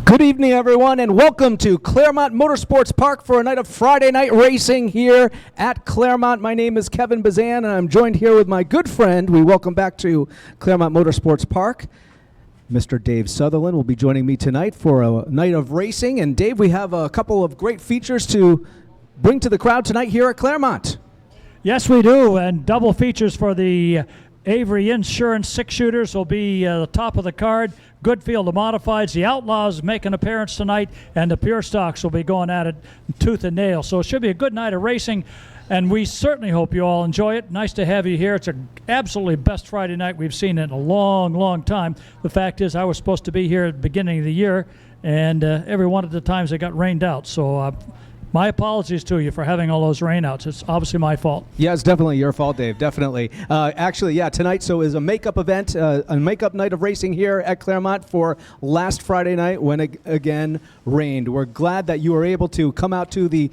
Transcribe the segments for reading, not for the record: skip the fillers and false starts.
Good evening, everyone, and welcome to Claremont Motorsports Park for a night of Friday night racing here at Claremont. My name is Kevin Bazan, and I'm joined here with my good friend. We welcome back to Claremont Motorsports Park. Mr. Dave Sutherland will be joining me tonight for a night of racing. And Dave, we have a couple of great features to bring to the crowd tonight here at Claremont. Yes, we do, and double features for the Avery Insurance six-shooters will be the top of the card. Good field of modifieds. The Outlaws make an appearance tonight, and the Pure Stocks will be going at it tooth and nail. So it should be a good night of racing, and we certainly hope you all enjoy it. Nice to have you here. It's an absolutely best Friday night we've seen in a long, long time. The fact is I was supposed to be here at the beginning of the year, and every one of the times it got rained out. So my apologies to you for having all those rainouts. It's obviously my fault. Yeah, it's definitely your fault, Dave, definitely. Actually, yeah, tonight is a makeup event, a makeup night of racing here at Claremont for last Friday night when it again rained. We're glad that you were able to come out to the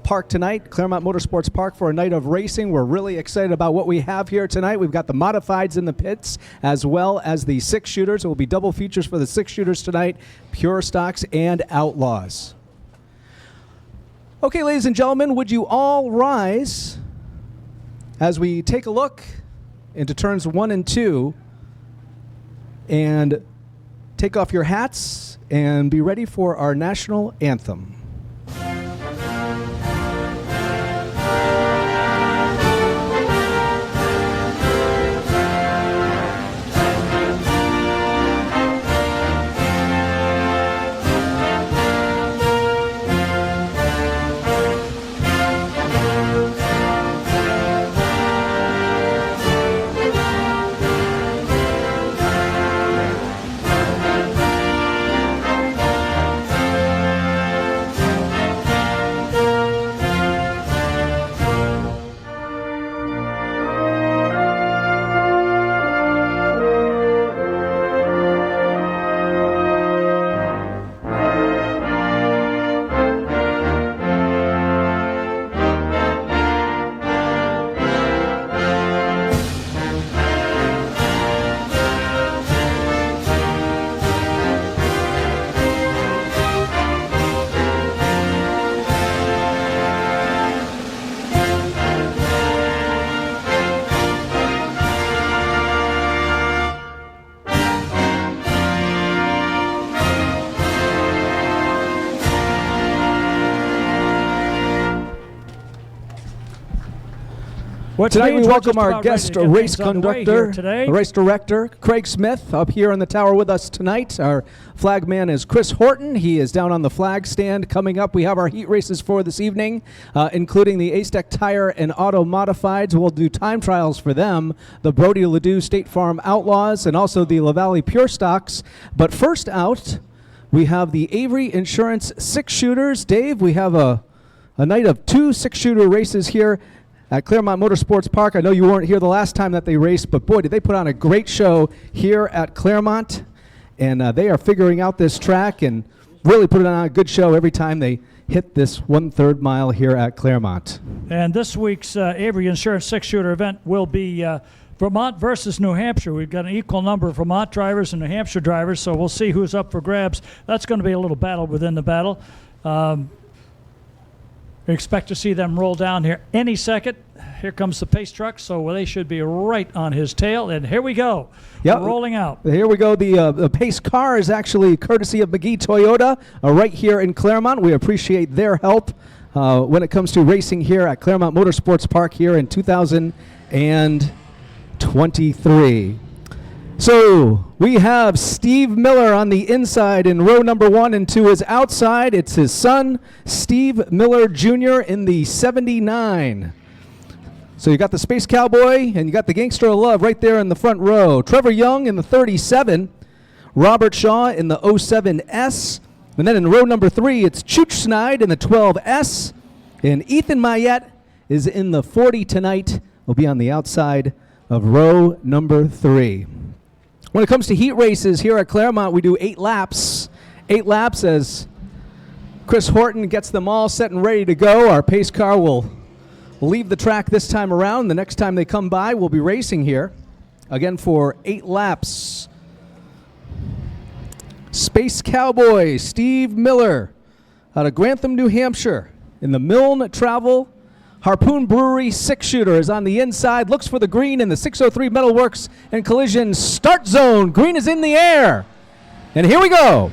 park tonight, Claremont Motorsports Park, for a night of racing. We're really excited about what we have here tonight. We've got the modifieds in the pits as well as the six-shooters. It will be double features for the six-shooters tonight, Pure Stocks and Outlaws. Okay, ladies and gentlemen, would you all rise as we take a look into turns 1 and 2 and take off your hats and be ready for our national anthem. Tonight we welcome our guest race conductor, race director, Craig Smith, up here in the tower with us tonight. Our flagman is Chris Horton. He is down on the flag stand. Coming up, we have our heat races for this evening, including the A-Stec Tire and Auto Modifieds. We'll do time trials for them, the Brody Ledoux State Farm Outlaws, and also the La Valley Pure Stocks. But first out, we have the Avery Insurance six-shooters. Dave, we have a a night of 2 6-shooter races here at Claremont Motorsports Park. I know you weren't here the last time that they raced, but boy, did they put on a great show here at Claremont. And they are figuring out this track and really putting on a good show every time they hit this 1/3 mile here at Claremont. And this week's Avery Insurance 6-shooter event will be Vermont versus New Hampshire. We've got an equal number of Vermont drivers and New Hampshire drivers, so we'll see who's up for grabs. That's going to be a little battle within the battle. We expect to see them roll down here any second. Here comes the pace truck, so they should be right on his tail. And here we go. Yep. Rolling out. Here we go. The pace car is actually courtesy of McGee Toyota right here in Claremont. We appreciate their help when it comes to racing here at Claremont Motorsports Park here in 2023. So we have Steve Miller on the inside in row number 1, and to his outside, it's his son, Steve Miller Jr. in the 79. So you got the Space Cowboy and you got the Gangster of Love right there in the front row. Trevor Young in the 37, Robert Shaw in the 07S, and then in row number 3, it's Chooch Snide in the 12S, and Ethan Mayette is in the 40 tonight. Will be on the outside of row number 3. When it comes to heat races here at Claremont, we do 8 laps. 8 laps as Chris Horton gets them all set and ready to go. Our pace car will leave the track this time around. The next time they come by, we'll be racing here again for 8 laps. Space Cowboy Steve Miller out of Grantham, New Hampshire in the Milne Travel Harpoon Brewery 6-shooter is on the inside, looks for the green in the 603 Metalworks and Collision start zone. Green is in the air. And here we go.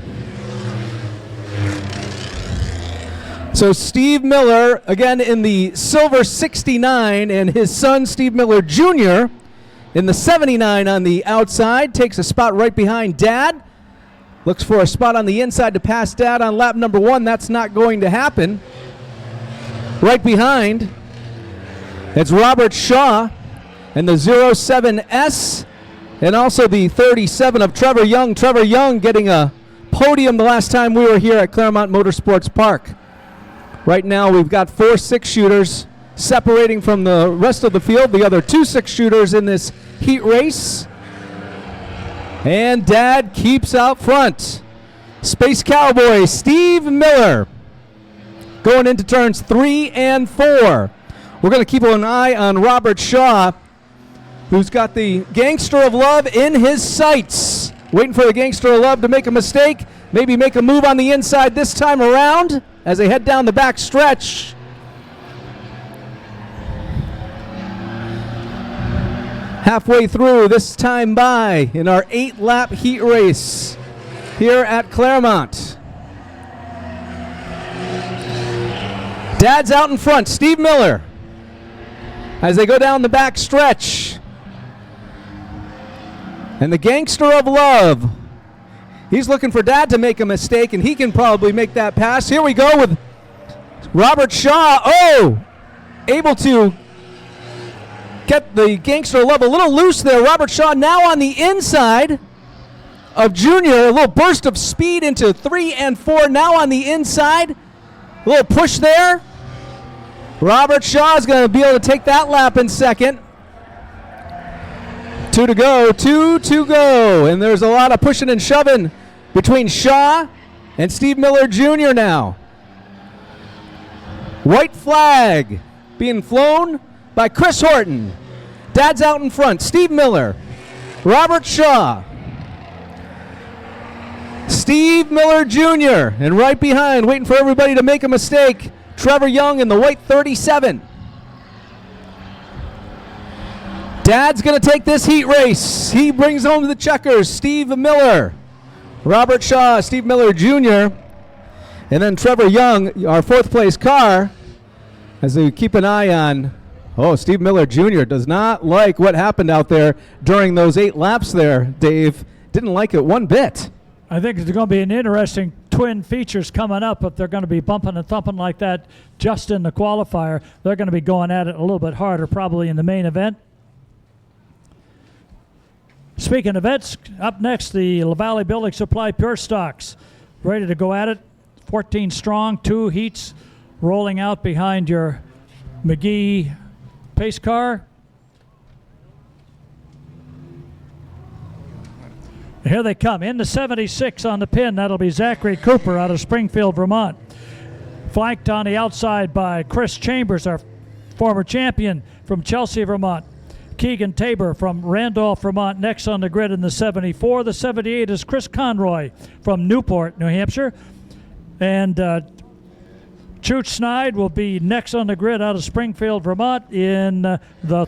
So Steve Miller, again in the silver 69, and his son Steve Miller Jr. in the 79 on the outside, takes a spot right behind Dad. Looks for a spot on the inside to pass Dad on lap number 1. That's not going to happen. Right behind, it's Robert Shaw and the 07S, and also the 37 of Trevor Young. Trevor Young getting a podium the last time we were here at Claremont Motorsports Park. Right now we've got 4 6-shooters separating from the rest of the field, the other 2 6-shooters in this heat race. And Dad keeps out front. Space Cowboy Steve Miller going into turns 3 and 4. We're going to keep an eye on Robert Shaw, who's got the Gangster of Love in his sights. Waiting for the Gangster of Love to make a mistake, maybe make a move on the inside this time around as they head down the back stretch. Halfway through this time by in our 8-lap heat race here at Claremont. Dad's out in front, Steve Miller, as they go down the back stretch. And the Gangster of Love, he's looking for Dad to make a mistake, and he can probably make that pass. Here we go with Robert Shaw. Oh, able to get the Gangster of Love a little loose there. Robert Shaw now on the inside of Junior. A little burst of speed into 3 and 4, now on the inside. A little push there. Robert Shaw is going to be able to take that lap in second. 2 to go, 2 to go. And there's a lot of pushing and shoving between Shaw and Steve Miller Jr. now. White flag being flown by Chris Horton. Dad's out in front. Steve Miller, Robert Shaw, Steve Miller Jr., and right behind, waiting for everybody to make a mistake, Trevor Young in the white 37. Dad's going to take this heat race. He brings home the checkers. Steve Miller, Robert Shaw, Steve Miller Jr., and then Trevor Young, our 4th place car, as we keep an eye on. Oh, Steve Miller Jr. does not like what happened out there during those 8 laps there, Dave. Didn't like it one bit. I think there's going to be an interesting twin features coming up. If they're going to be bumping and thumping like that just in the qualifier, they're going to be going at it a little bit harder probably in the main event. Speaking of events, up next, the La Valley Building Supply Pure Stocks. Ready to go at it. 14 strong, 2 heats rolling out behind your McGee pace car. Here they come. In the 76 on the pin, that'll be Zachary Cooper out of Springfield, Vermont. Flanked on the outside by Chris Chambers, our former champion from Chelsea, Vermont. Keegan Tabor from Randolph, Vermont, next on the grid in the 74. The 78 is Chris Conroy from Newport, New Hampshire. And Chooch Snide will be next on the grid out of Springfield, Vermont. In the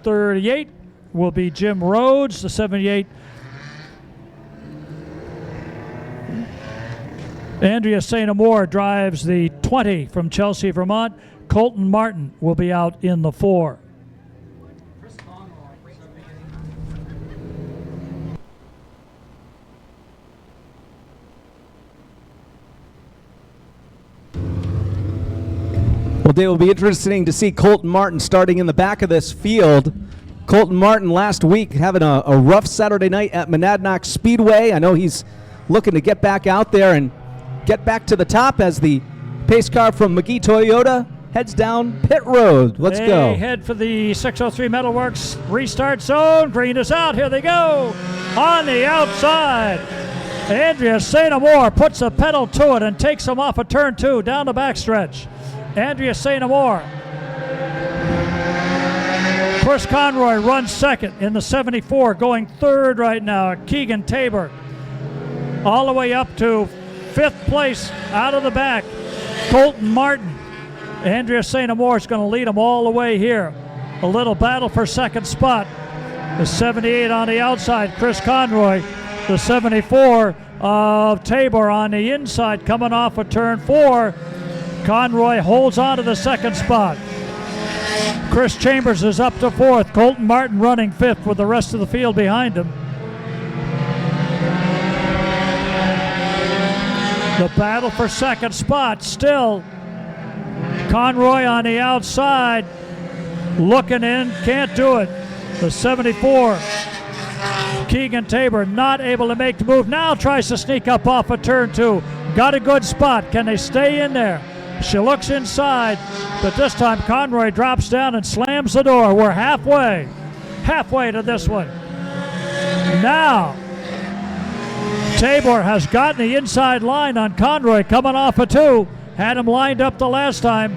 38 will be Jim Rhodes. The 78, Andrea St. Amour drives the 20 from Chelsea, Vermont. Colton Martin will be out in the 4. Well, Dave, it will be interesting to see Colton Martin starting in the back of this field. Colton Martin last week having a rough Saturday night at Monadnock Speedway. I know he's looking to get back out there and get back to the top as the pace car from McGee Toyota heads down pit road. Let's go. They head for the 603 Metalworks restart zone. Green is out. Here they go. On the outside, Andrea St. Amour puts a pedal to it and takes him off of turn 2 down the backstretch. Andrea St. Amour. Chris Conroy runs second in the 74, going third right now. Keegan Tabor all the way up to 5th place out of the back. Colton Martin. Andrea St. Amour is going to lead them all the way here. A little battle for second spot. The 78 on the outside, Chris Conroy. The 74 of Tabor on the inside coming off of turn 4. Conroy holds on to the second spot. Chris Chambers is up to 4th. Colton Martin running 5th with the rest of the field behind him. The battle for second spot still. Conroy on the outside, looking in, can't do it. The 74, Keegan Tabor not able to make the move. Now tries to sneak up off of turn 2. Got a good spot. Can they stay in there? She looks inside, but this time Conroy drops down and slams the door. We're halfway to this one. Now, Tabor has gotten the inside line on Conroy coming off of 2. Had him lined up the last time.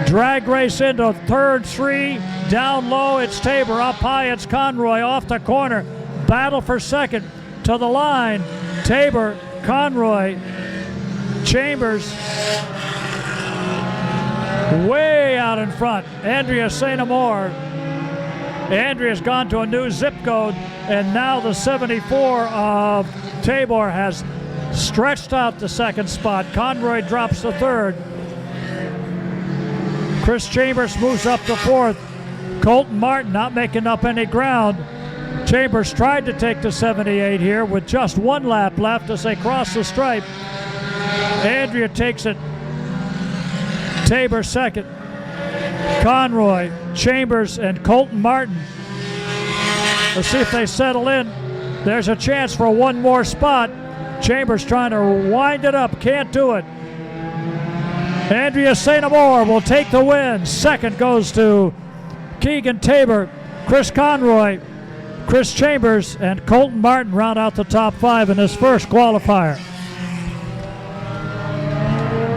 Drag race into third 3. Down low, it's Tabor. Up high, it's Conroy off the corner. Battle for second to the line. Tabor, Conroy, Chambers way out in front. Andrea St. Amour. Andrea's gone to a new zip code, and now the 74 of Tabor has stretched out the second spot. Conroy drops to 3rd. Chris Chambers moves up to 4th. Colton Martin not making up any ground. Chambers tried to take the 78 here with just 1 lap left as they cross the stripe. Andrea takes it. Tabor second. Conroy, Chambers, and Colton Martin. Let's see if they settle in. There's a chance for one more spot. Chambers trying to wind it up, can't do it. Andrea St. Amour will take the win. Second goes to Keegan Tabor, Chris Conroy, Chris Chambers, and Colton Martin round out the top 5 in this first qualifier.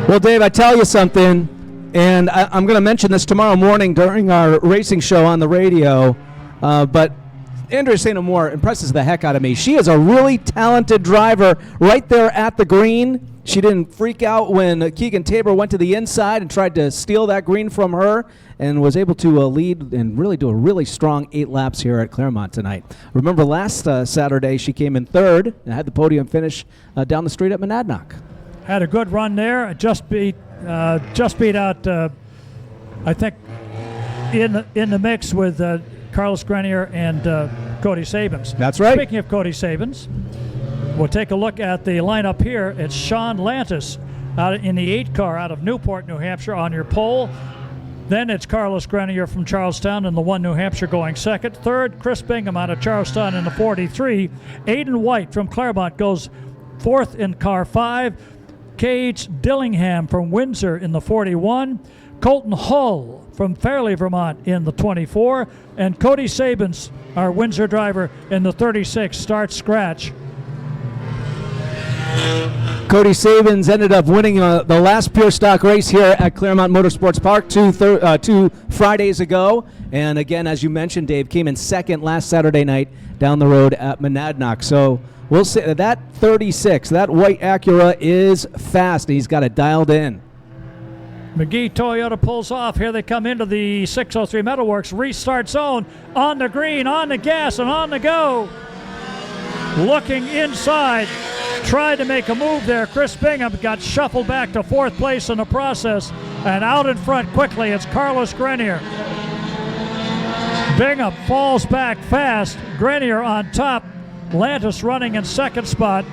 Well, Dave, I tell you something, and I'm going to mention this tomorrow morning during our racing show on the radio, but Andrea St. Amour impresses the heck out of me. She is a really talented driver right there at the green. She didn't freak out when Keegan Tabor went to the inside and tried to steal that green from her, and was able to lead and really do a really strong 8 laps here at Claremont tonight. Remember last Saturday she came in 3rd and had the podium finish down the street at Monadnock. Had a good run there. Just beat out, I think, in the mix with Carlos Grenier and Cody Sabins. That's right. Speaking of Cody Sabins, we'll take a look at the lineup here. It's Sean Lantis out in the 8 car out of Newport, New Hampshire on your pole. Then it's Carlos Grenier from Charlestown in the 1 New Hampshire going second. Third, Chris Bingham out of Charlestown in the 43. Aiden White from Claremont goes 4th in car 5. Cage Dillingham from Windsor in the 41. Colton Hull from Fairleigh, Vermont in the 24. And Cody Sabins, our Windsor driver, in the 36, starts scratch. Cody Sabins ended up winning the last pure stock race here at Claremont Motorsports Park two Fridays ago. And again, as you mentioned, Dave, came in second last Saturday night down the road at Monadnock. So we'll say that 36, that white Acura is fast. He's got it dialed in. McGee Toyota pulls off. Here they come into the 603 Metalworks restart zone. On the green, on the gas, and on the go. Looking inside. Tried to make a move there. Chris Bingham got shuffled back to fourth place in the process. And out in front quickly, it's Carlos Grenier. Bingham falls back fast. Grenier on top. Lantis running in second spot.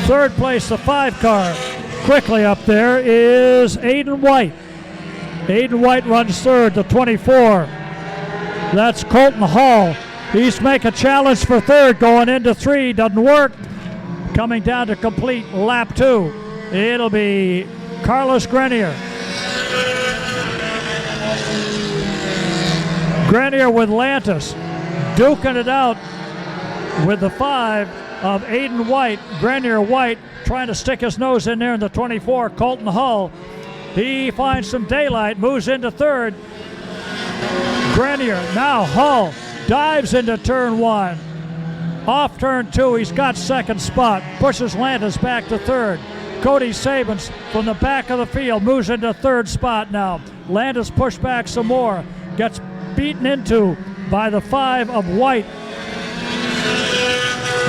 Third place, the 5 car. Quickly up there is Aiden White. Aiden White runs third, the 24. That's Colton Hall. He's making a challenge for third, going into 3, doesn't work. Coming down to complete lap 2. It'll be Carlos Grenier. Grenier with Lantis, duking it out with the 5 of Aiden White. Grenier White trying to stick his nose in there in the 24. Colton Hull, he finds some daylight, moves into third. Grenier, now Hull, dives into turn 1. Off turn 2, he's got second spot. Pushes Lantis back to third. Cody Sabins from the back of the field moves into third spot now. Lantis pushed back some more. Gets beaten into by the 5 of White.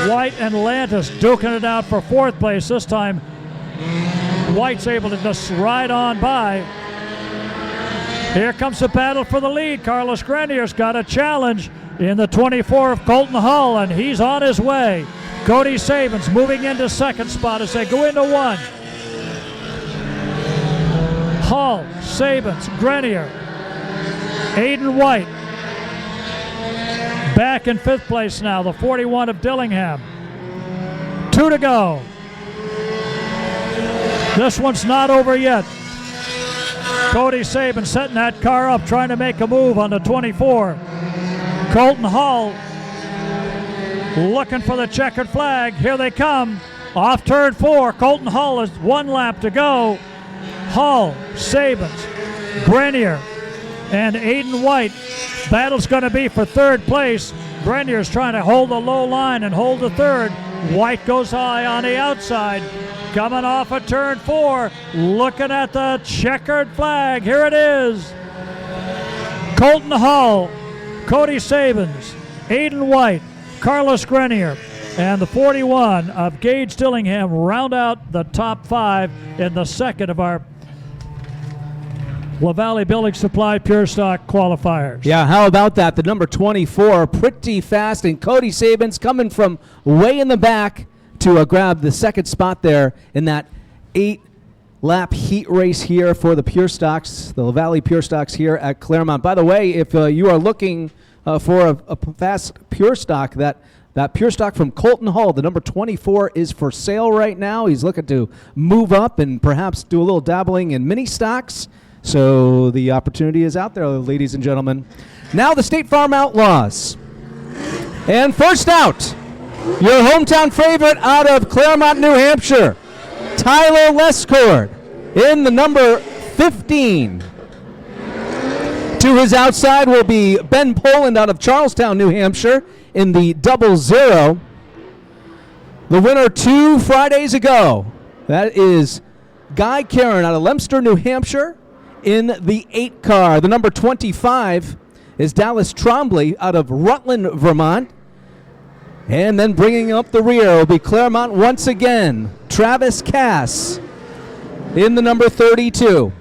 White and Lantis duking it out for fourth place. This time, White's able to just ride on by. Here comes the battle for the lead. Carlos Grenier's got a challenge in the 24 of Colton Hull, and he's on his way. Cody Sabins moving into second spot as they go into 1. Hull, Sabins, Grenier, Aiden White. Back in fifth place now, the 41 of Dillingham. 2 to go. This one's not over yet. Cody Sabins setting that car up, trying to make a move on the 24. Colton Hull looking for the checkered flag. Here they come. Off turn 4. Colton Hull has 1 lap to go. Hull, Sabins, Grenier, and Aiden White. Battle's going to be for third place. Grenier's trying to hold the low line and hold the third. White goes high on the outside. Coming off of turn 4, looking at the checkered flag. Here it is. Colton Hull, Cody Sabins, Aiden White, Carlos Grenier, and the 41 of Gage Dillingham round out the top 5 in the second of our La Valley Building Supply Pure Stock qualifiers. Yeah, how about that? The number 24, pretty fast, and Cody Sabins coming from way in the back to grab the second spot there in that 8-lap heat race here for the Pure Stocks, the La Valley Pure Stocks here at Claremont. By the way, if you are looking for a fast Pure Stock, that Pure Stock from Colton Hull, the number 24, is for sale right now. He's looking to move up and perhaps do a little dabbling in mini stocks. So the opportunity is out there, ladies and gentlemen. Now the State Farm Outlaws. And first out, your hometown favorite out of Claremont, New Hampshire, Tyler Lescord in the number 15. To his outside will be Ben Poland out of Charlestown, New Hampshire in the 00. The winner 2 Fridays ago, that is Guy Karen out of Leominster, New Hampshire in the 8 car. The number 25 is Dallas Trombley out of Rutland, Vermont. And then bringing up the rear will be Claremont once again, Travis Cass in the number 32.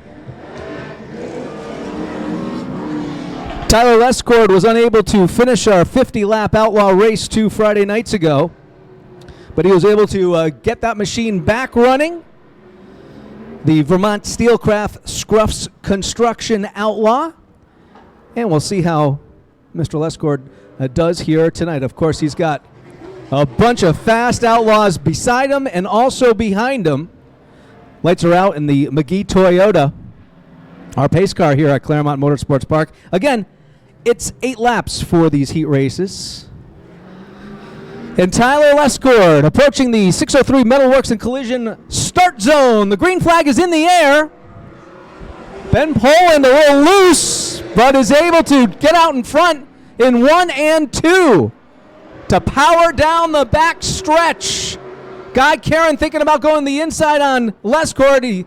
Tyler Lescord was unable to finish our 50-lap Outlaw race 2 Friday nights ago, but he was able to get that machine back running. The Vermont Steelcraft Scruffs Construction Outlaw. And we'll see how Mr. Lescord does here tonight. Of course, he's got A bunch of fast outlaws beside him and also behind him. Lights are out in the McGee Toyota, our pace car here at Claremont Motorsports Park. Again, it's 8 laps for these heat races. And Tyler Lescord approaching the 603 Metalworks and Collision start zone. The green flag is in the air. Ben Poland a little loose, but is able to get out in front in 1 and 2 to power down the back stretch. Guy Karen thinking about going the inside on Lescord. He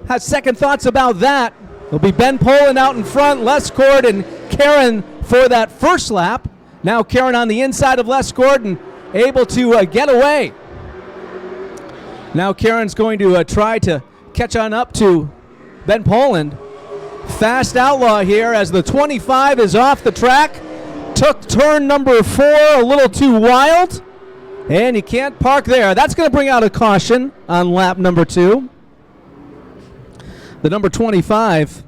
has second thoughts about that. It'll be Ben Poland out in front, Lescord and Karen for that first lap. Now Karen on the inside of Lescord and able to get away. Now Karen's going to try to catch on up to Ben Poland. Fast outlaw here as the 25 is off the track. Took turn number 4 a little too wild. And you can't park there. That's going to bring out a caution on lap number 2. The number 25,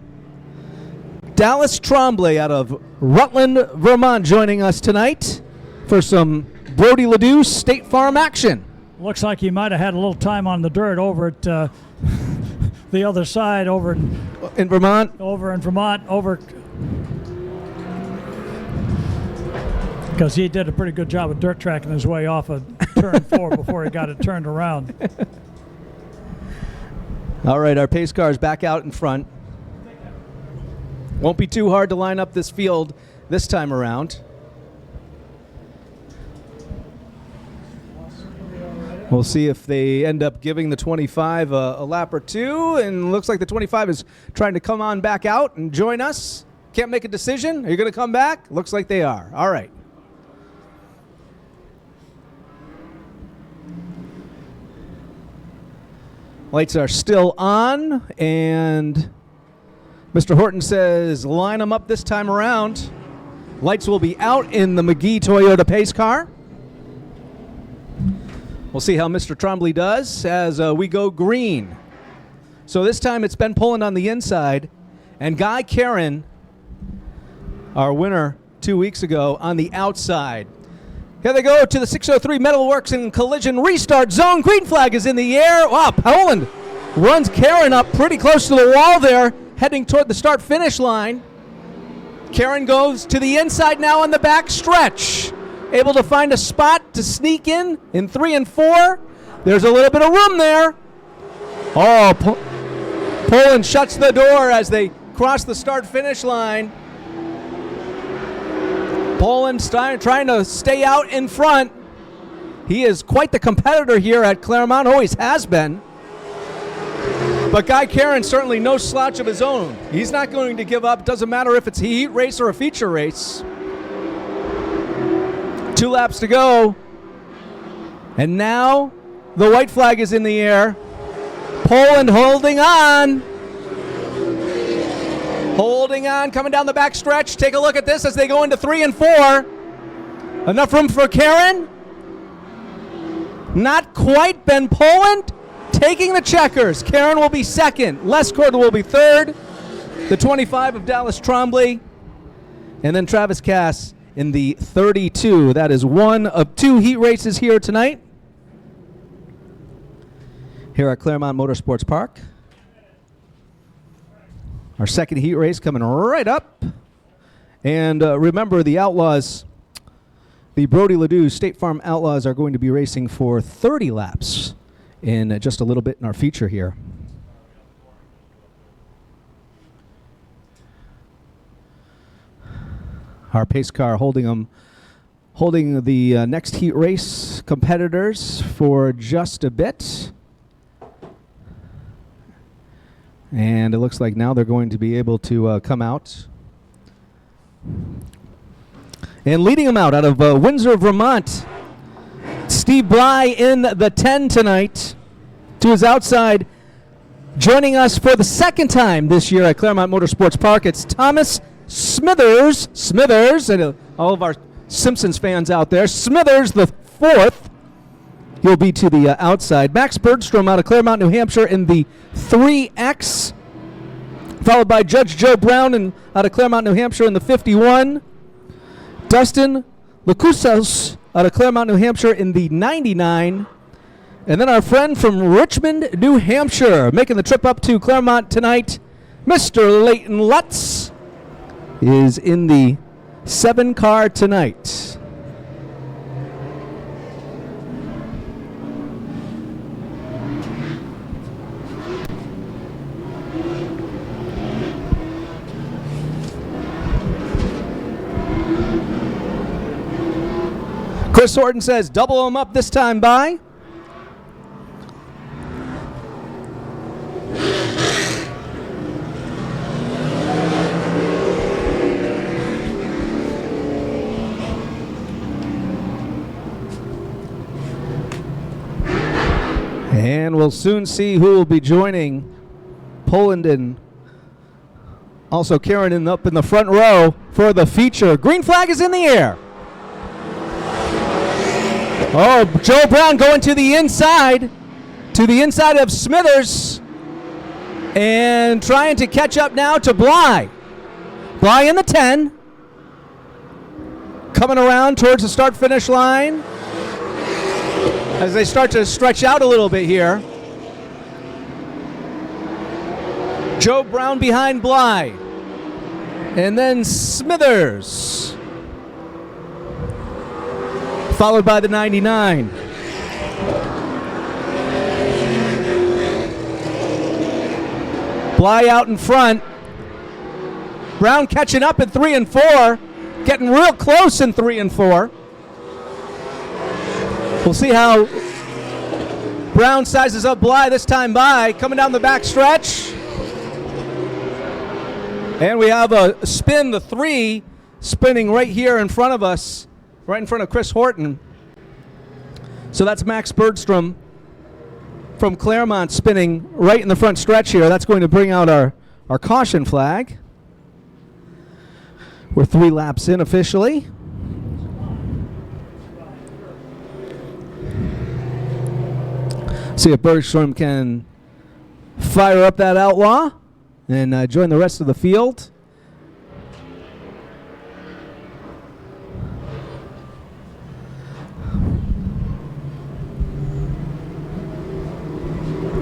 Dallas Tremblay out of Rutland, Vermont, joining us tonight for some Brody Ledoux State Farm action. Looks like he might have had a little time on the dirt over at the other side, over in Vermont. Because he did a pretty good job of dirt tracking his way off of turn 4 before he got it turned around. All right, our pace car is back out in front. Won't be too hard to line up this field this time around. We'll see if they end up giving the 25 a lap or two, and looks like the 25 is trying to come on back out and join us. Can't make a decision. Are you going to come back? Looks like they are. All right. Lights are still on, and Mr. Horton says line them up this time around. Lights will be out in the McGee Toyota pace car. We'll see how Mr. Tremblay does as we go green. So this time it's Ben Poland on the inside, and Guy Karen, our winner 2 weeks ago, on the outside. Here they go to the 603 Metalworks and Collision restart zone. Green flag is in the air. Wow, Poland runs Karen up pretty close to the wall there, heading toward the start-finish line. Karen goes to the inside now on the back stretch. Able to find a spot to sneak in 3 and 4. There's a little bit of room there. Oh, Poland shuts the door as they cross the start-finish line. Poland trying to stay out in front. He is quite the competitor here at Claremont, always has been. But Guy Karen certainly no slouch of his own. He's not going to give up. Doesn't matter if it's a heat race or a feature race. 2 laps to go. And now the white flag is in the air. Poland holding on. Holding on, coming down the back stretch. Take a look at this as they go into 3 and 4. Enough room for Karen? Not quite. Ben Poland taking the checkers. Karen will be second. Lescord will be third. The 25 of Dallas Tremblay. And then Travis Cass in the 32. That is one of 2 heat races here tonight, here at Claremont Motorsports Park. Our second heat race coming right up. And remember, the Outlaws, the Brody Ledoux State Farm Outlaws, are going to be racing for 30 laps in just a little bit in our feature here. Our pace car holding the next heat race competitors for just a bit. And it looks like now they're going to be able to come out. And leading them out of Windsor, Vermont, Steve Bly in the 10 tonight. To his outside, joining us for the second time this year at Claremont Motorsports Park, it's Thomas Smithers, and all of our Simpsons fans out there. Smithers, the 4th. He'll be to the outside. Max Bergstrom out of Claremont, New Hampshire in the 3X. Followed by Judge Joe Brown out of Claremont, New Hampshire in the 51. Dustin Lucusos out of Claremont, New Hampshire in the 99. And then our friend from Richmond, New Hampshire, making the trip up to Claremont tonight, Mr. Leighton Lutz, is in the 7 car tonight. Chris Horton says, double them up this time by. And we'll soon see who will be joining Poland and also Karen up in the front row for the feature. Green flag is in the air. Oh, Joe Brown going to the inside of Smithers and trying to catch up now to Bly. Bly in the 10. Coming around towards the start-finish line as they start to stretch out a little bit here. Joe Brown behind Bly. And then Smithers, followed by the 99. Bly out in front. Brown catching up in 3 and 4. Getting real close in 3 and 4. We'll see how Brown sizes up Bly this time by. Coming down the back stretch. And we have a spin, the 3, spinning right here in front of us. Right in front of Chris Horton. So that's Max Bergstrom from Claremont spinning right in the front stretch here. That's going to bring out our caution flag. We're 3 laps in officially. See if Bergstrom can fire up that outlaw and join the rest of the field.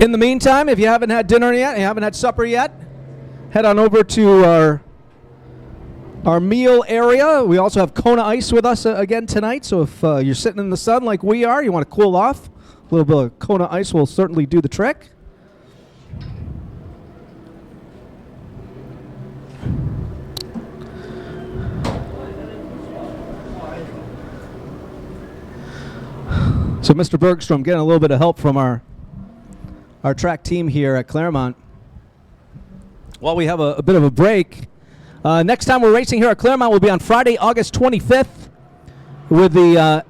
In the meantime, if you haven't had dinner yet, you haven't had supper yet, head on over to our meal area. We also have Kona Ice with us again tonight, so if you're sitting in the sun like we are, you want to cool off, a little bit of Kona Ice will certainly do the trick. So Mr. Bergstrom getting a little bit of help from our track team here at Claremont. While we have a bit of a break, next time we're racing here at Claremont will be on Friday, August 25th with the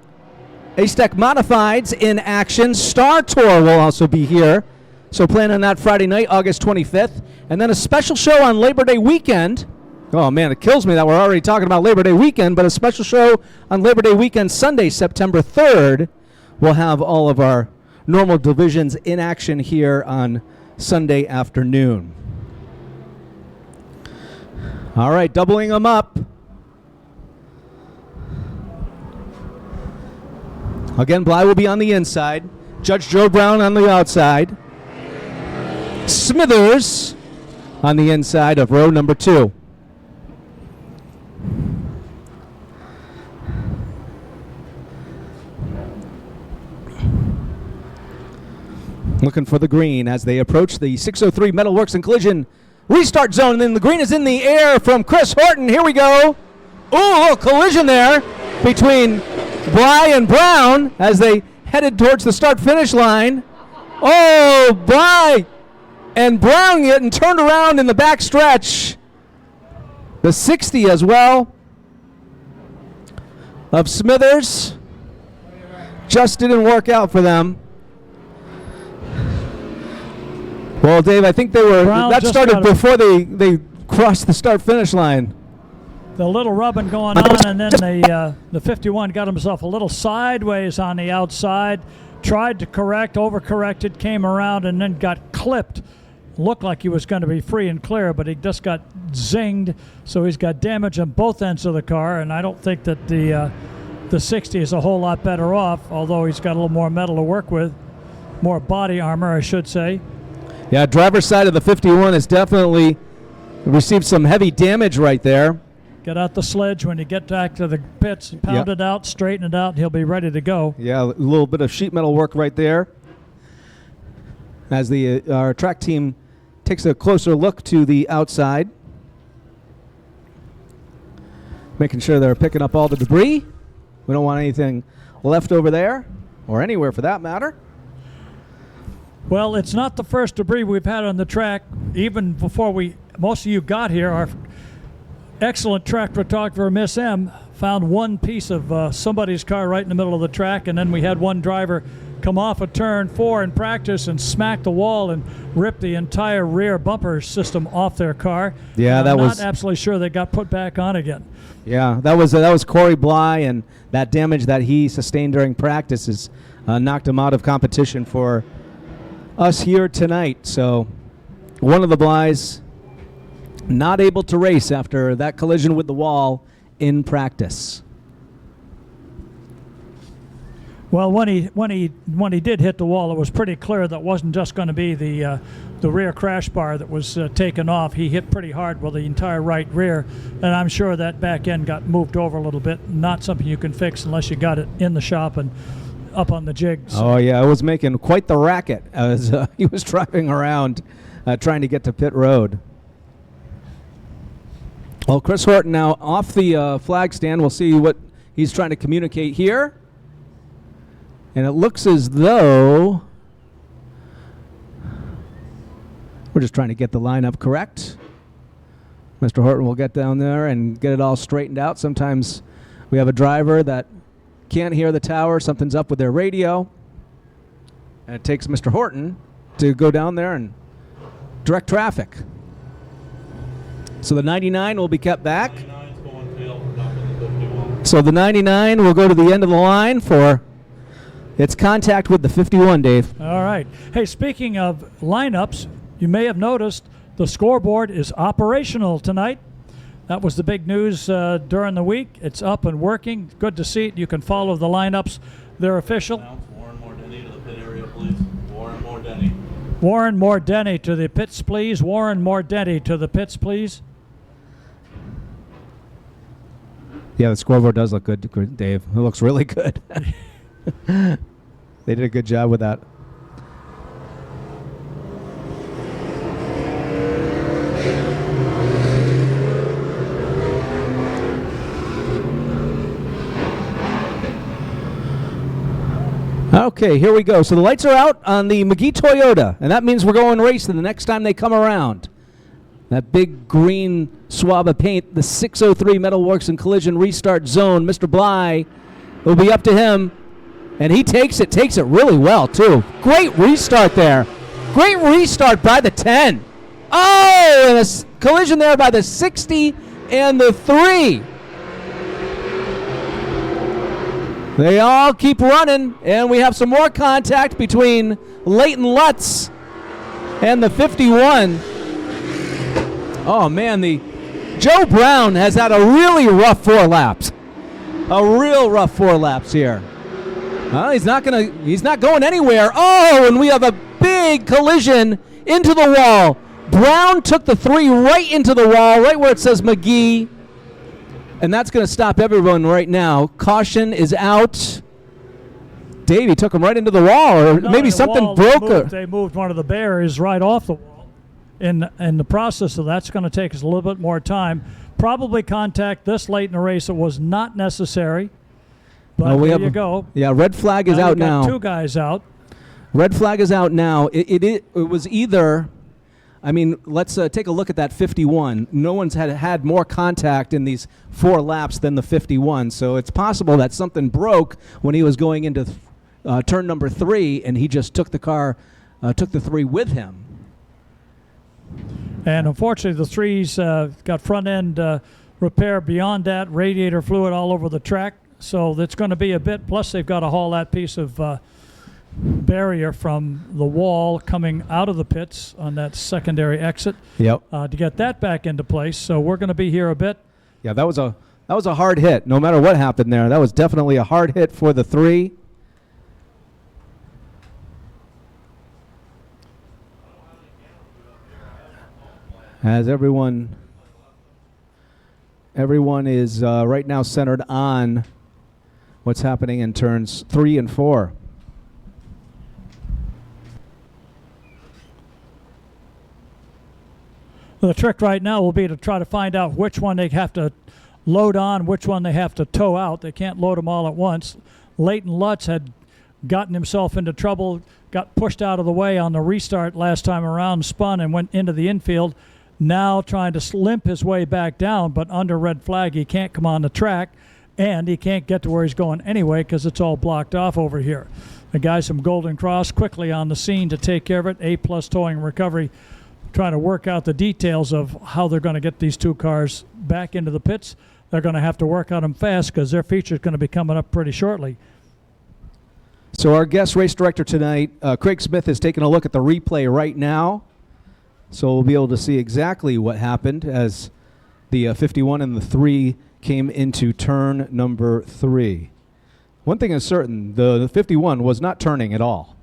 Acetec Modifieds in action. Star Tour will also be here. So plan on that Friday night, August 25th. And then a special show on Labor Day weekend. Oh, man, it kills me that we're already talking about Labor Day weekend, but a special show on Labor Day weekend, Sunday, September 3rd. We'll have all of our normal divisions in action here on Sunday afternoon. All right, doubling them up. Again, Bly will be on the inside. Judge Joe Brown on the outside. Smithers on the inside of row number 2. Looking for the green as they approach the 603 Metalworks and Collision restart zone. And then the green is in the air from Chris Horton. Here we go. Ooh, a little collision there between Bly and Brown as they headed towards the start-finish line. Oh, Bly and Brown getting turned around in the back stretch. The 60 as well of Smithers just didn't work out for them. Well, Dave, I think that started before they crossed the start-finish line. The little rubbing going on, and then the 51 got himself a little sideways on the outside, tried to correct, overcorrected, came around, and then got clipped. Looked like he was going to be free and clear, but he just got zinged, so he's got damage on both ends of the car, and I don't think that the the 60 is a whole lot better off, although he's got a little more metal to work with, more body armor, I should say. Yeah, driver's side of the 51 has definitely received some heavy damage right there. Get out the sledge when you get back to the pits, pound it out, straighten it out, and he'll be ready to go. Yeah, a little bit of sheet metal work right there. As our track team takes a closer look to the outside, making sure they're picking up all the debris. We don't want anything left over there, or anywhere for that matter. Well, it's not the first debris we've had on the track. Even before most of you got here, our excellent track photographer, Miss M, found one piece of somebody's car right in the middle of the track, and then we had one driver come off of turn 4 in practice and smack the wall and rip the entire rear bumper system off their car. Yeah, I'm not absolutely sure they got put back on again. Yeah, that was Corey Bly, and that damage that he sustained during practice has knocked him out of competition for us here tonight. So one of the Blys not able to race after that collision with the wall in practice. Well, when he did hit the wall, it was pretty clear that wasn't just going to be the rear crash bar that was taken off. He hit pretty hard with the entire right rear, and I'm sure that back end got moved over a little bit. Not something you can fix unless you got it in the shop and up on the jigs. Oh yeah, it was making quite the racket as he was driving around trying to get to pit road. Well, Chris Horton now off the flag stand. We'll see what he's trying to communicate here. And it looks as though we're just trying to get the lineup correct. Mr. Horton will get down there and get it all straightened out. Sometimes we have a driver that can't hear the tower. Something's up with their radio. And it takes Mr. Horton to go down there and direct traffic. So the 99 will be kept back. So the 99 will go to the end of the line for its contact with the 51, Dave. All right. Hey, speaking of lineups, you may have noticed the scoreboard is operational tonight. That was the big news during the week. It's up and working. Good to see it. You can follow the lineups. They're official. Warren Mordenny to the pit area, please. Warren Mordenny. Warren Mordenny to the pits, please. Warren Mordenny to the pits, please. Yeah, the scoreboard does look good, Dave. It looks really good. They did a good job with that. Okay, here we go. So the lights are out on the McGee Toyota, and that means we're going racing the next time they come around. That big green swab of paint, the 603 Metalworks and Collision Restart Zone. Mr. Bly, will be up to him. And he takes it really well, too. Great restart there. Great restart by the 10. Oh, and a collision there by the 60 and the 3. They all keep running, and we have some more contact between Leighton Lutz and the 51. Oh, man, Joe Brown has had a really rough 4 laps. A real rough 4 laps here. He's not going anywhere. Oh, and we have a big collision into the wall. Brown took the 3 right into the wall, right where it says McGee. And that's going to stop everyone right now. Caution is out. Davey took him right into the wall, or maybe something broke. They moved one of the barriers right off the wall. In the process of that's going to take us a little bit more time. Probably contact this late in the race. It was not necessary. But there you go. Yeah, red flag is out now. 2 guys out. Red flag is out now. It was either, I mean, let's take a look at that 51. No one's had more contact in these 4 laps than the 51. So it's possible that something broke when he was going into turn number 3, and he just took took the 3 with him. And unfortunately, the 3's got front end repair beyond that, radiator fluid all over the track. So that's going to be a bit. Plus, they've got to haul that piece of barrier from the wall coming out of the pits on that secondary exit. Yep. To get that back into place. So we're going to be here a bit. Yeah, that was a That was a hard hit. No matter what happened there, that was definitely a hard hit for the 3. As everyone is right now centered on what's happening in turns 3 and 4. The trick right now will be to try to find out which one they have to load on, which one they have to tow out. They can't load them all at once. Leighton Lutz had gotten himself into trouble, got pushed out of the way on the restart last time around, spun and went into the infield. Now trying to limp his way back down, but under red flag, he can't come on the track, and he can't get to where he's going anyway because it's all blocked off over here. The guys from Golden Cross quickly on the scene to take care of it. A-plus towing and recovery, trying to work out the details of how they're going to get these 2 cars back into the pits. They're going to have to work on them fast because their feature is going to be coming up pretty shortly. So our guest race director tonight, Craig Smith, is taking a look at the replay right now. So we'll be able to see exactly what happened as the 51 and the 3 came into turn number 3. One thing is certain, the 51 was not turning at all.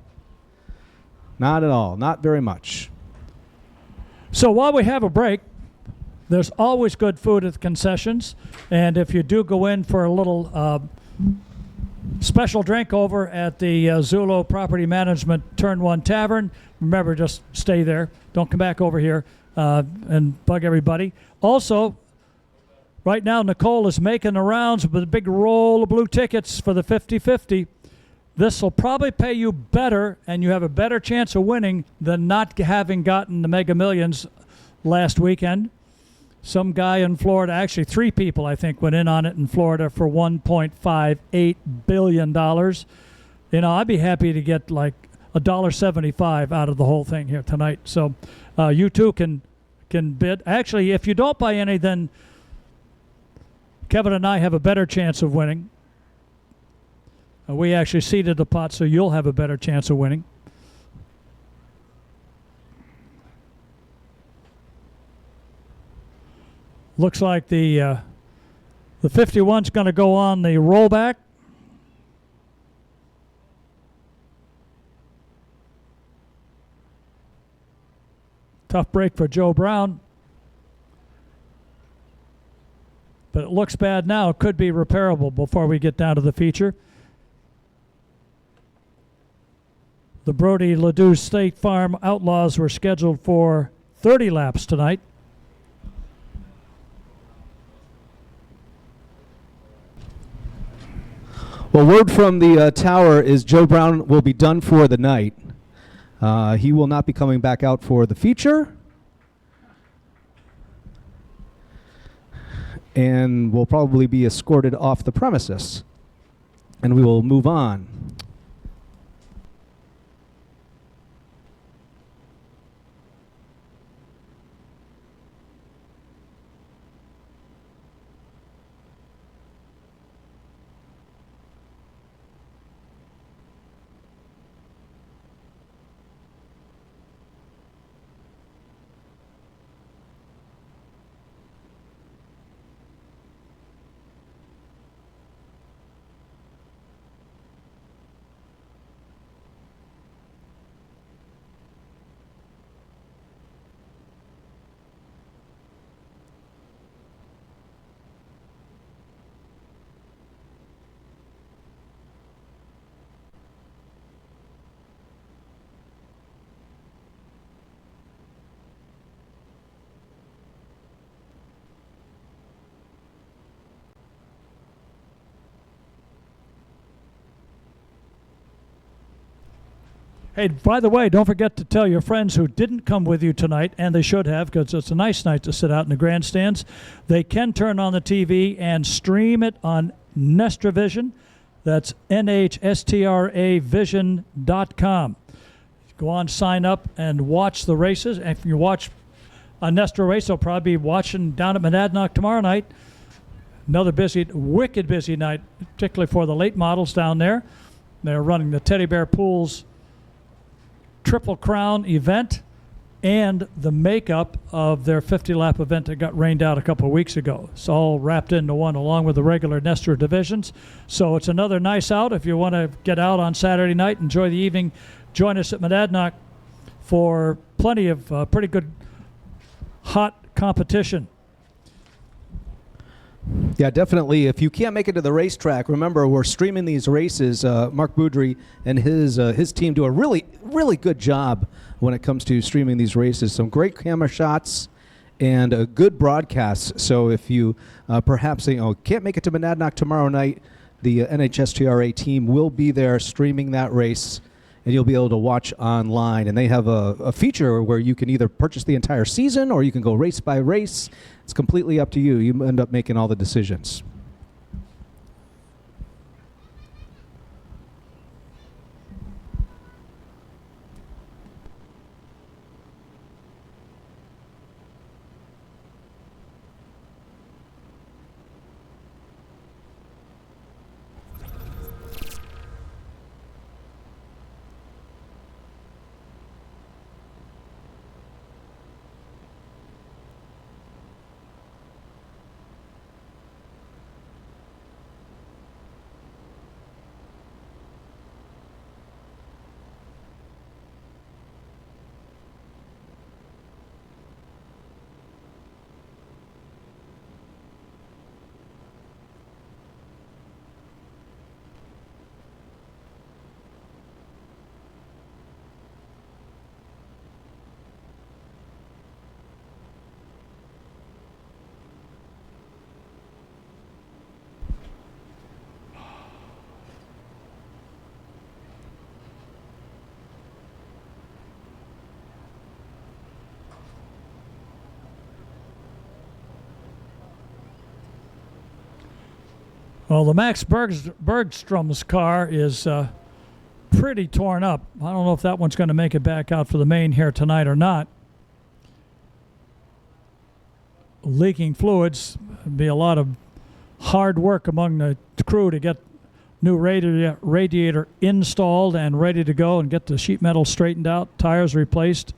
Not at all, not very much. So while we have a break, there's always good food at the concessions. And if you do go in for a little special drink over at the Zulu Property Management Turn 1 Tavern, remember, just stay there. Don't come back over here and bug everybody. Also, right now, Nicole is making the rounds with a big roll of blue tickets for the 50-50. This will probably pay you better, and you have a better chance of winning than not having gotten the Mega Millions last weekend. Some guy in Florida, actually 3 people, I think, went in on it in Florida for $1.58 billion. You know, I'd be happy to get like $1.75 out of the whole thing here tonight. So you too can bid. Actually, if you don't buy any, then Kevin and I have a better chance of winning. We actually seeded the pot, so you'll have a better chance of winning. Looks like the 51's going to go on the rollback. Tough break for Joe Brown. But it looks bad now. It could be repairable before we get down to the feature. The Brody Ledoux State Farm Outlaws were scheduled for 30 laps tonight. Well, word from the tower is Joe Brown will be done for the night. He will not be coming back out for the feature. And will probably be escorted off the premises. And we will move on. Hey, by the way, don't forget to tell your friends who didn't come with you tonight, and they should have, because it's a nice night to sit out in the grandstands. They can turn on the TV and stream it on NestraVision. That's NHSTRAvision.com. Go on, sign up, and watch the races. And if you watch a Nestra race, they'll probably be watching down at Monadnock tomorrow night. Another busy, wicked busy night, particularly for the late models down there. They're running the Teddy Bear Pools Triple Crown event and the makeup of their 50-lap event that got rained out a couple of weeks ago. It's all wrapped into one along with the regular Nestor divisions. So it's another nice out. If you want to get out on Saturday night, enjoy the evening, join us at Monadnock for plenty of pretty good hot competition. Yeah, definitely. If you can't make it to the racetrack, remember we're streaming these races. Mark Boudry and his team do a really, really good job when it comes to streaming these races. Some great camera shots and a good broadcast. So if you perhaps can't make it to Monadnock tomorrow night, the NHSTRA team will be there streaming that race, and you'll be able to watch online. And they have a feature where you can either purchase the entire season or you can go race by race. It's completely up to you. You end up making all the decisions. Well, the Max Bergstrom's car is pretty torn up. I don't know if that one's going to make it back out for the main here tonight or not. Leaking fluids. It'd be a lot of hard work among the crew to get new radiator installed and ready to go and get the sheet metal straightened out, tires replaced.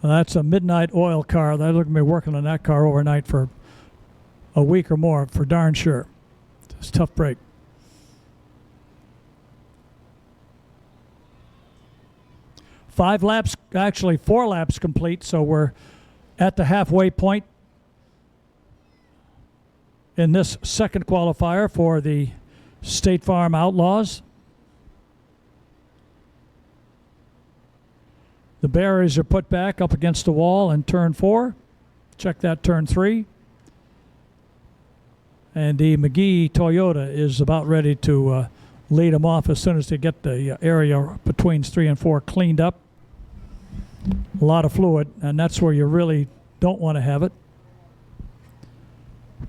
That's a midnight oil car. They're going to be working on that car overnight for a week or more, for darn sure. It's a tough break. Four laps complete, so we're at the halfway point in this second qualifier for the State Farm Outlaws. The barriers are put back up against the wall in turn 4. Check that turn 3. And the McGee Toyota is about ready to lead them off as soon as they get the area between 3 and 4 cleaned up. A lot of fluid, and that's where you really don't want to have it.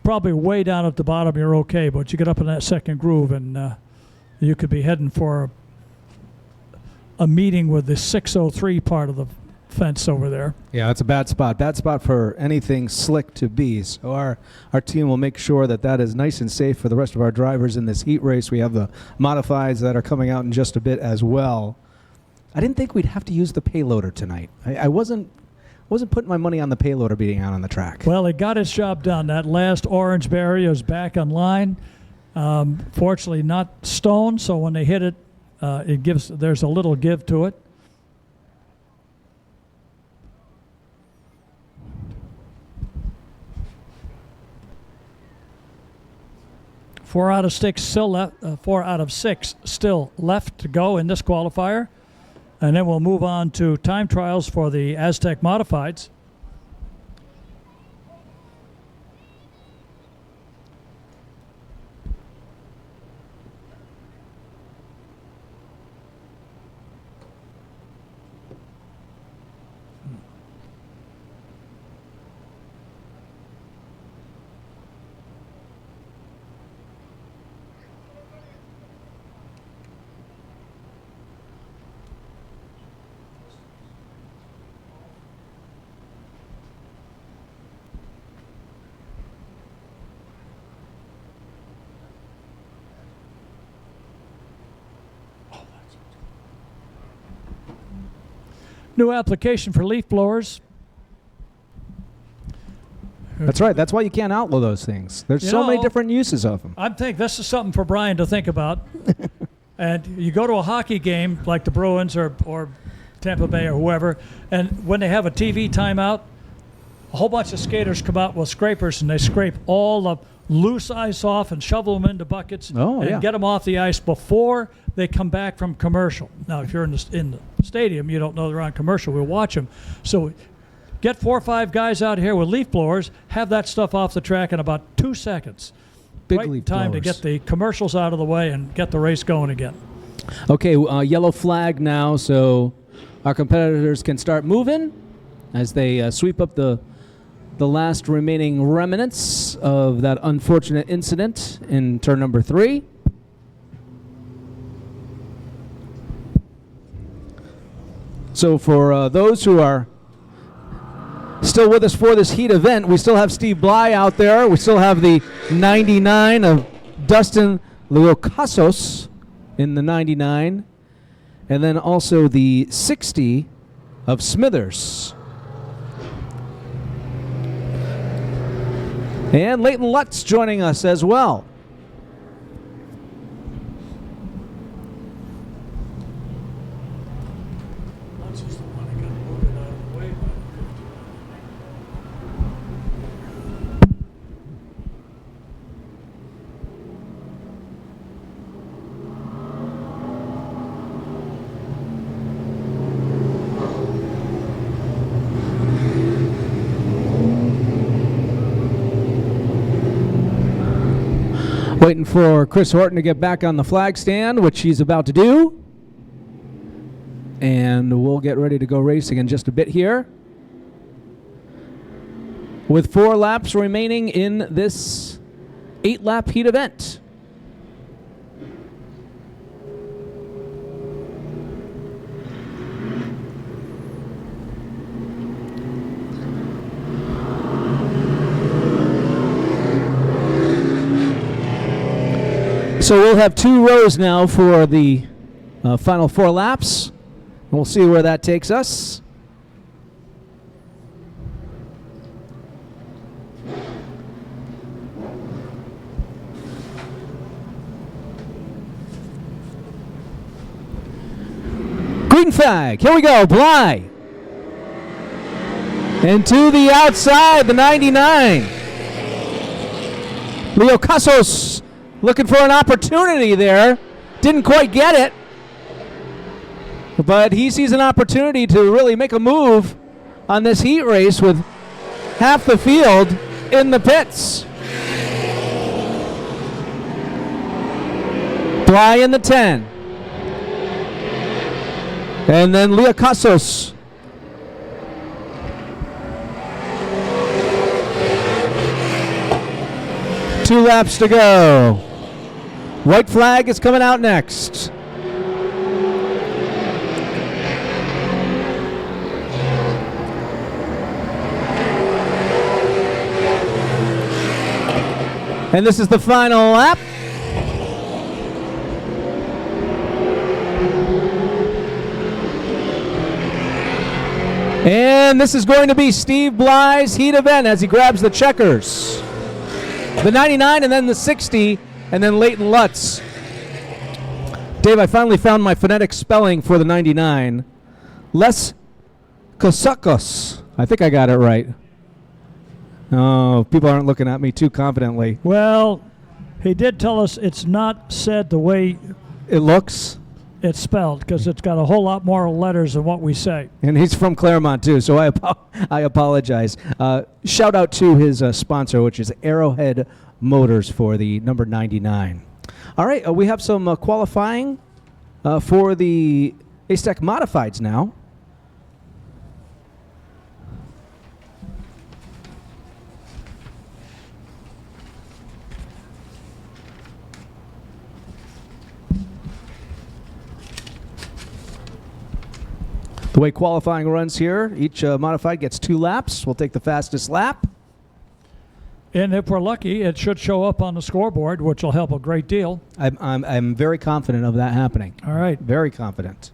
Probably way down at the bottom you're okay, but you get up in that second groove and you could be heading for a meeting with the 603 part of the fence over there. Yeah, that's a bad spot. Bad spot for anything slick to be. So our team will make sure that that is nice and safe for the rest of our drivers in this heat race. We have the modifieds that are coming out in just a bit as well. I didn't think we'd have to use the payloader tonight. I wasn't putting my money on the payloader being out on the track. Well, it got its job done. That last orange barrier is back online. Fortunately, not stone, so when they hit it, there's a little give to it. Four out of six still left to go in this qualifier, and then we'll move on to time trials for the Aztec Modifieds. New application for leaf blowers. That's right. That's why you can't outlaw those things. There's You so many know, different uses of them. I think this is something for Brian to think about. And you go to a hockey game like the Bruins or Tampa Bay or whoever, and when they have a TV timeout, a whole bunch of skaters come out with scrapers and they scrape all the loose ice off and shovel them into buckets and get them off the ice before they come back from commercial. Now, if you're in the stadium, you don't know they're on commercial. We'll watch them. So get 4 or 5 guys out here with leaf blowers, have that stuff off the track in about 2 seconds. Big right leaf time blowers. to get the commercials out of the way and get the race going again. Okay, yellow flag now, so our competitors can start moving as they sweep up the last remaining remnants of that unfortunate incident in turn number 3. So for those who are still with us for this heat event, we still have Steve Bly out there. We still have the 99 of Dustin Leocasos in the 99. And then also the 60 of Smithers. And Leighton Lutz joining us as well. Waiting for Chris Horton to get back on the flag stand, which he's about to do. And we'll get ready to go racing in just a bit here. With 4 laps remaining in this 8-lap heat event. So we'll have 2 rows now for the final 4 laps. And we'll see where that takes us. Green flag. Here we go. Bly. And to the outside, the 99. Leocasos looking for an opportunity there. Didn't quite get it. But he sees an opportunity to really make a move on this heat race with half the field in the pits. Bly in the 10. And then Leocasos. Two laps to go. White flag is coming out next. And this is the final lap. And this is going to be Steve Bly's heat event as he grabs the checkers. The 99 and then the 60 and then Leighton Lutz. Dave, I finally found my phonetic spelling for the 99. Les Kosakos. I think I got it right. Oh, people aren't looking at me too confidently. Well, he did tell us it's not said the way It looks. it's spelled, because it's got a whole lot more letters than what we say. And he's from Claremont, too, so I apologize. Shout out to his sponsor, which is Arrowhead Motors for the number 99. All right, we have some qualifying for the Acetec Modifieds now. The way qualifying runs here, each modified gets 2 laps. We'll take the fastest lap. And if we're lucky, it should show up on the scoreboard, which will help a great deal. I'm very confident of that happening. All right. Very confident.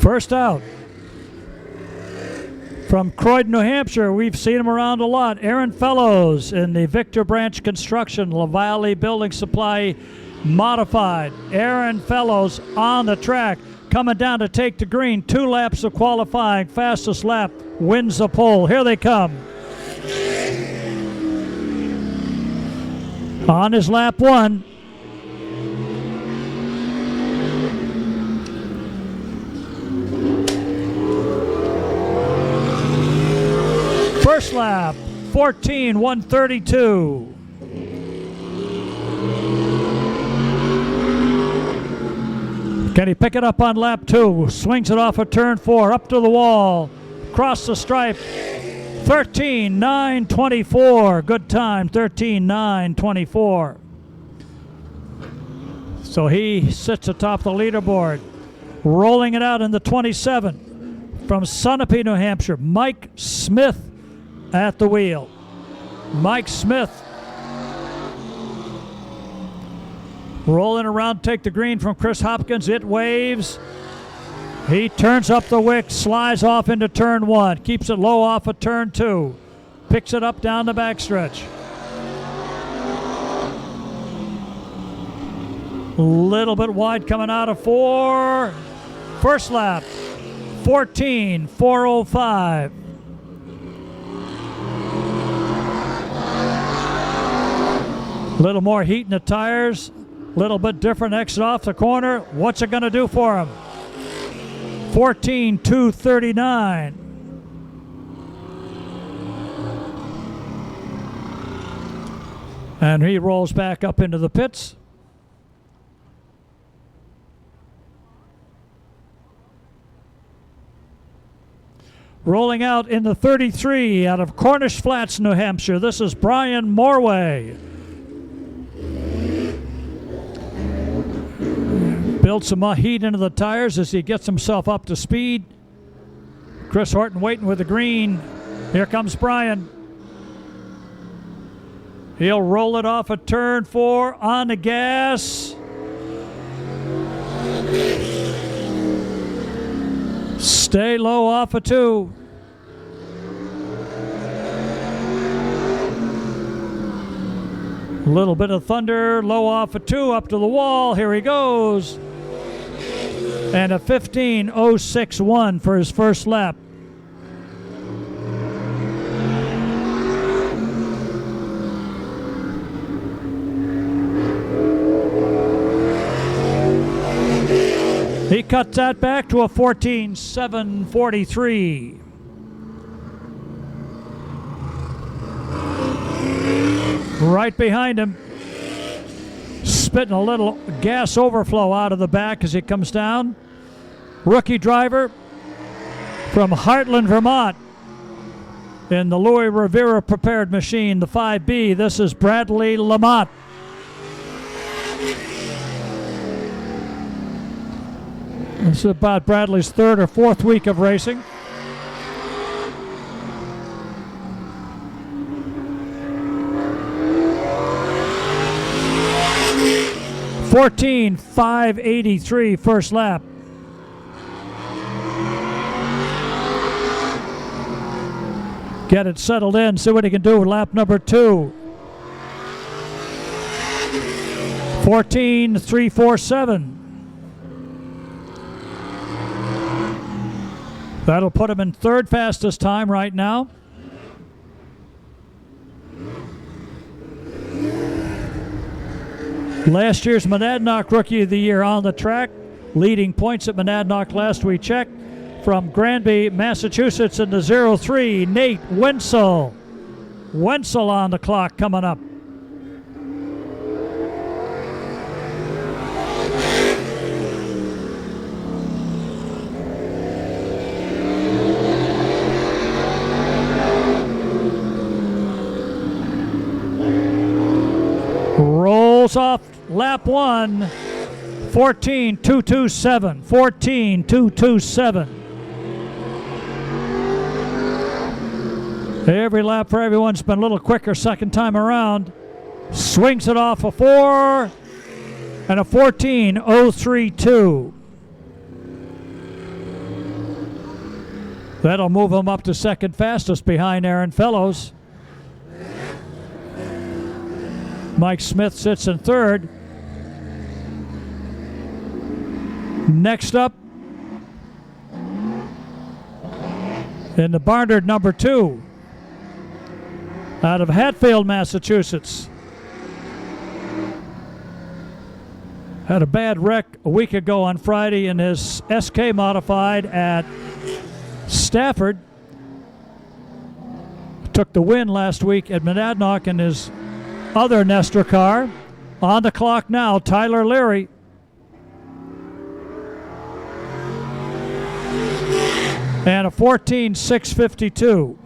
First out. From Croydon, New Hampshire, we've seen him around a lot. Aaron Fellows in the Victor Branch Construction, LaValle Building Supply Modified. Aaron Fellows on the track, coming down to take the green. 2 laps of qualifying. Fastest lap wins the pole. Here they come. On his lap 1. First lap, 14:132. Can he pick it up on lap 2? Swings it off of turn 4, up to the wall, across the stripe. 13:924. Good time, 13:924. So he sits atop the leaderboard. Rolling it out in the 27 from Sunapee, New Hampshire, Mike Smith at the wheel. Mike Smith rolling around, take the green from Chris Hopkins. It waves. He turns up the wick, slides off into turn 1, keeps it low off of turn 2, picks it up down the backstretch. A little bit wide coming out of 4. First lap, 14:405. A little more heat in the tires, a little bit different exit off the corner. What's it going to do for him? 14:239. And he rolls back up into the pits. Rolling out in the 33 out of Cornish Flats, New Hampshire, this is Brian Morway. Built some heat into the tires as he gets himself up to speed. Chris Horton waiting with the green. Here comes Brian. He'll roll it off at turn 4 on the gas. Stay low off of 2. A little bit of thunder, low off of 2, up to the wall. Here he goes. And a 15:061 for his first lap. He cuts that back to a 14:743. Right behind him, spitting a little gas overflow out of the back as he comes down. Rookie driver from Heartland, Vermont, in the Louis Rivera prepared machine, the 5B. This is Bradley Lamont. This is about Bradley's 3rd or 4th week of racing. (14:583) first lap. Get it settled in, see what he can do with lap number 2. 14:347. That'll put him in 3rd fastest time right now. Last year's Monadnock Rookie of the Year on the track, leading points at Monadnock last we checked. From Granby, Massachusetts in the 03, Nate Wenzel. Wenzel on the clock coming up. Rolls off lap 1, 14:227, 14:227. Every lap for everyone's been a little quicker second time around. Swings it off a 4 and a 14:032. That'll move him up to second fastest behind Aaron Fellows. Mike Smith sits in third. Next up, in the Barnard number 2, out of Hatfield, Massachusetts. Had a bad wreck a week ago on Friday in his SK modified at Stafford. Took the win last week at Monadnock in his other Nestor car. On the clock now, Tyler Leary. And a 14.652.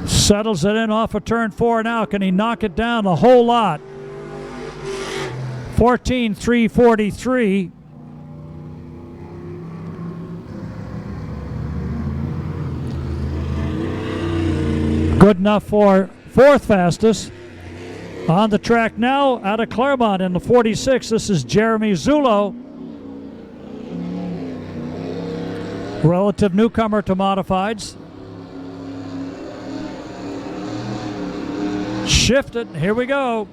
Settles it in off of turn 4 now. Can he knock it down a whole lot? 14.343. Good enough for fourth fastest. On the track now, out of Claremont in the 46, this is Jeremy Zulo. Relative newcomer to modifieds. Shift it, here we go.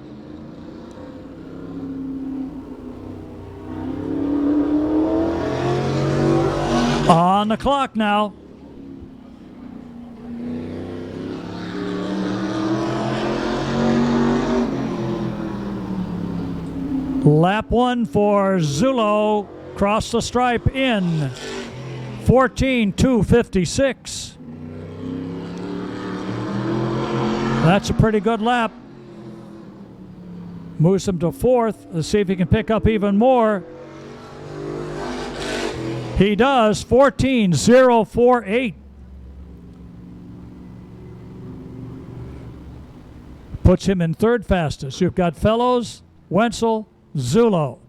On the clock now. Lap 1 for Zulo, cross the stripe in 14.256. That's a pretty good lap. Moves him to fourth. Let's see if he can pick up even more. He does. 14.048. Puts him in third fastest. You've got Fellows, Wenzel, Zulo,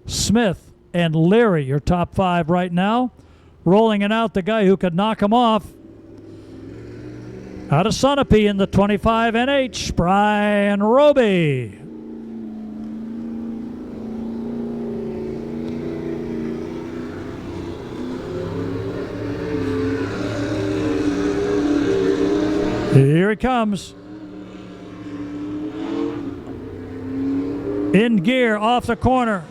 Smith, and Leary, your top 5 right now. Rolling it out, the guy who could knock him off. Out of Sunapee in the 25 NH, Brian Roby. Here he comes. In gear, off the corner.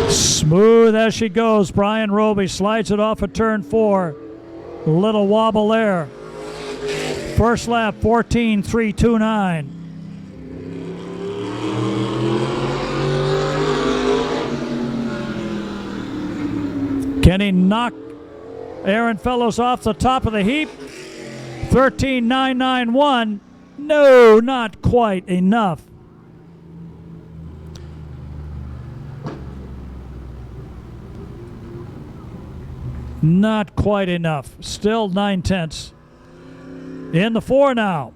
Smooth as she goes. Brian Roby slides it off of turn 4. Little wobble there. First lap, 14.329. Can he knock Aaron Fellows off the top of the heap? 13.991. No, not quite enough. Not quite enough. Still 9/10. In the 4 now.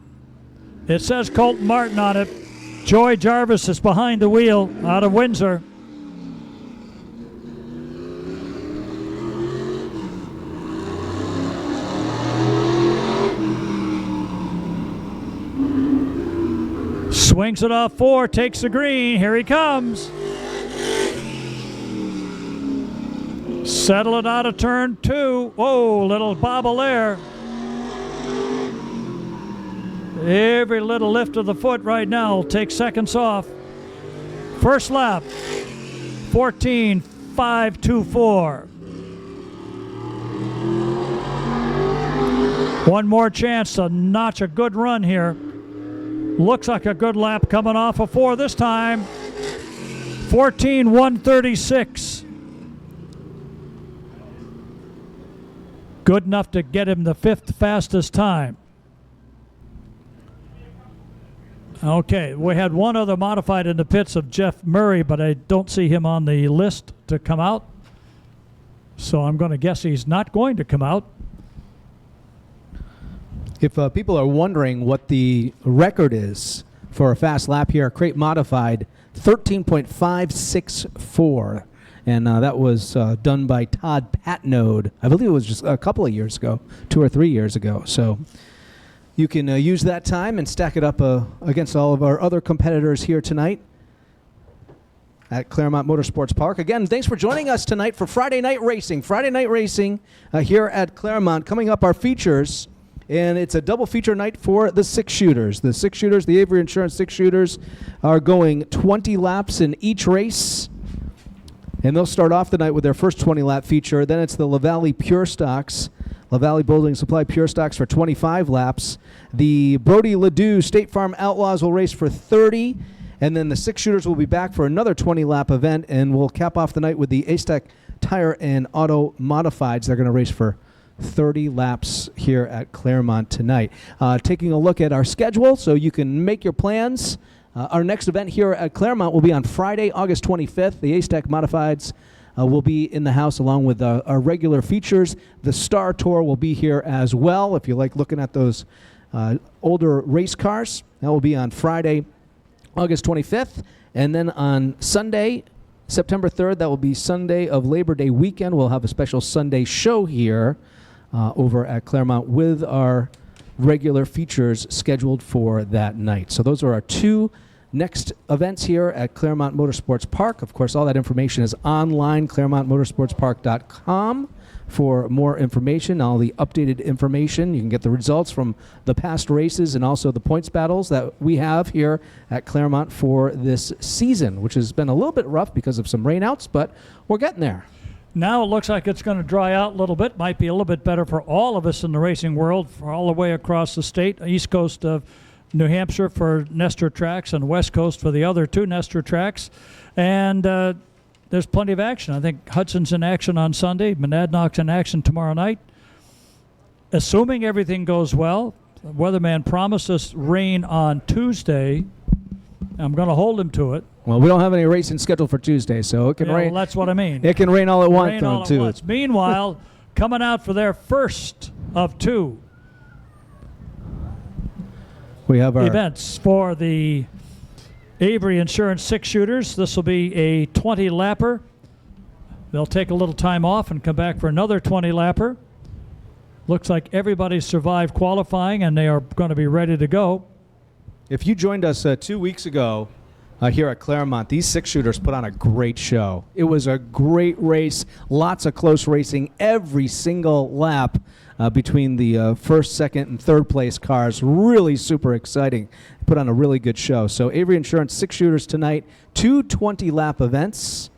It says Colton Martin on it. Joy Jarvis is behind the wheel out of Windsor. Swings it off 4, takes the green. Here he comes. Settle it out of turn 2. Whoa, little bobble there. Every little lift of the foot right now will take seconds off. First lap, 14.524. One more chance to notch a good run here. Looks like a good lap coming off of 4 this time. 14.136. Good enough to get him the 5th fastest time. Okay, we had one other modified in the pits of Jeff Murray, but I don't see him on the list to come out. So I'm going to guess he's not going to come out. If people are wondering what the record is for a fast lap here, Crate Modified, 13.564. And that was done by Todd Patnode. I believe it was just a couple of years ago, 2 or 3 years ago. So you can use that time and stack it up against all of our other competitors here tonight at Claremont Motorsports Park. Again, thanks for joining us tonight for Friday Night Racing. Friday Night Racing here at Claremont. Coming up, our features, and it's a double feature night for the six-shooters. The six-shooters, the Avery Insurance six-shooters, are going 20 laps in each race, and they'll start off the night with their first 20-lap feature. Then it's the LaValle Pure Stocks, LaValle Building Supply Pure Stocks for 25 laps. The Brody Ledoux State Farm Outlaws will race for 30. And then the six-shooters will be back for another 20-lap event, and we'll cap off the night with the Acetec Tire and Auto Modifieds. They're going to race for 30 laps here at Claremont tonight. Taking a look at our schedule so you can make your plans. Our next event here at Claremont will be on Friday, August 25th. The Acetec Modifieds will be in the house along with our regular features. The Star Tour will be here as well if you like looking at those older race cars. That will be on Friday, August 25th, and then on Sunday, September 3rd, that will be Sunday of Labor Day weekend. We'll have a special Sunday show here over at Claremont with our regular features scheduled for that night. So those are our two next events here at Claremont Motorsports Park. Of course, all that information is online, ClaremontMotorsportsPark.com. For more information, all the updated information, you can get the results from the past races and also the points battles that we have here at Claremont for this season, which has been a little bit rough because of some rainouts, but we're getting there. Now it looks like it's going to dry out a little bit. Might be a little bit better for all of us in the racing world, for all the way across the state, east coast of New Hampshire for Nestor tracks and west coast for the other two Nestor tracks. And there's plenty of action. I think Hudson's in action on Sunday. Monadnock's in action tomorrow night. Assuming everything goes well, the weatherman promised us rain on Tuesday. I'm going to hold him to it. Well, we don't have any racing scheduled for Tuesday, so it can rain. Well, that's what I mean. It can rain all at once, Rain all at too. once. Meanwhile, coming out for their first of two We have our events for the Avery Insurance six-shooters. This will be a 20-lapper. They'll take a little time off and come back for another 20-lapper. Looks like everybody survived qualifying, and they are going to be ready to go. If you joined us 2 weeks ago here at Claremont, these six-shooters put on a great show. It was a great race, lots of close racing every single lap between the first, second, and third place cars. Really super exciting. Put on a really good show. So Avery Insurance six-shooters tonight, 2 20-lap events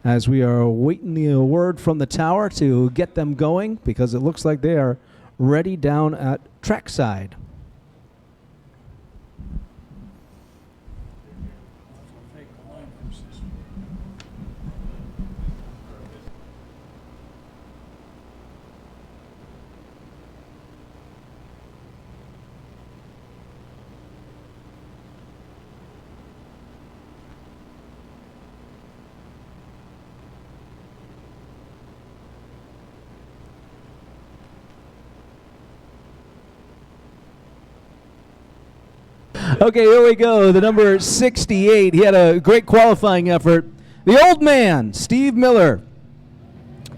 as we are waiting the word from the tower to get them going because it looks like they are ready down at trackside. Okay, here we go. The number 68. He had a great qualifying effort. The old man, Steve Miller,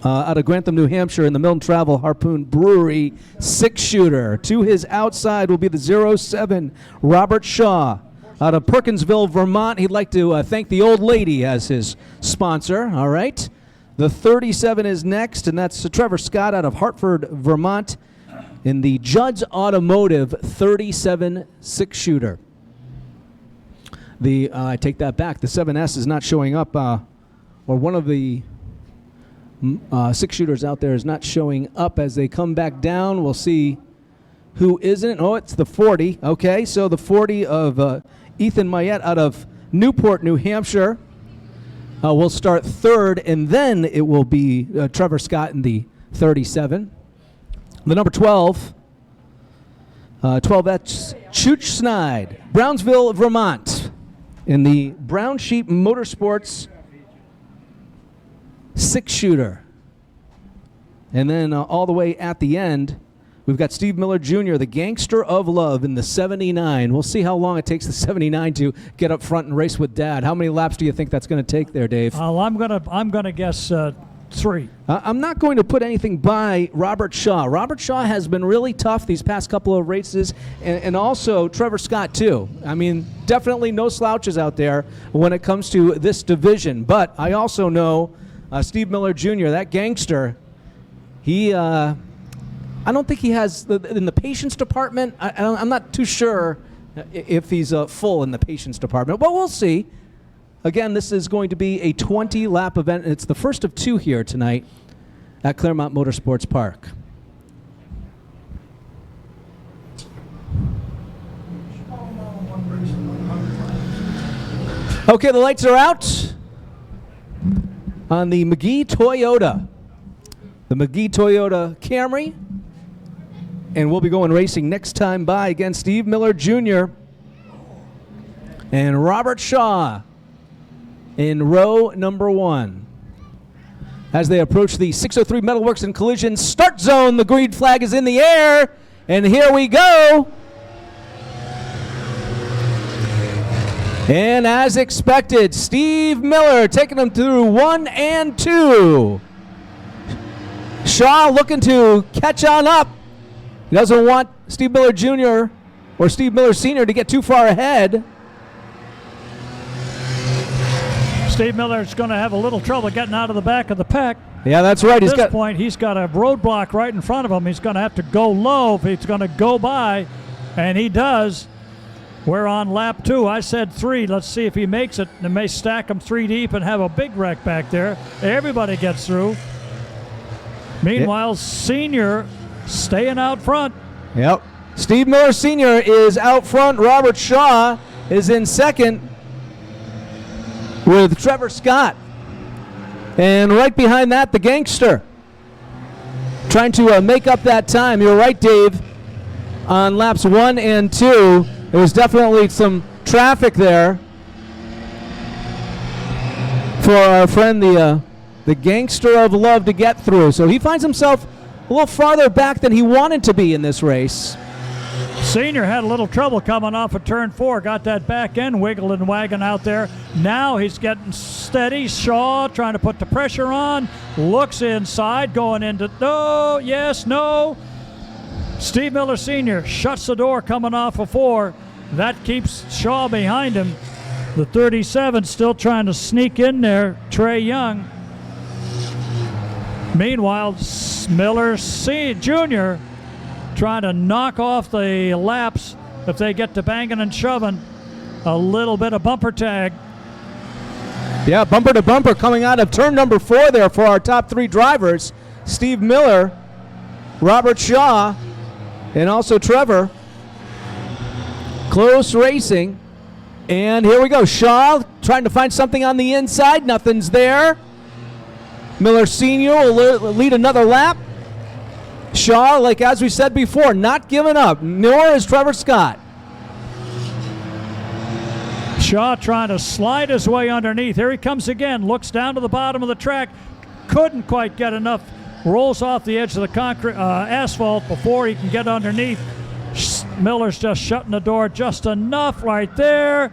out of Grantham, New Hampshire, in the Milne Travel Harpoon Brewery six-shooter. To his outside will be the 07, Robert Shaw, out of Perkinsville, Vermont. He'd like to thank the old lady as his sponsor. All right. The 37 is next, and that's Trevor Scott out of Hartford, Vermont, in the Judd's Automotive 37 six-shooter. I take that back. The 7S is not showing up, or one of the six-shooters out there is not showing up as they come back down. We'll see who isn't. Oh, it's the 40. Okay, so the 40 of Ethan Mayette out of Newport, New Hampshire will start third, and then it will be Trevor Scott in the 37. The number 12, 12H Chooch Snide, Brownsville, Vermont, in the Brown Sheep Motorsports six-shooter. And then all the way at the end, We've got Steve Miller Jr., the gangster of love, in the 79. We'll see how long it takes the 79 to get up front and race with Dad. How many laps do you think that's going to take there, Dave? I'm gonna guess 3. I'm not going to put anything by Robert Shaw. Robert Shaw has been really tough these past couple of races, and also Trevor Scott, too. I mean, definitely no slouches out there when it comes to this division. But I also know Steve Miller Jr., that gangster, I don't think he has, in the patience department, I'm not too sure if he's full in the patience department, but we'll see. Again, this is going to be a 20-lap event, and it's the first of 2 here tonight at Claremont Motorsports Park. Okay, the lights are out on the McGee Toyota. The McGee Toyota Camry. And we'll be going racing next time by against Steve Miller Jr. and Robert Shaw in row number 1. As they approach the 603 Metalworks and Collision start zone, the green flag is in the air, and here we go. And as expected, Steve Miller taking them through 1 and 2. Shaw looking to catch on up. He doesn't want Steve Miller Jr. or Steve Miller Sr. to get too far ahead. Steve Miller's going to have a little trouble getting out of the back of the pack. Yeah, that's right. At this point, he's got a roadblock right in front of him. He's going to have to go low if he's going to go by, and he does. We're on lap 2. I said 3. Let's see if he makes it. They may stack him 3 deep and have a big wreck back there. Everybody gets through. Meanwhile, Senior staying out front. Yep. Steve Miller Sr. is out front. Robert Shaw is in second with Trevor Scott. And right behind that, the gangster. Trying to make up that time. You're right, Dave. On laps 1 and 2, there was definitely some traffic there for our friend, the gangster of love, to get through. So he finds himself a little farther back than he wanted to be in this race. Senior had a little trouble coming off of turn 4. Got that back end wiggle and wagging out there. Now he's getting steady. Shaw trying to put the pressure on. Looks inside, going into no, yes, no. Steve Miller Sr. shuts the door coming off of 4. That keeps Shaw behind him. The 37 still trying to sneak in there. Trey Young. Meanwhile, Miller Jr. trying to knock off the laps if they get to banging and shoving. A little bit of bumper tag. Yeah, bumper to bumper coming out of turn number 4 there for our top 3 drivers. Steve Miller, Robert Shaw, and also Trevor. Close racing. And here we go. Shaw trying to find something on the inside. Nothing's there. Miller Sr. will lead another lap. Shaw, like as we said before, not giving up, nor is Trevor Scott. Shaw trying to slide his way underneath. Here he comes again. Looks down to the bottom of the track. Couldn't quite get enough. Rolls off the edge of the concrete asphalt before he can get underneath. Miller's just shutting the door just enough right there.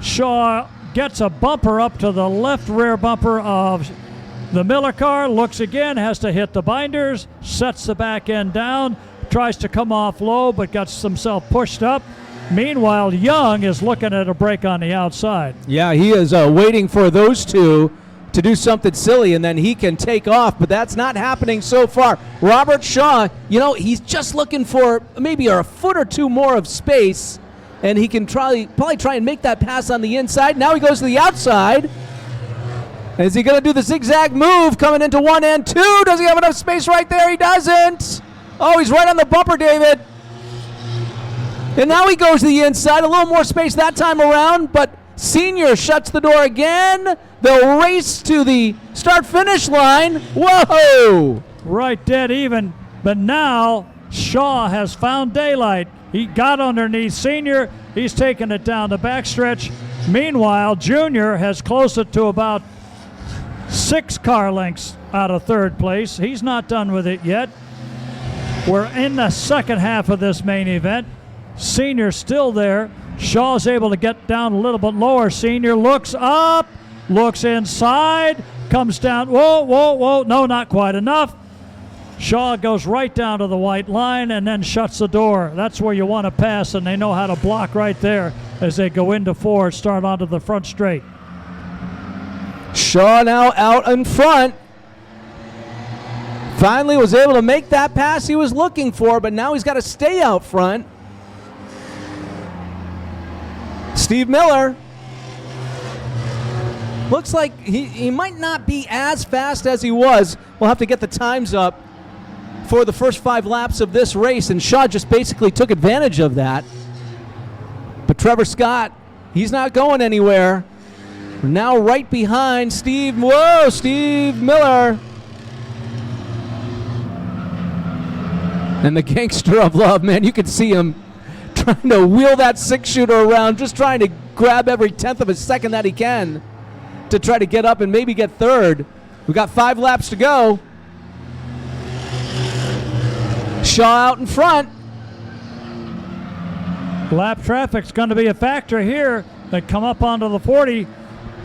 Shaw gets a bumper up to the left rear bumper of the Miller car. Looks again, has to hit the binders, sets the back end down, tries to come off low, but gets himself pushed up. Meanwhile, Young is looking at a break on the outside. Yeah, he is waiting for those two to do something silly, and then he can take off, but that's not happening so far. Robert Shaw, you know, he's just looking for maybe a foot or 2 more of space, and he can probably try and make that pass on the inside. Now he goes to the outside. Is he going to do the zigzag move coming into 1 and 2? Does he have enough space right there? He doesn't. Oh, he's right on the bumper, David. And now he goes to the inside. A little more space that time around, but Senior shuts the door again. They'll race to the start-finish line. Whoa! Right dead even, but now Shaw has found daylight. He got underneath Senior. He's taking it down the backstretch. Meanwhile, Junior has closed it to about 6 car lengths out of 3rd place. He's not done with it yet. We're in the second half of this main event. Senior still there. Shaw's able to get down a little bit lower. Senior looks up, looks inside, comes down. Whoa, whoa, whoa. No, not quite enough. Shaw goes right down to the white line and then shuts the door. That's where you want to pass, and they know how to block right there as they go into four, start onto the front straight. Shaw now out in front. Finally was able to make that pass he was looking for, but now he's got to stay out front. Steve Miller looks like he might not be as fast as he was. We'll have to get the times up for the first 5 laps of this race, and Shaw just basically took advantage of that. But Trevor Scott, he's not going anywhere. We're now right behind Steve Miller. And the gangster of love, man, you can see him trying to wheel that 6-shooter around, just trying to grab every 10th of a second that he can to try to get up and maybe get third. We got 5 laps to go. Shaw out in front. Lap traffic's going to be a factor here. They come up onto the 40,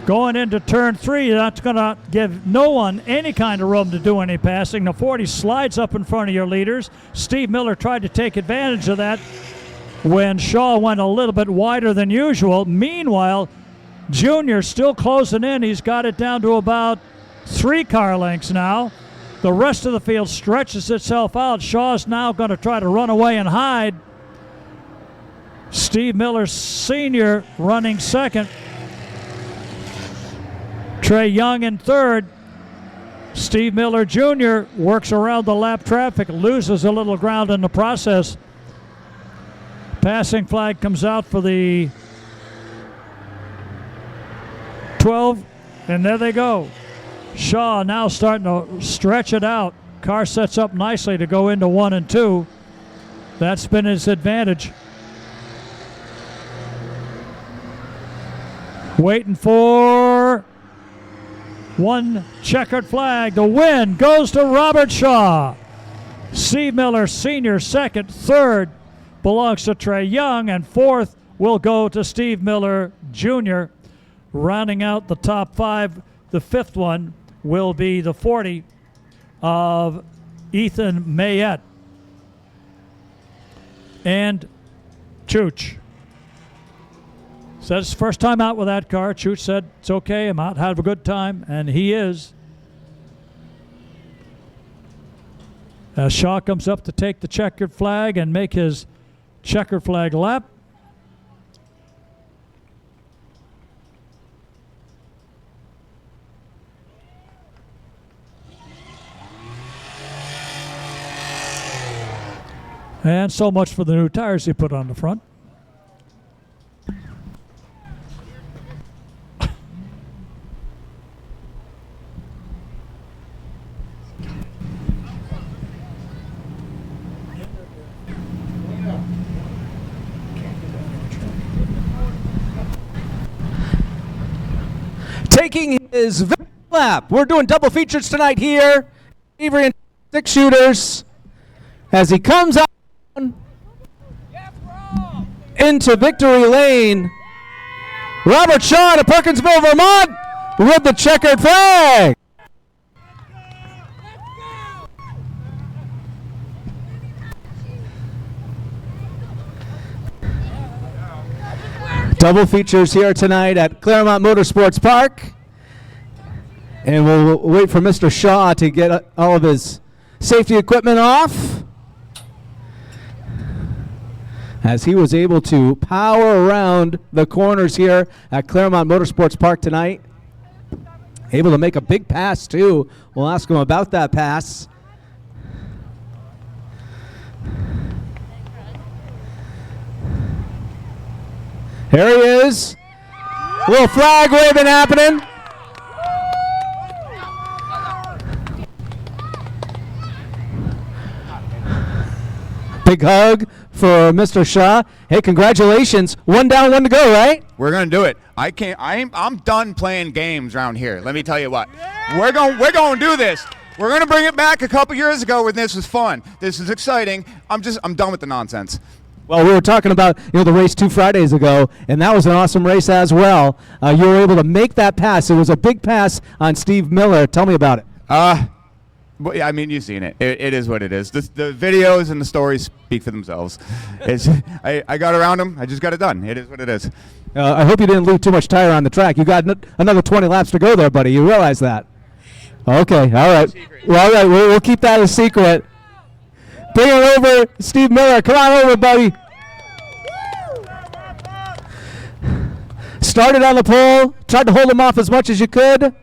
going into turn 3. That's going to give no one any kind of room to do any passing. The 40 slides up in front of your leaders. Steve Miller tried to take advantage of that when Shaw went a little bit wider than usual. Meanwhile, Junior still closing in. He's got it down to about 3 car lengths now. The rest of the field stretches itself out. Shaw's now going to try to run away and hide. Steve Miller Sr. running second. Trey Young in third. Steve Miller Jr. works around the lap traffic, loses a little ground in the process. Passing flag comes out for the 12, and there they go. Shaw now starting to stretch it out. Car sets up nicely to go into 1 and 2. That's been his advantage. Waiting for one checkered flag. The win goes to Robert Shaw. Steve Miller Sr. second. Third belongs to Trey Young, and fourth will go to Steve Miller Jr. Rounding out the top 5, the 5th one will be the 40 of Ethan Mayette and Chooch. Says first time out with that car. Chooch said, it's okay, I'm out, have a good time, and he is. As Shaw comes up to take the checkered flag and make his checkered flag lap. And so much for the new tires he put on the front. Taking his victory lap. We're doing double features tonight here. Avery and 6 shooters as he comes out into victory lane. Robert Shaw to Perkinsville, Vermont with the checkered flag. Double features here tonight at Claremont Motorsports Park. And we'll wait for Mr. Shaw to get all of his safety equipment off, as he was able to power around the corners here at Claremont Motorsports Park tonight. Able to make a big pass too. We'll ask him about that pass. Here he is. Little flag waving happening. Big hug for Mr. Shaw. Hey, congratulations. 1 down, 1 to go, right? We're gonna do it. I'm done playing games around here. Let me tell you what. We're going to do this. We're going to bring it back a couple years ago when this was fun. This is exciting. I'm done with the nonsense. Well, we were talking about the race 2 Fridays ago, and that was an awesome race as well. You were able to make that pass. It was a big pass on Steve Miller. Tell me about it. Well, yeah, I mean, you've seen it. It is what it is. The videos and the stories speak for themselves. I got around him. I just got it done. It is what it is. I hope you didn't leave too much tire on the track. You got another 20 laps to go there, buddy. You realize that? Okay, all right. Well, all right, we'll keep that a secret. Bring it over, Steve Miller. Come on over, buddy. Started on the pole, tried to hold him off as much as you could.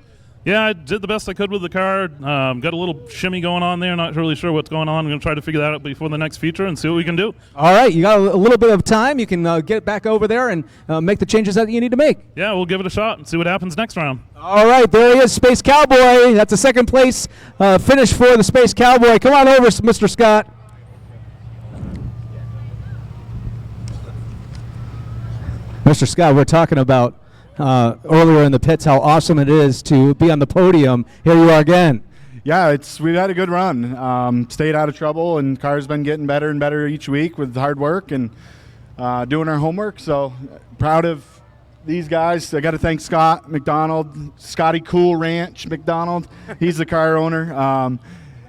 Yeah, I did the best I could with the car. Got a little shimmy going on there. Not really sure what's going on. I'm going to try to figure that out before the next feature and see what we can do. All right, you got a little bit of time. You can get back over there and make the changes that you need to make. Yeah, we'll give it a shot and see what happens next round. All right, there he is, Space Cowboy. That's a second place finish for the Space Cowboy. Come on over, Mr. Scott. Mr. Scott, we're talking about earlier in the pits how awesome it is to be on the podium. Here you are again. Yeah, we've had a good run. Stayed out of trouble, and car's been getting better and better each week with hard work and doing our homework. So proud of these guys. I got to thank Scott McDonald, Scotty Cool Ranch McDonald. He's the car owner.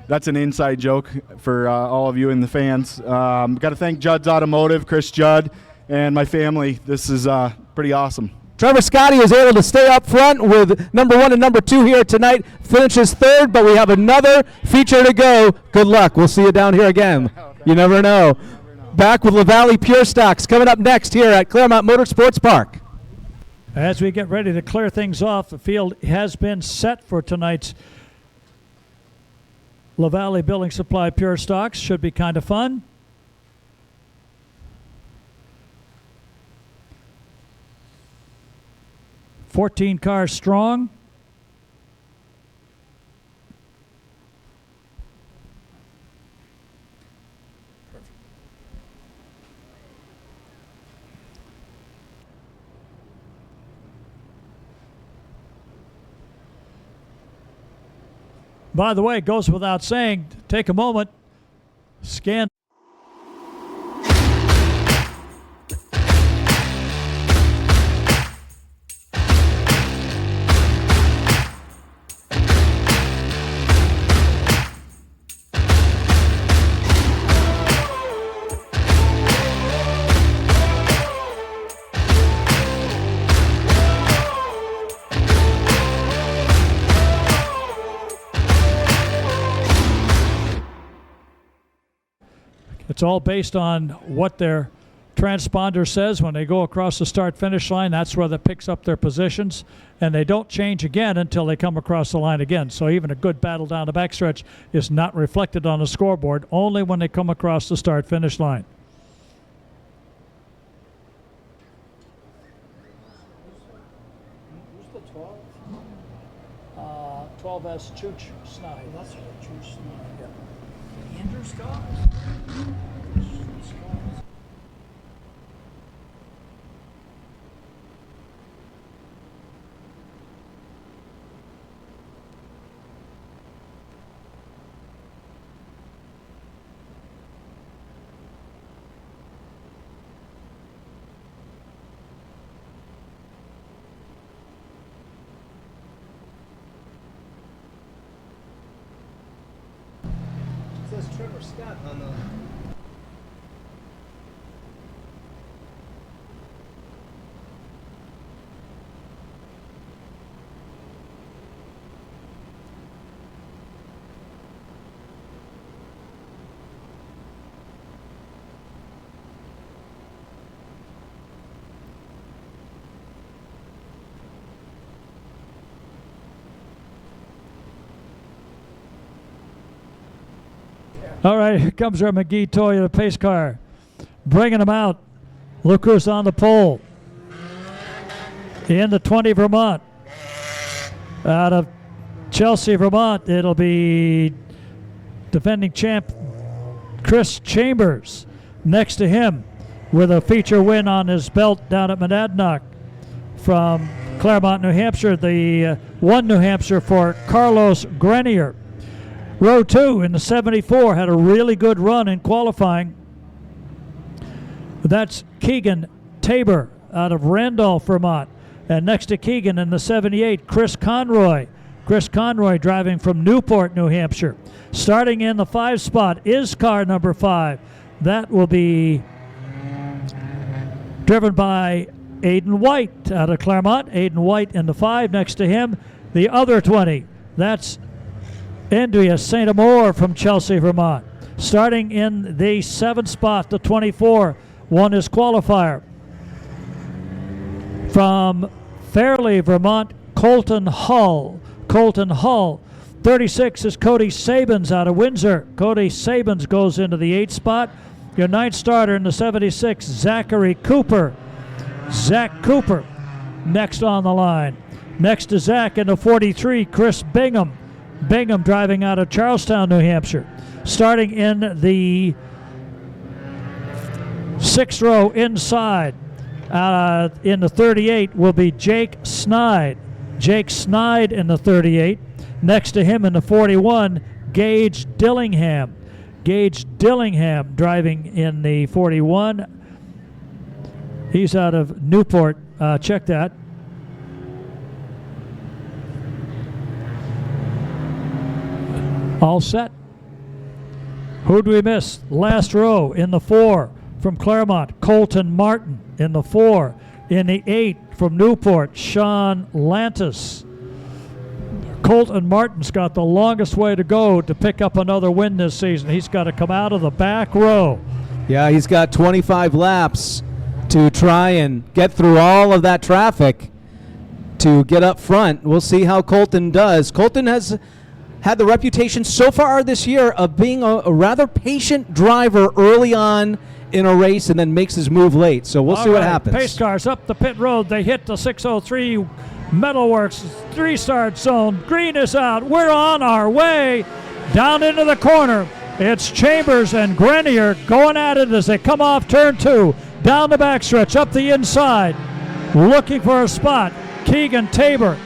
That's an inside joke for all of you and the fans. Got to thank Judd's Automotive, Chris Judd, and my family. This is pretty awesome. Trevor Scotty is able to stay up front with number 1 and number 2 here tonight. Finishes third, but we have another feature to go. Good luck. We'll see you down here again. You never know. Back with LaValle Pure Stocks coming up next here at Claremont Motorsports Park. As we get ready to clear things off, the field has been set for tonight's LaValle Building Supply Pure Stocks. Should be kind of fun. $14 cars strong. By the way, it goes without saying, take a moment, scan. It's all based on what their transponder says when they go across the start-finish line. That's where that picks up their positions, and they don't change again until they come across the line again. So even a good battle down the backstretch is not reflected on the scoreboard, only when they come across the start-finish line. Who's the 12? 12S Chooch Snide. That's what Chooch Snide. Yeah. Andrew Scott? It says Trevor Scott on the... All right, here comes our McGee Toyota pace car. Bringing them out. Look who's on the pole. In the 20 Vermont. Out of Chelsea, Vermont, it'll be defending champ Chris Chambers. Next to him with a feature win on his belt down at Monadnock from Claremont, New Hampshire. The 1 New Hampshire for Carlos Grenier. Row 2 in the 74 had a really good run in qualifying. That's Keegan Tabor out of Randolph, Vermont. And next to Keegan in the 78, Chris Conroy. Chris Conroy driving from Newport, New Hampshire. Starting in the 5 spot is car number 5. That will be driven by Aiden White out of Claremont. Aiden White in the 5. Next to him, the other 20. That's Andrea St. Amour from Chelsea, Vermont. Starting in the 7th spot, the 24, won his qualifier. From Fairleigh, Vermont, Colton Hull. Colton Hull. 36 is Cody Sabins out of Windsor. Cody Sabins goes into the 8th spot. Your 9th starter in the 76, Zachary Cooper. Zach Cooper next on the line. Next to Zach in the 43, Chris Bingham. Bingham driving out of Charlestown, New Hampshire. Starting in the 6th row inside, in the 38 will be Jake Snide. Jake Snide in the 38. Next to him in the 41, Gage Dillingham. Gage Dillingham driving in the 41. He's out of Newport. Check that. All set. Who do we miss? Last row in the 4 from Claremont, Colton Martin in the 4. In the 8 from Newport, Sean Lantis. Colton Martin's got the longest way to go to pick up another win this season. He's got to come out of the back row. Yeah, he's got 25 laps to try and get through all of that traffic to get up front. We'll see how Colton does. Colton has had the reputation so far this year of being a rather patient driver early on in a race and then makes his move late. So we'll see what happens. Pace cars up the pit road. They hit the 603 Metalworks 3-start zone. Green is out. We're on our way down into the corner. It's Chambers and Grenier going at it as they come off turn 2. Down the backstretch, up the inside. Looking for a spot. Keegan Tabor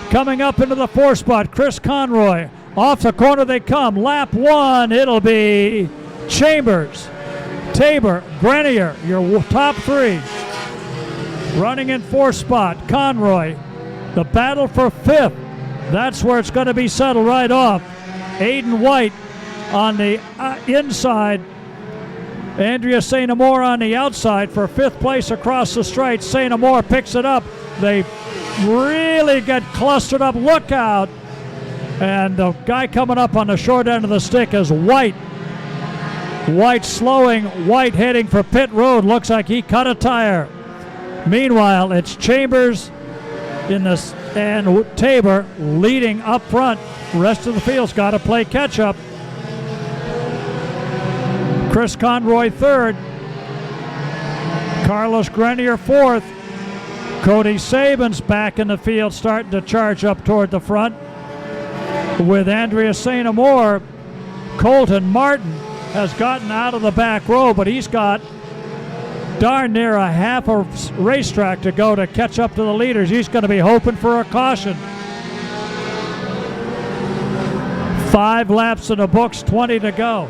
coming up into the 4 spot. Chris Conroy. Off the corner they come. Lap 1, it'll be Chambers, Tabor, Grenier, your top 3. Running in 4th spot, Conroy. The battle for 5th. That's where it's going to be settled right off. Aiden White on the inside. Andrea St. Amour on the outside for 5th place across the straight. St. Amour picks it up. They really get clustered up. Look out. And the guy coming up on the short end of the stick is White. White slowing. White heading for pit road. Looks like he cut a tire. Meanwhile, it's Chambers in this and Tabor leading up front. The rest of the field's got to play catch up. Chris Conroy 3rd. Carlos Grenier 4th. Cody Sabins back in the field starting to charge up toward the front. With Andrea St. Amour, Colton Martin has gotten out of the back row, but he's got darn near a half a racetrack to go to catch up to the leaders. He's going to be hoping for a caution. 5 laps in the books, 20 to go.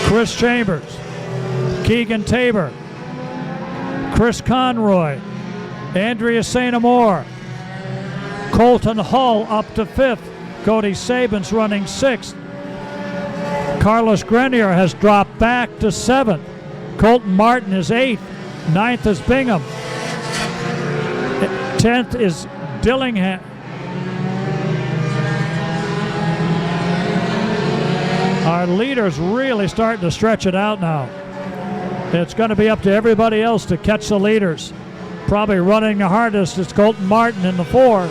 Chris Chambers, Keegan Tabor, Chris Conroy, Andrea St. Amour, Colton Hull up to 5th. Cody Sabins running 6th. Carlos Grenier has dropped back to 7th. Colton Martin is 8th. 9th is Bingham. 10th is Dillingham. Our leader's really starting to stretch it out now. It's going to be up to everybody else to catch the leaders. Probably running the hardest is Colton Martin in the 4.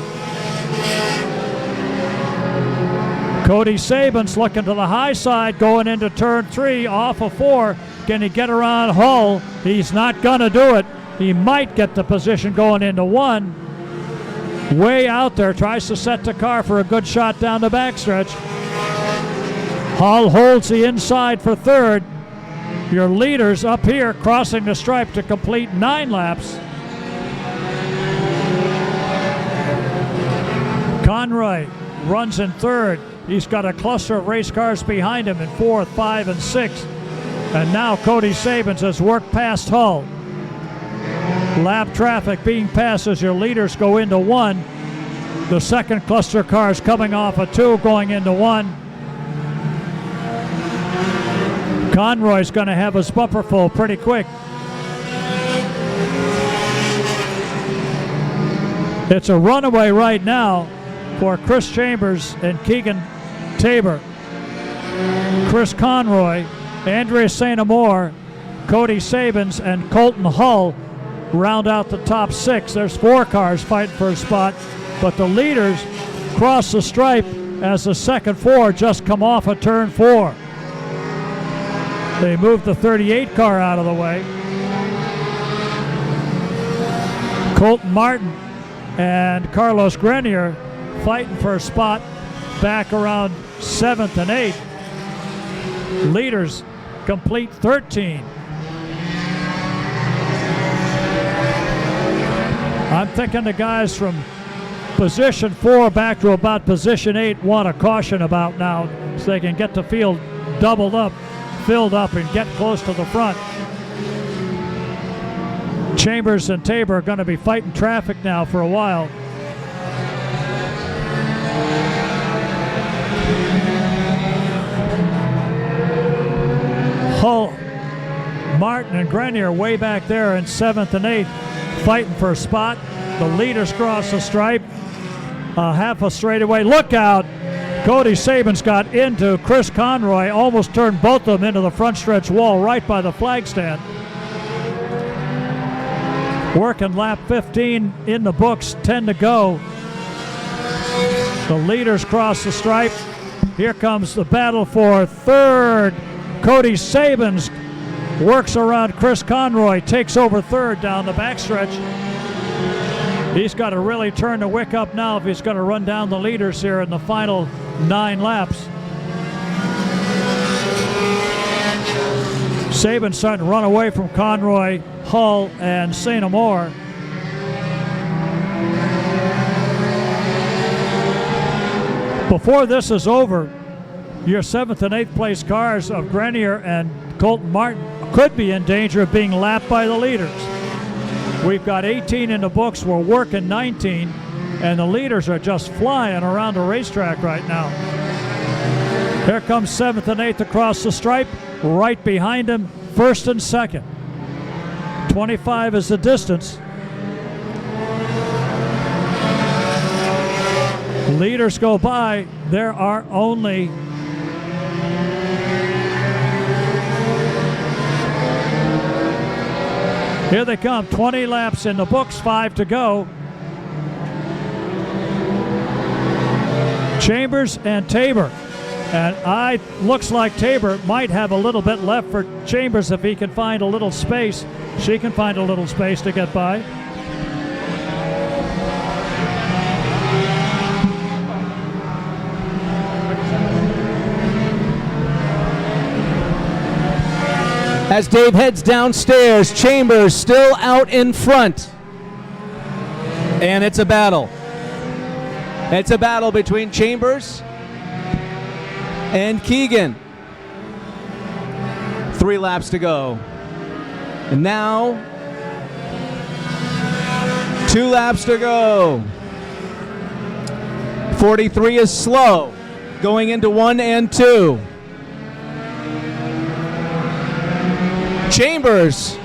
Cody Sabins looking to the high side going into turn 3 off of 4. Can he get around Hull? He's not going to do it. He might get the position going into 1. Way out there, tries to set the car for a good shot down the backstretch. Hull holds the inside for 3rd. Your leaders up here crossing the stripe to complete 9 laps. Conroy runs in third. He's got a cluster of race cars behind him in fourth, 5, and 6. And now Cody Sabins has worked past Hull. Lap traffic being passed as your leaders go into 1. The second cluster cars coming off of 2 going into 1. Conroy's going to have his bumper full pretty quick. It's a runaway right now for Chris Chambers and Keegan Tabor. Chris Conroy, Andrea St. Amour, Cody Sabins, and Colton Hull round out the top 6. There's 4 cars fighting for a spot, but the leaders cross the stripe as the second 4 just come off of turn 4. They moved the 38 car out of the way. Colton Martin and Carlos Grenier fighting for a spot back around 7th and 8th. Leaders complete 13. I'm thinking the guys from position 4 back to about position 8 want a caution about now so they can get the field doubled up, filled up, and get close to the front. Chambers and Tabor are going to be fighting traffic now for a while. Hull, Martin, and Grenier way back there in 7th and 8th, fighting for a spot. The leaders cross the stripe, half a straightaway. Look out! Cody Sabins got into Chris Conroy, almost turned both of them into the front stretch wall right by the flag stand. Working lap 15 in the books, 10 to go. The leaders cross the stripe. Here comes the battle for third. Cody Sabins works around Chris Conroy, takes over third down the backstretch. He's got to really turn the wick up now if he's going to run down the leaders here in the final 9 laps. Sabins starting to run away from Conroy, Hull, and St. Amour. Before this is over, your 7th and 8th place cars of Grenier and Colton Martin could be in danger of being lapped by the leaders. We've got 18 in the books, we're working 19, and the leaders are just flying around the racetrack right now. Here comes 7th and 8th across the stripe, right behind him, 1st and 2nd. 25 is the distance. Leaders go by. There are only here they come, 20 laps in the books, 5 to go. Chambers and Tabor. And looks like Tabor might have a little bit left for Chambers if he can find a little space. She can find a little space to get by. As Dave heads downstairs, Chambers still out in front. And it's a battle. It's a battle between Chambers and Keegan. 3 laps to go. And now, 2 laps to go. 43 is slow, going into 1 and 2. Chambers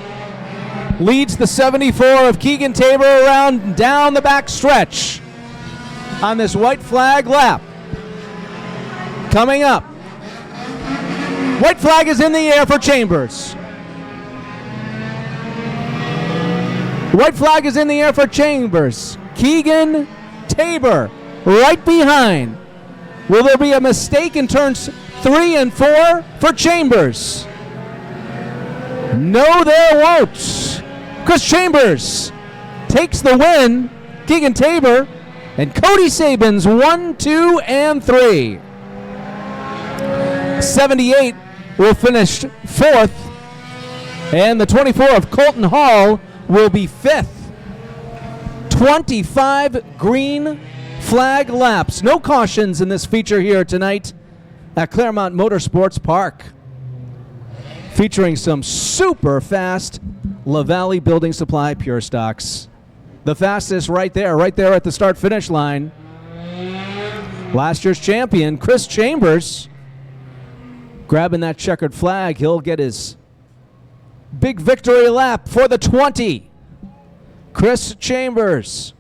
leads the 74 of Keegan Tabor around down the back stretch on this white flag lap. Coming up, white flag is in the air for Chambers. White flag is in the air for Chambers. Keegan Tabor right behind. Will there be a mistake in turns 3 and 4 for Chambers? No, there won't. Chris Chambers takes the win. Keegan Tabor and Cody Sabins 1, 2, and 3. 78 will finish 4th, and the 24 of Colton Hall will be 5th. 25 green flag laps. No cautions in this feature here tonight at Claremont Motorsports Park. Featuring some super fast LaValle Building Supply Pure Stocks. The fastest right there at the start-finish line. Last year's champion, Chris Chambers, grabbing that checkered flag. He'll get his big victory lap for the 20. Chris Chambers.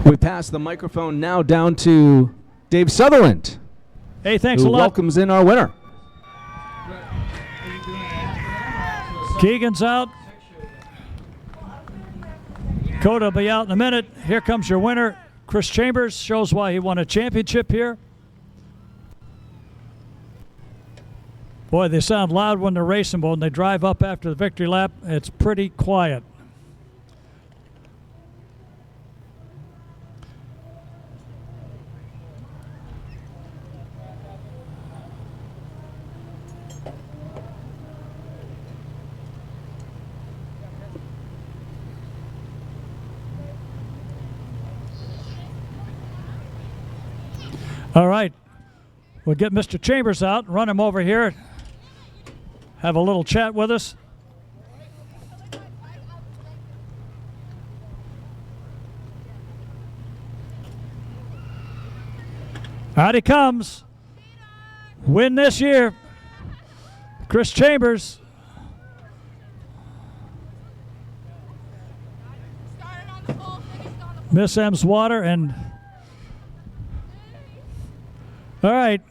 We pass the microphone now down to Dave Sutherland. Hey, thanks a who lot. welcomes in our winner. Keegan's out. Coda will be out in a minute. Here comes your winner. Chris Chambers shows why he won a championship here. Boy, they sound loud when they're racing, but when they drive up after the victory lap, it's pretty quiet. All right, we'll get Mr. Chambers out and run him over here. Have a little chat with us. Out he comes. Win this year. Chris Chambers. Miss M's water and all right.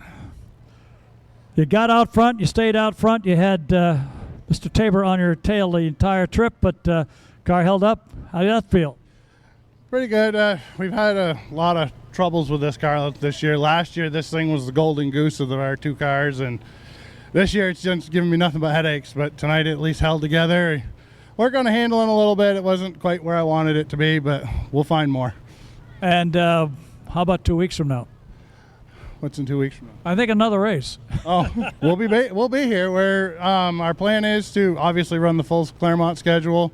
You got out front. You stayed out front. You had Mr. Tabor on your tail the entire trip, but car held up. How did that feel? Pretty good. We've had a lot of troubles with this car this year. Last year, this thing was the golden goose of our two cars, and this year it's just giving me nothing but headaches. But tonight it at least held together. Work on the handling a little bit. It wasn't quite where I wanted it to be, but we'll find more. And how about 2 weeks from now? What's in 2 weeks from now? I think another race. Oh, we'll be here. Where our plan is to obviously run the full Claremont schedule,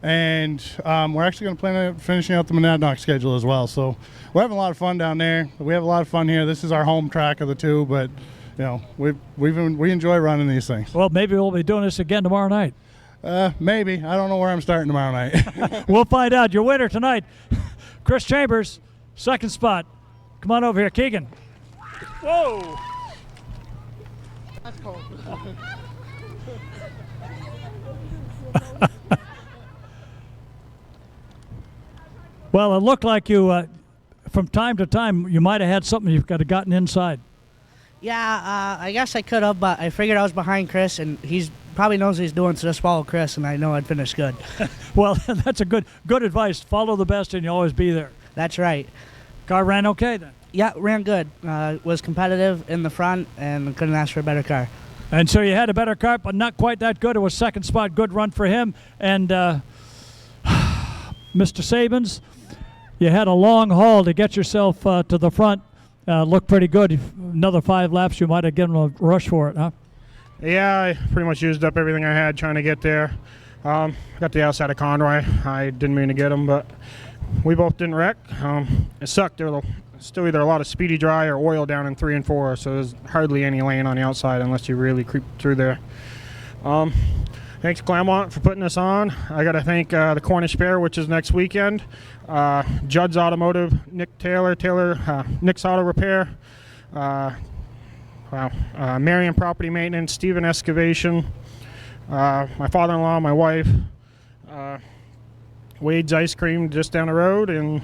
and we're actually going to plan on finishing out the Monadnock schedule as well. So we're having a lot of fun down there. We have a lot of fun here. This is our home track of the two, but you know we enjoy running these things. Well, maybe we'll be doing this again tomorrow night. Maybe. I don't know where I'm starting tomorrow night. We'll find out. Your winner tonight, Chris Chambers, second spot. Come on over here, Keegan. Whoa! That's cool. Well, it looked like you, from time to time, you might have had something you've got gotten inside. Yeah, I guess I could have, but I figured I was behind Chris, and he's probably knows what he's doing, so just follow Chris, and I know I'd finish good. Well, that's a good advice. Follow the best, and you always be there. That's right. Car ran okay then. Yeah, ran good. Was competitive in the front, and couldn't ask for a better car. And so you had a better car, but not quite that good. It was second spot, good run for him. And Mr. Sabins, you had a long haul to get yourself to the front. Looked pretty good. Another 5 laps, you might have given a rush for it, huh? Yeah, I pretty much used up everything I had trying to get there. Got the outside of Conroy. I didn't mean to get him, but we both didn't wreck. It sucked. There was still either a lot of speedy dry or oil down in 3 and 4, so there's hardly any lane on the outside unless you really creep through there. Thanks Claremont for putting us on. I got to thank the Cornish Fair, which is next weekend. Judd's Automotive, Nick Taylor, Nick's Auto Repair, Marion Property Maintenance, Stephen Excavation, my father-in-law, my wife, Wade's Ice Cream just down the road, and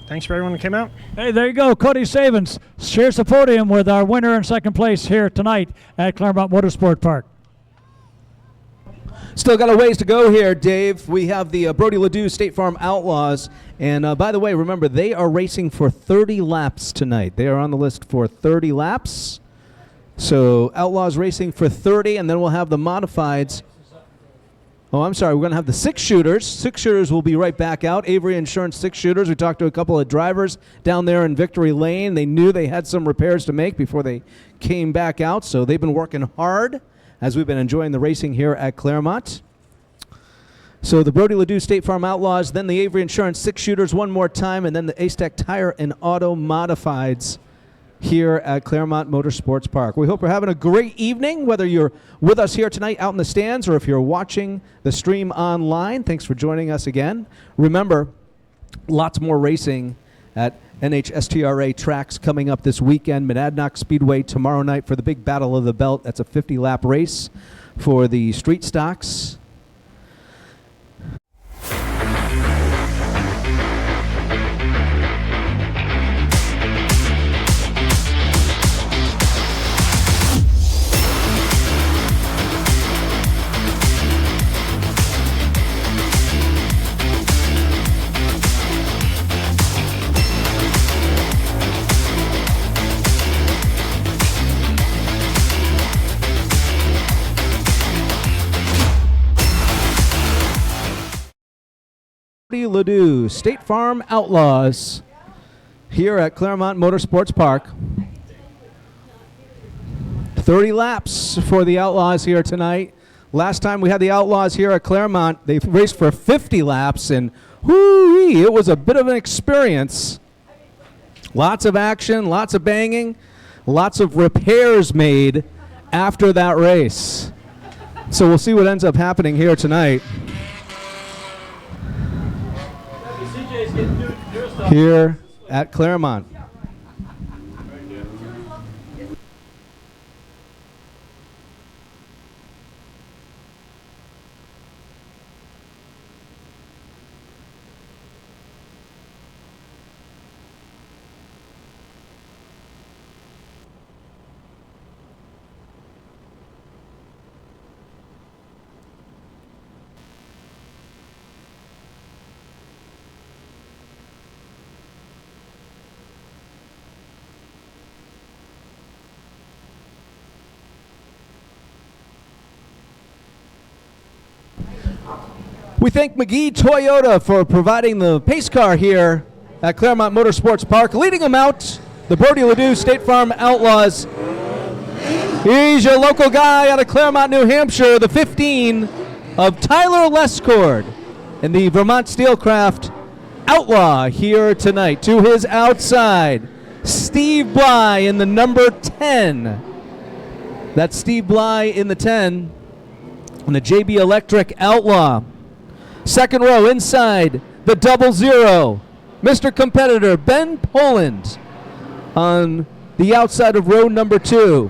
thanks for everyone that came out. Hey, there you go. Cody Sabins shares the podium with our winner in second place here tonight at Claremont Motorsport Park. Still got a ways to go here, Dave. We have the Brody Ledoux State Farm Outlaws. And by the way, remember, they are racing for 30 laps tonight. They are on the list for 30 laps. So Outlaws racing for 30, and then we'll have the Modifieds Oh, I'm sorry. We're going to have the six shooters. Six shooters will be right back out. Avery Insurance six shooters. We talked to a couple of drivers down there in Victory Lane. They knew they had some repairs to make before they came back out, so they've been working hard as we've been enjoying the racing here at Claremont. So the Brody Ledoux State Farm Outlaws, then the Avery Insurance six shooters one more time, and then the Acetec Tire and Auto Modifieds here at Claremont Motorsports Park. We hope you're having a great evening, whether you're with us here tonight out in the stands or if you're watching the stream online. Thanks for joining us again. Remember, lots more racing at NHSTRA tracks coming up this weekend. Monadnock Speedway tomorrow night for the big Battle of the Belt. That's a 50-lap race for the street stocks. Ledoux State Farm Outlaws here at Claremont Motorsports Park. 30 laps for the Outlaws here tonight. Last time we had the Outlaws here at Claremont, they raced for 50 laps, and whoo-wee, it was a bit of an experience. Lots of action, lots of banging, lots of repairs made after that race. So we'll see what ends up happening here tonight. Here at Claremont. We thank McGee Toyota for providing the pace car here at Claremont Motorsports Park. Leading them out, the Brody Ledoux State Farm Outlaws. He's your local guy out of Claremont, New Hampshire, the 15 of Tyler Lescord and the Vermont Steelcraft Outlaw here tonight. To his outside, Steve Bly in the number 10. That's Steve Bly in the 10 and the JB Electric Outlaw. Second row inside the 00, Mr. Competitor Ben Poland on the outside of row number 2.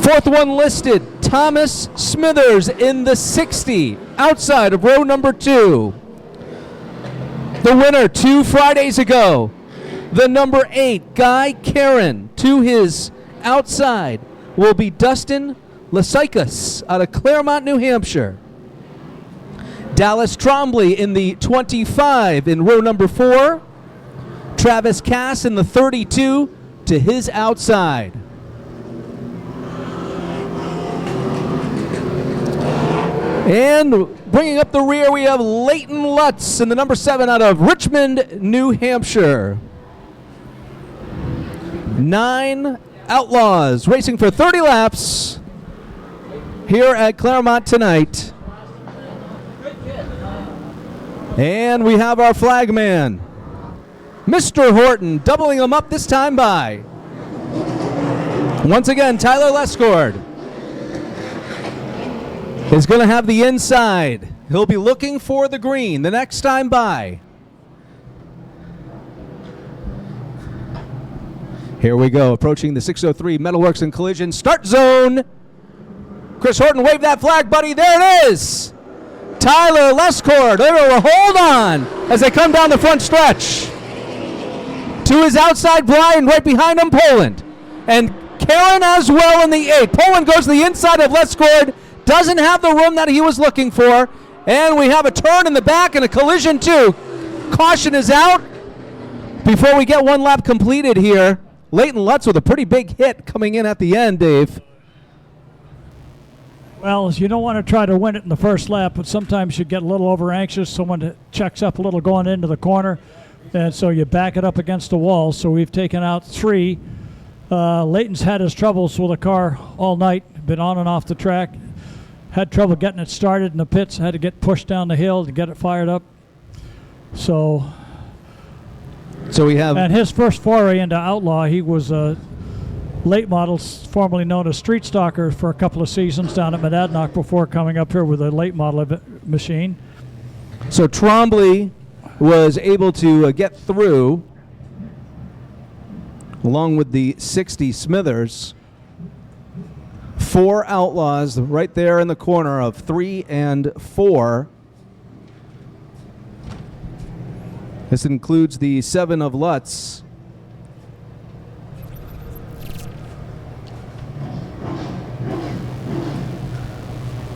Fourth one listed, Thomas Smithers in the 60, outside of row number 2. The winner 2 Fridays ago, the number 8, Guy Karen, to his outside will be Dustin Lasaikas out of Claremont, New Hampshire. Dallas Trombley in the 25 in row number 4. Travis Cass in the 32 to his outside. And bringing up the rear, we have Leighton Lutz in the number 7 out of Richmond, New Hampshire. 9 Outlaws racing for 30 laps here at Claremont tonight. And we have our flag man, Mr. Horton, doubling them up this time by, once again, Tyler Lescord is going to have the inside. He'll be looking for the green the next time by. Here we go, approaching the 603 Metalworks and Collision start zone. Chris Horton, wave that flag, buddy. There it is. Tyler Lescord, they're going to hold on as they come down the front stretch. To his outside, Brian, right behind him, Poland. And Karen as well in the 8. Poland goes to the inside of Lescord, doesn't have the room that he was looking for. And we have a turn in the back and a collision too. Caution is out before we get one lap completed here. Leighton Lutz with a pretty big hit coming in at the end, Dave. Well, you don't want to try to win it in the first lap, but sometimes you get a little over anxious. Someone checks up a little going into the corner, and so you back it up against the wall. So we've taken out 3. Leighton's had his troubles with the car all night, been on and off the track. Had trouble getting it started in the pits, had to get pushed down the hill to get it fired up. So we have. And his first foray into Outlaw, he was a late model, formerly known as Street Stalker, for a couple of seasons down at Monadnock before coming up here with a late model machine. So Trombley was able to get through, along with the 60 Smithers. 4 Outlaws right there in the corner of 3 and 4. This includes the 7 of Lutz.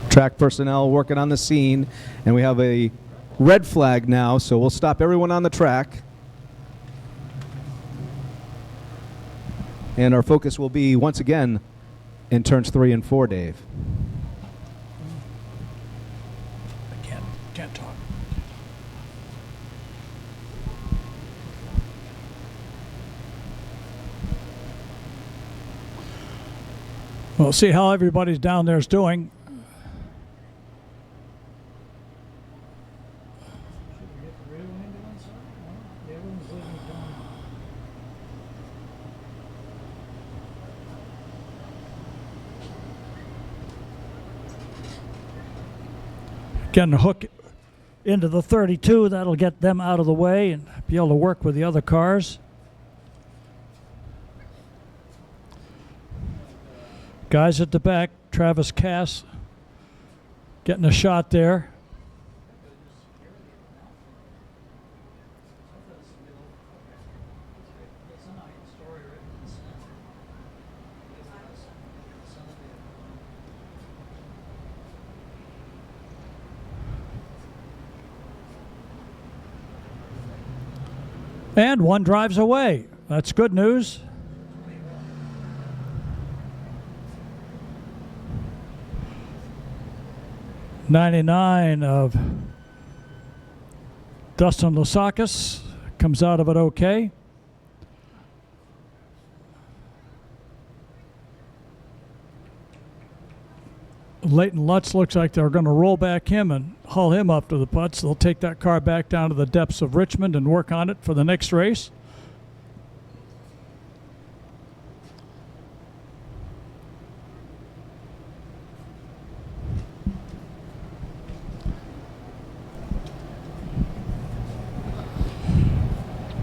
Track personnel working on the scene, and we have a red flag now, so we'll stop everyone on the track. And our focus will be, once again, in turns 3 and 4, Dave. I can't talk. We'll see how everybody's down there is doing. Getting a hook into the 32, that'll get them out of the way and be able to work with the other cars. Guys at the back, Travis Cass getting a shot there. And one drives away. That's good news. '99 of Dustin Lasakis comes out of it okay. Leighton Lutz looks like they're going to roll back him and haul him up to the putts. They'll take that car back down to the depths of Richmond and work on it for the next race.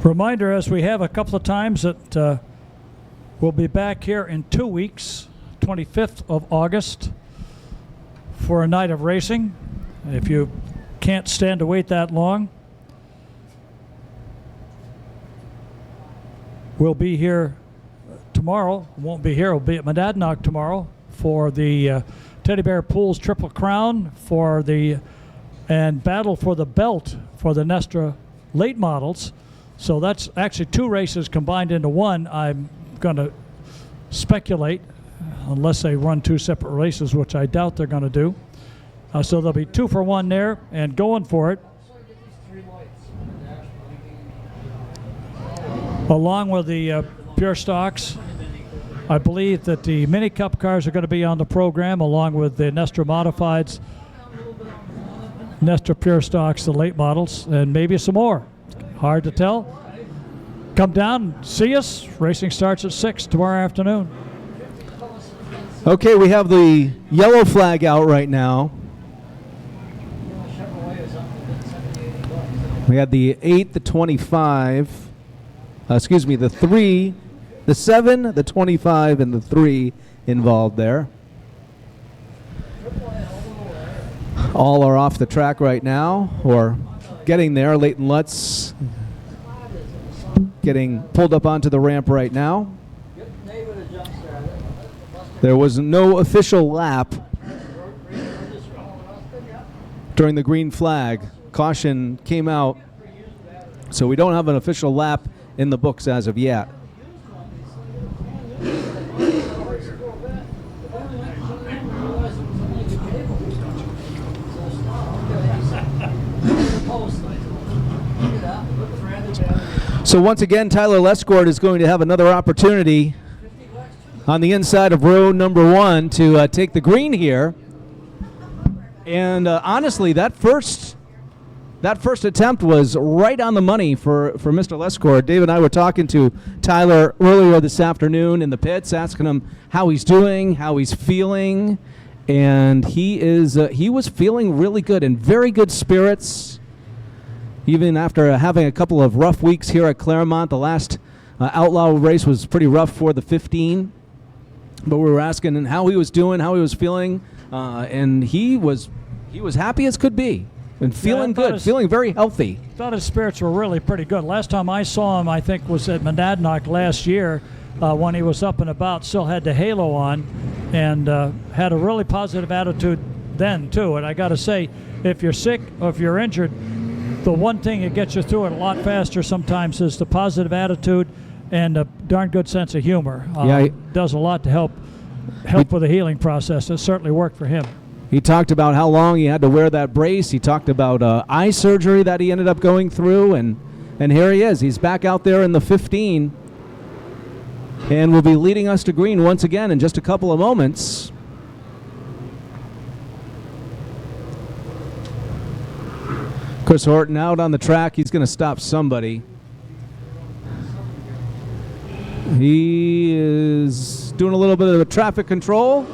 Reminder, as we have a couple of times, that we'll be back here in 2 weeks, 25th of August, for a night of racing. If you can't stand to wait that long, we'll be here tomorrow. Won't be here. We'll be at Monadnock tomorrow for the Teddy Bear Pools Triple Crown and battle for the belt for the Nestra late models. So that's actually 2 races combined into one. I'm going to speculate, unless they run 2 separate races, which I doubt they're going to do. So there'll be 2 for 1 there and going for it. Along with the Pure Stocks, I believe that the Mini Cup cars are going to be on the program, along with the Nestra Modifieds, Nestra Pure Stocks, the late models, and maybe some more. Hard to tell. Come down and see us. Racing starts at 6 tomorrow afternoon. Okay, we have the yellow flag out right now. We had the 8, the 25, the 3, the 7, the 25, and the 3 involved there. All are off the track right now, or getting there. Leighton Lutz getting pulled up onto the ramp right now. There was no official lap during the green flag. Caution came out, so we don't have an official lap in the books as of yet. So once again, Tyler Lescord is going to have another opportunity on the inside of row number 1 to take the green here. And honestly, that first attempt was right on the money for Mr. Lescord. Dave and I were talking to Tyler earlier this afternoon in the pits, asking him how he's doing, how he's feeling, and he was feeling really good, in very good spirits, even after having a couple of rough weeks here at Claremont. The last Outlaw race was pretty rough for the 15, but we were asking him how he was doing, how he was feeling, and he was happy as could be. And feeling good, feeling very healthy. Thought his spirits were really pretty good. Last time I saw him, I think, was at Monadnock last year when he was up and about, still had the halo on, and had a really positive attitude then, too. And I got to say, if you're sick or if you're injured, the one thing that gets you through it a lot faster sometimes is the positive attitude and a darn good sense of humor. It does a lot to help with the healing process. It certainly worked for him. He talked about how long he had to wear that brace. He talked about eye surgery that he ended up going through, and here he is. He's back out there in the 15 and will be leading us to green once again in just a couple of moments. Chris Horton out on the track. He's going to stop somebody. He is doing a little bit of traffic control.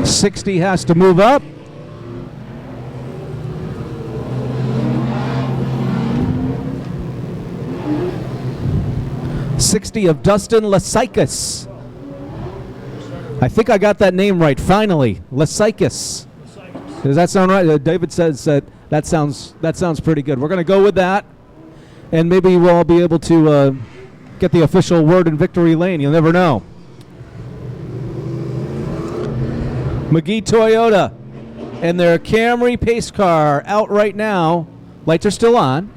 60 has to move up. '60 of Dustin Lasaikas. I think I got that name right, finally. Lasaikas. Does that sound right? David says that sounds pretty good. We're going to go with that, and maybe we'll all be able to get the official word in victory lane. You'll never know. McGee Toyota and their Camry pace car out right now. Lights are still on.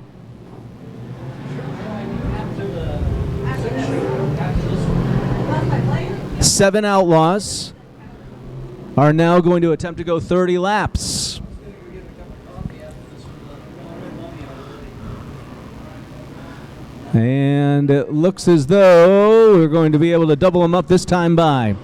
Seven Outlaws are now going to attempt to go 30 laps. And it looks as though we're going to be able to double them up this time by.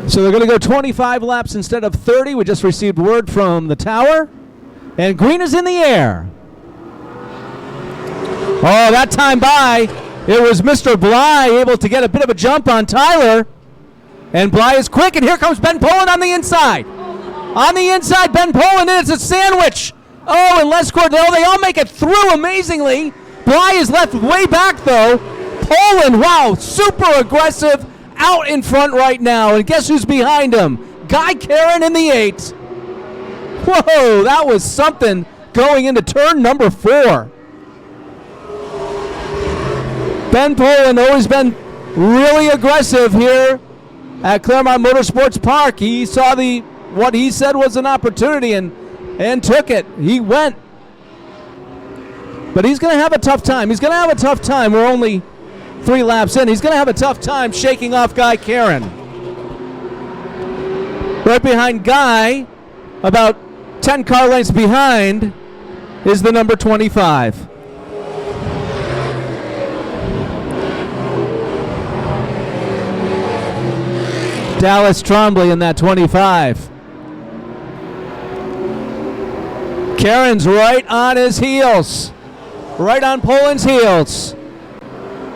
So they're going to go 25 laps instead of 30. We just received word from the tower. And green is in the air. Oh, that time by, it was Mr. Bly able to get a bit of a jump on Tyler. And Bly is quick, and here comes Ben Poland on the inside. On the inside, Ben Poland, and it's a sandwich. Oh, and Lescord, they all make it through amazingly. Bly is left way back, though. Poland, wow, super aggressive. Out in front right now, and guess who's behind him? Guy Karen in the 8. Whoa, that was something going into turn number 4. Ben Poland always been really aggressive here at Claremont Motorsports Park. He saw what he said was an opportunity and took it. He went. But he's going to have a tough time. We're only 3 laps in. He's going to have a tough time shaking off Guy Karen. Right behind Guy, about 10 car lengths behind, is the number 25. Dallas Trombley in that 25. Karen's right on his heels. Right on Poland's heels.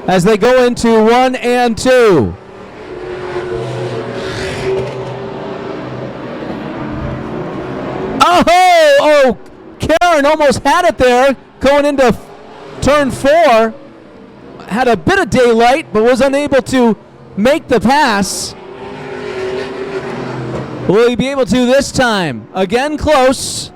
As they go into 1 and 2. Oh, Karen almost had it there going into turn 4. Had a bit of daylight, but was unable to make the pass. Will he be able to this time? Again, close.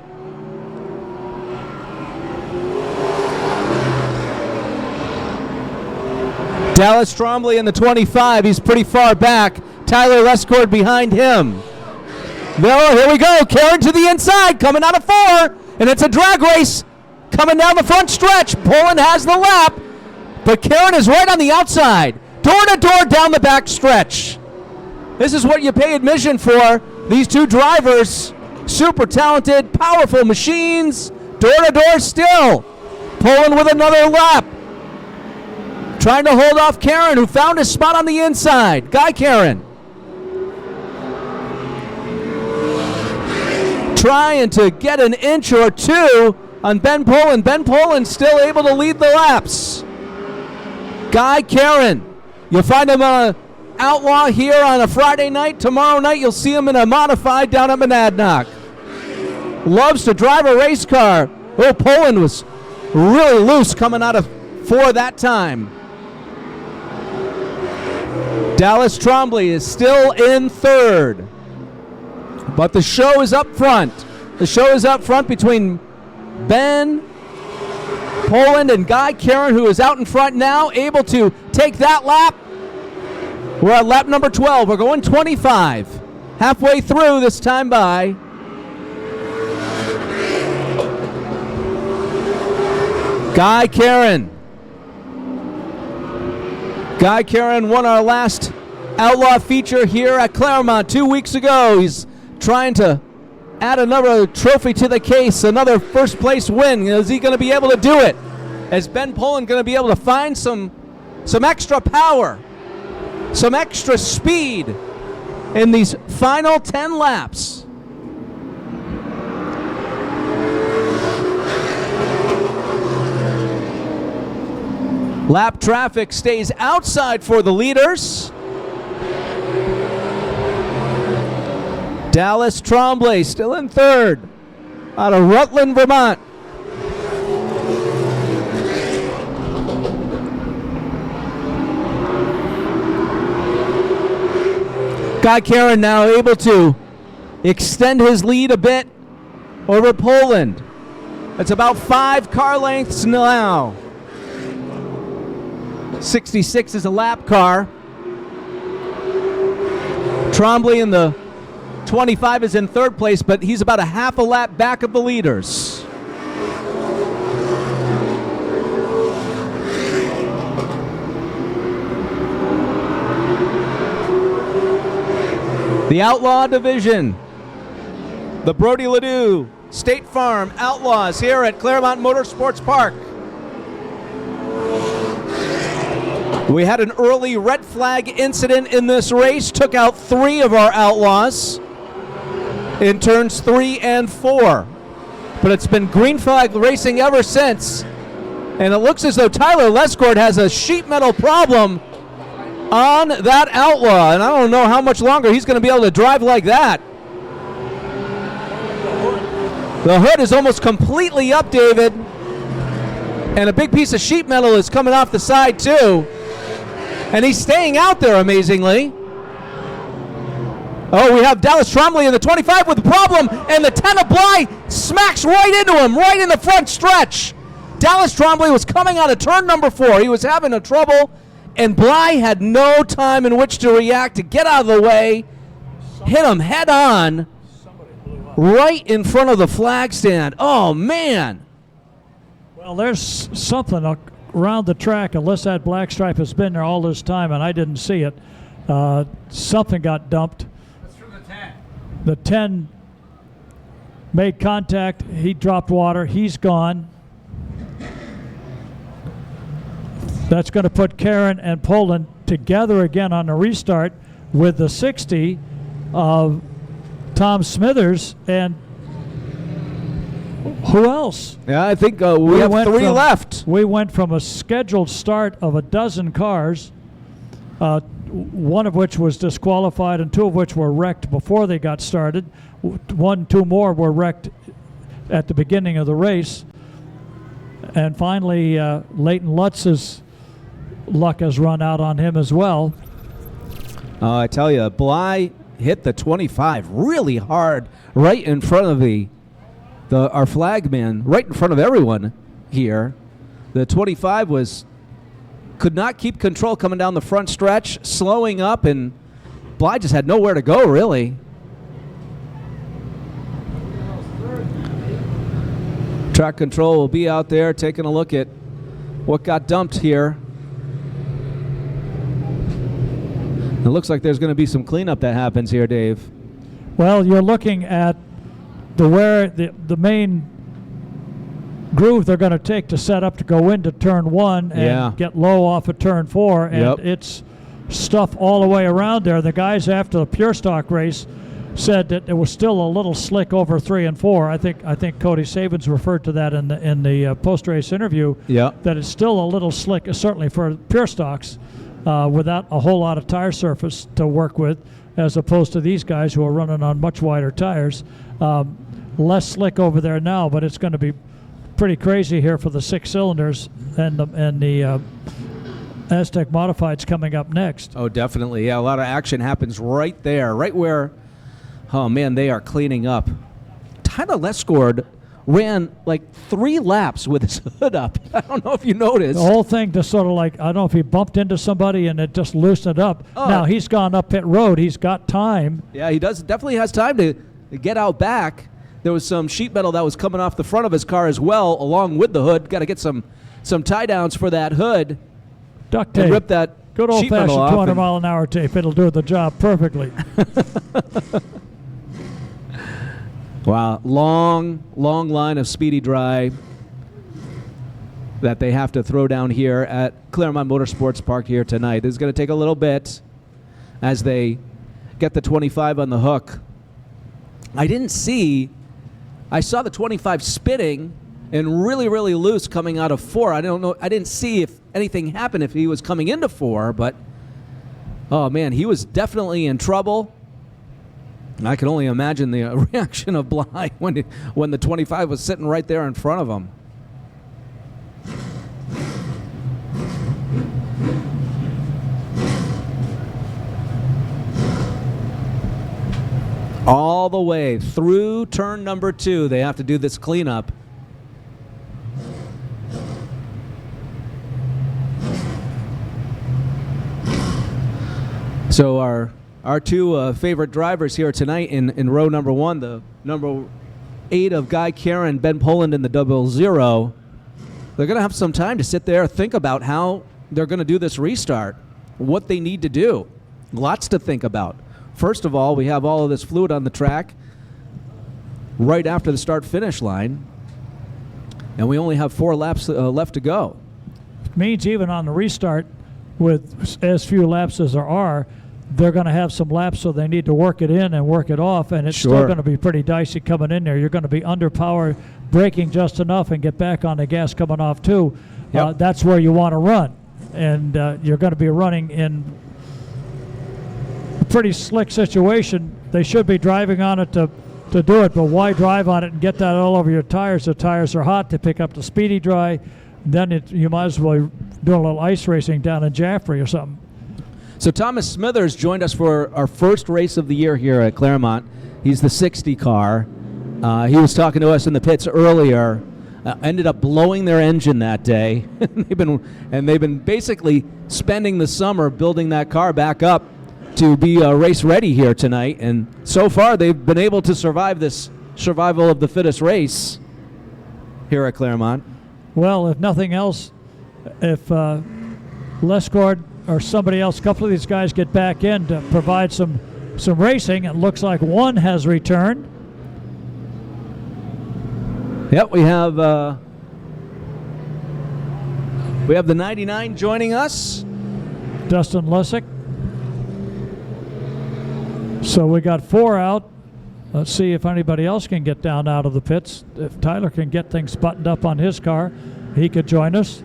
Dallas Trombley in the 25. He's pretty far back. Tyler Lescord behind him. No, here we go. Karen to the inside, coming out of 4, and it's a drag race. coming down the front stretch. Poland has the lap, but Karen is right on the outside. Door to door down the back stretch. This is what you pay admission for. These two drivers, super talented, powerful machines. Door to door still. Poland with another lap. Trying to hold off Karen, who found his spot on the inside. Guy Karen. Trying to get an inch or two on Ben Poland. Ben Poland still able to lead the laps. Guy Karen. You'll find him on an Outlaw here on a Friday night. Tomorrow night you'll see him in a modified down at Monadnock. Loves to drive a race car. Oh, Poland was really loose coming out of 4 that time. Dallas Trombley is still in 3rd. But the show is up front. The show is up front between Ben Poland and Guy Karen, who is out in front now, able to take that lap. We're at lap number 12. We're going 25. Halfway through this time by. Guy Karen. Guy Karen won our last Outlaw feature here at Claremont 2 weeks ago. He's trying to add another trophy to the case, another first place win. Is he going to be able to do it? Is Ben Poland going to be able to find some extra power, some extra speed in these final 10 laps? Lap traffic stays outside for the leaders. Dallas Trombley still in 3rd out of Rutland, Vermont. Guy Karen now able to extend his lead a bit over Poland. It's about 5 car lengths now. 66 is a lap car. Trombley in the 25 is in 3rd place, but he's about a half a lap back of the leaders. The Outlaw Division. The Brody Ledoux State Farm Outlaws here at Claremont Motorsports Park. We had an early red flag incident in this race, took out 3 of our Outlaws in turns 3 and 4. But it's been green flag racing ever since. And it looks as though Tyler Lescord has a sheet metal problem on that Outlaw. And I don't know how much longer he's going to be able to drive like that. The hood is almost completely up, David. And a big piece of sheet metal is coming off the side too. And he's staying out there amazingly. Oh, we have Dallas Trombley in the 25 with a problem, and the 10 of Bly smacks right into him, right in the front stretch. Dallas Trombley was coming out of turn number 4. He was having a trouble, and Bly had no time in which to react, to get out of the way, hit him head on, right in front of the flag stand. Oh, man. Well, there's something around the track, unless that black stripe has been there all this time and I didn't see it. Something got dumped. That's from the 10. The 10 made contact. He dropped water. He's gone. That's going to put Karen and Poland together again on the restart with the 60 of Tom Smithers and who else? Yeah, I think we have 3 left. We went from a scheduled start of a dozen cars, one of which was disqualified and 2 of which were wrecked before they got started. 2 more were wrecked at the beginning of the race. And finally, Leighton Lutz's luck has run out on him as well. I tell you, Bly hit the 25 really hard right in front of our flagman, right in front of everyone here. The 25 could not keep control coming down the front stretch, slowing up, and Bly just had nowhere to go, really. Track control will be out there taking a look at what got dumped here. It looks like there's going to be some cleanup that happens here, Dave. Well, you're looking at the main groove they're going to take to set up to go into turn 1 and get low off of turn 4, and it's stuff all the way around there. The guys after the pure stock race said that it was still a little slick over 3 and 4. I think Cody Sabins referred to that in the post-race interview. That it's still a little slick, certainly for pure stocks, without a whole lot of tire surface to work with, as opposed to these guys who are running on much wider tires. Less slick over there now, but it's going to be pretty crazy here for the 6 cylinders and the Aztec Modifieds coming up next. Oh, definitely. Yeah, a lot of action happens right there, right where, oh man, they are cleaning up. Tyler Lescord ran like 3 laps with his hood up. I don't know if you noticed. The whole thing just sort of like, I don't know if he bumped into somebody and it just loosened it up. Now he's gone up pit road. He's got time. Yeah, he definitely has time to get out back. There was some sheet metal that was coming off the front of his car as well, along with the hood. Got to get some tie downs for that hood. Duct tape. And rip that good old-fashioned 200-mile-an-hour tape. It'll do the job perfectly. Wow, long line of speedy dry that they have to throw down here at Claremont Motorsports Park here tonight. This is going to take a little bit as they get the 25 on the hook. I saw the 25 spinning and really loose coming out of 4. I don't know. I didn't see if anything happened if he was coming into 4, but oh man, he was definitely in trouble. I can only imagine the reaction of Bly when the 25 was sitting right there in front of him. All the way through turn number 2, they have to do this cleanup. So our 2 favorite drivers here tonight in row number 1, the number 8 of Guy Karen, Ben Poland in the 00, they're going to have some time to sit there, think about how they're going to do this restart, what they need to do. Lots to think about. First of all, we have all of this fluid on the track right after the start-finish line, and we only have 4 laps left to go. It means even on the restart, with as few laps as there are, they're going to have some laps, so they need to work it in and work it off, and it's still going to be pretty dicey coming in there. You're going to be under power, braking just enough, and get back on the gas coming off too. That's where you want to run, and you're going to be running in a pretty slick situation. They should be driving on it to do it, but why drive on it and get that all over your tires? The tires are hot to pick up the speedy dry. Then you might as well do a little ice racing down in Jaffrey or something. So Thomas Smithers joined us for our first race of the year here at Claremont. He's the 60 car. He was talking to us in the pits earlier. Ended up blowing their engine that day. they've been basically spending the summer building that car back up to be race ready here tonight. And so far they've been able to survive this survival of the fittest race here at Claremont. Well, if nothing else, if Lescord or somebody else, a couple of these guys get back in to provide some racing, it looks like one has returned. Yep, we have the 99 joining us. Dustin Lussick. So we got 4 out. Let's see if anybody else can get down out of the pits. If Tyler can get things buttoned up on his car, he could join us.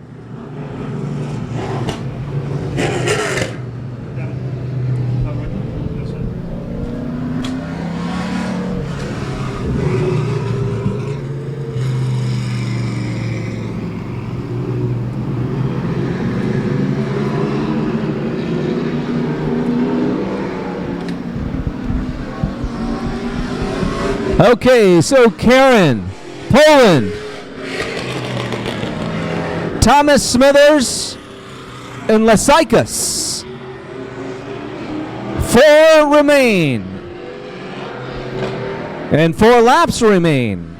Okay, so Karen, Poland, Thomas Smithers, and Lesaikas. 4 remain. And 4 laps remain.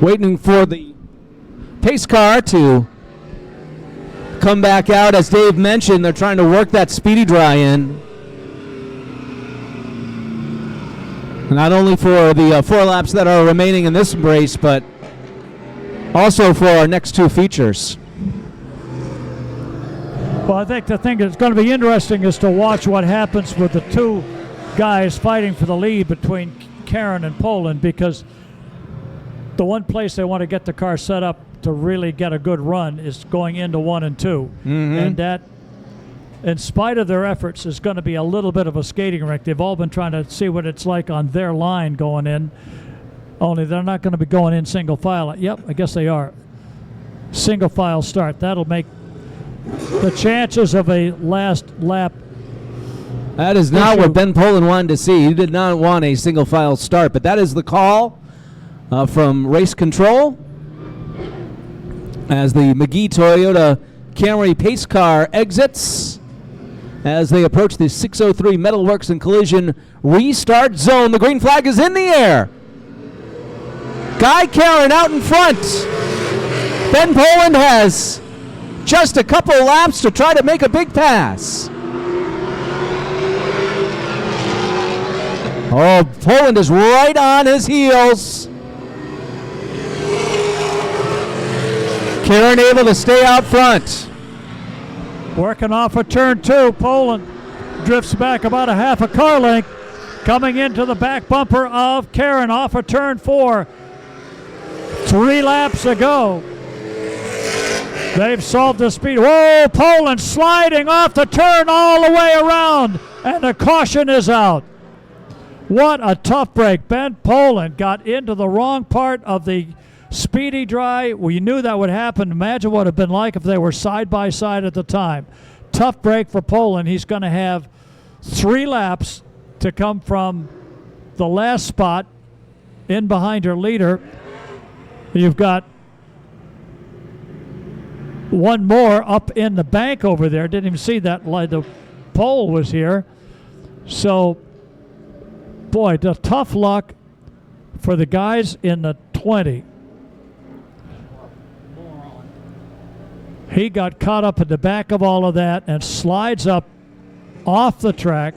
Waiting for the pace car to come back out. As Dave mentioned, they're trying to work that speedy dry in. Not only for the 4 laps that are remaining in this race, but also for our next 2 features. Well, I think the thing that's going to be interesting is to watch what happens with the 2 guys fighting for the lead between Karen and Poland, because the one place they want to get the car set up to really get a good run is going into 1 and 2. And that, in spite of their efforts, is going to be a little bit of a skating rink. They've all been trying to see what it's like on their line going in, only they're not going to be going in single file. Yep, I guess they are. Single file start. That'll make the chances of a last lap. That is not what Ben Poland wanted to see. He did not want a single file start, but that is the call from race control as the McGee Toyota Camry pace car exits as they approach the 603 Metalworks and Collision restart zone. The green flag is in the air. Guy Karen out in front. Ben Poland has just a couple laps to try to make a big pass. Oh, Poland is right on his heels. Karen able to stay out front. Working off of turn 2, Poland drifts back about a half a car length, coming into the back bumper of Karen off of turn 4. 3 laps to go. They've solved the speed. Whoa, Poland sliding off the turn all the way around, and the caution is out. What a tough break. Ben Poland got into the wrong part of the speedy dry. We knew that would happen. Imagine what it would have been like if they were side by side at the time. Tough break for Poland. He's going to have 3 laps to come from the last spot in behind her leader. You've got one more up in the bank over there. Didn't even see that, like the pole was here. So, boy, the tough luck for the guys in the 20. He got caught up in the back of all of that and slides up off the track.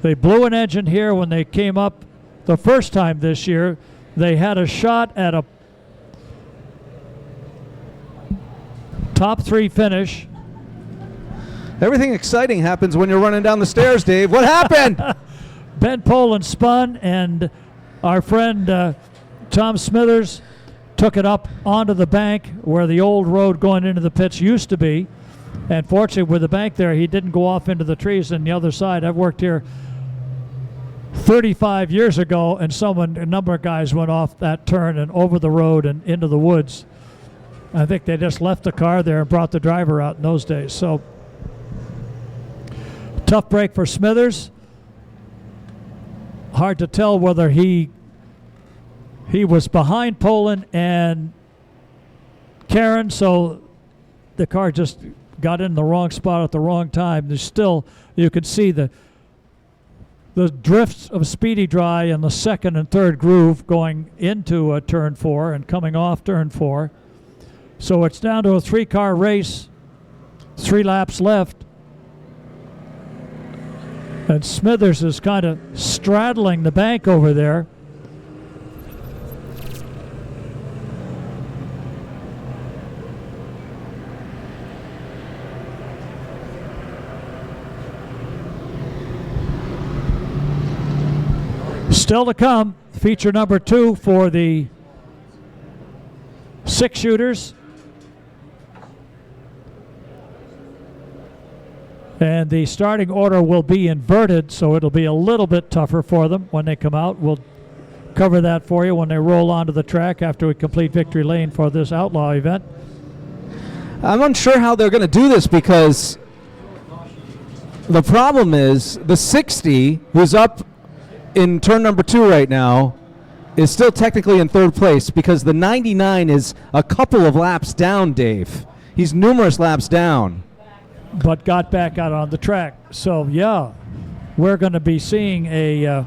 They blew an engine here when they came up the first time this year. They had a shot at a top 3 finish. Everything exciting happens when you're running down the stairs, Dave. What happened? Ben Poland spun, and our friend Tom Smithers took it up onto the bank where the old road going into the pits used to be. And fortunately, with the bank there, he didn't go off into the trees on the other side. I've worked here 35 years ago, and a number of guys went off that turn and over the road and into the woods. I think they just left the car there and brought the driver out in those days. So, tough break for Smithers. Hard to tell whether he was behind Poland and Karen, so the car just got in the wrong spot at the wrong time. There's still, you could see the drifts of speedy dry in the second and third groove going into turn 4 and coming off turn 4. So it's down to a 3-car race, 3 laps left. And Smithers is kind of straddling the bank over there. Still to come, feature number 2 for the 6-shooters. And the starting order will be inverted, so it'll be a little bit tougher for them when they come out. We'll cover that for you when they roll onto the track after we complete Victory Lane for this Outlaw event. I'm unsure how they're going to do this, because the problem is the 60, who's up in turn number 2 right now, is still technically in 3rd place, because the 99 is a couple of laps down, Dave. He's numerous laps down. But got back out on the track. So, yeah, we're going to be seeing a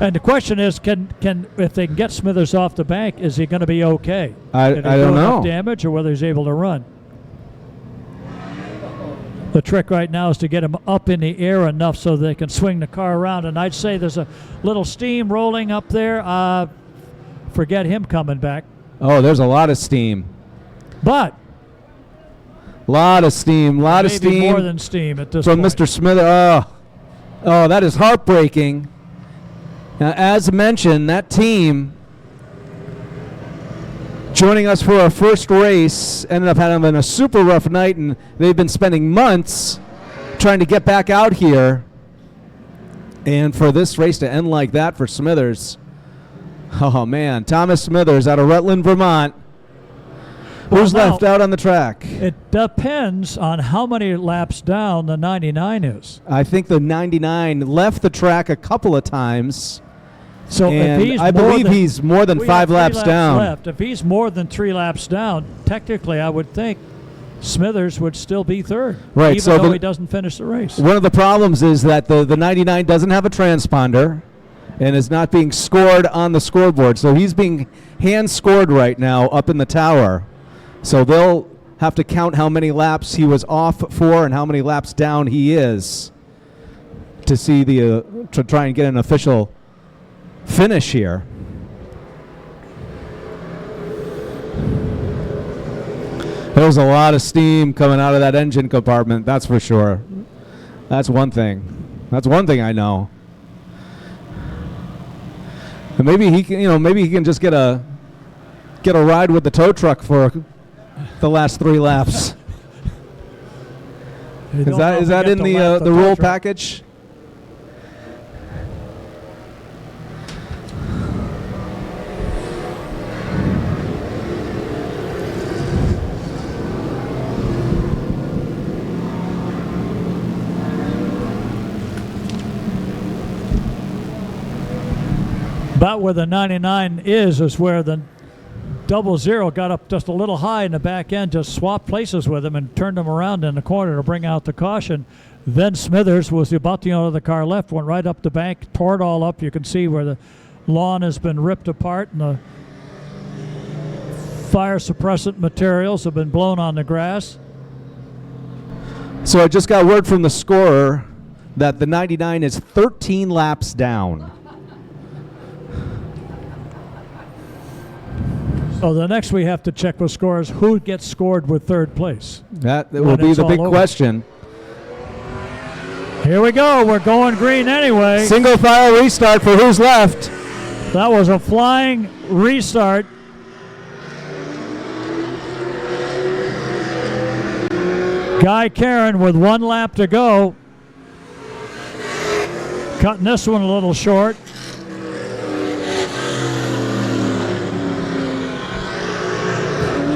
And the question is, can if they can get Smithers off the bank, is he going to be okay? I Did he don't do enough know. damage, or whether he's able to run. The trick right now is to get him up in the air enough so they can swing the car around. And I'd say there's a little steam rolling up there. Forget him coming back. Oh, there's a lot of steam. But Lot of steam. Lot of maybe steam more than steam at this from point. Mr. Smithers. Oh, that is heartbreaking. Now, as mentioned, that team joining us for our first race ended up having a super rough night, and they've been spending months trying to get back out here. And for this race to end like that for Smithers, oh man, Thomas Smithers out of Rutland, Vermont. Who's Well, now, left out on the track? It depends on how many laps down the 99 is. I think the 99 left the track a couple of times. So And if he's I believe he's more than we 5 have 3 laps down. left. If he's more than 3 laps down, technically I would think Smithers would still be third, Right, even so though the- he doesn't finish the race. One of the problems is that the 99 doesn't have a transponder and is not being scored on the scoreboard. So he's being hand scored right now up in the tower. So they'll have to count how many laps he was off for and how many laps down he is to see to try and get an official finish here. There's a lot of steam coming out of that engine compartment, that's for sure. That's one thing. That's one thing I know. And maybe he can, maybe he can just get a ride with the tow truck for the last 3 laps. You Is don't know that if is they that get in to the lap the tow rule truck. package? About where the 99 is where the 00 got up just a little high in the back end, just swapped places with him and turned him around in the corner to bring out the caution. Then Smithers was about the owner of the car left, went right up the bank, tore it all up. You can see where the lawn has been ripped apart and the fire suppressant materials have been blown on the grass. So I just got word from the scorer that the 99 is 13 laps down. So the next we have to check with scores, who gets scored with third place? That When will be it's the all big over. question. Here we go. We're going green anyway. Single file restart for who's left. That was a flying restart. Guy Karen with 1 lap to go. Cutting this one a little short.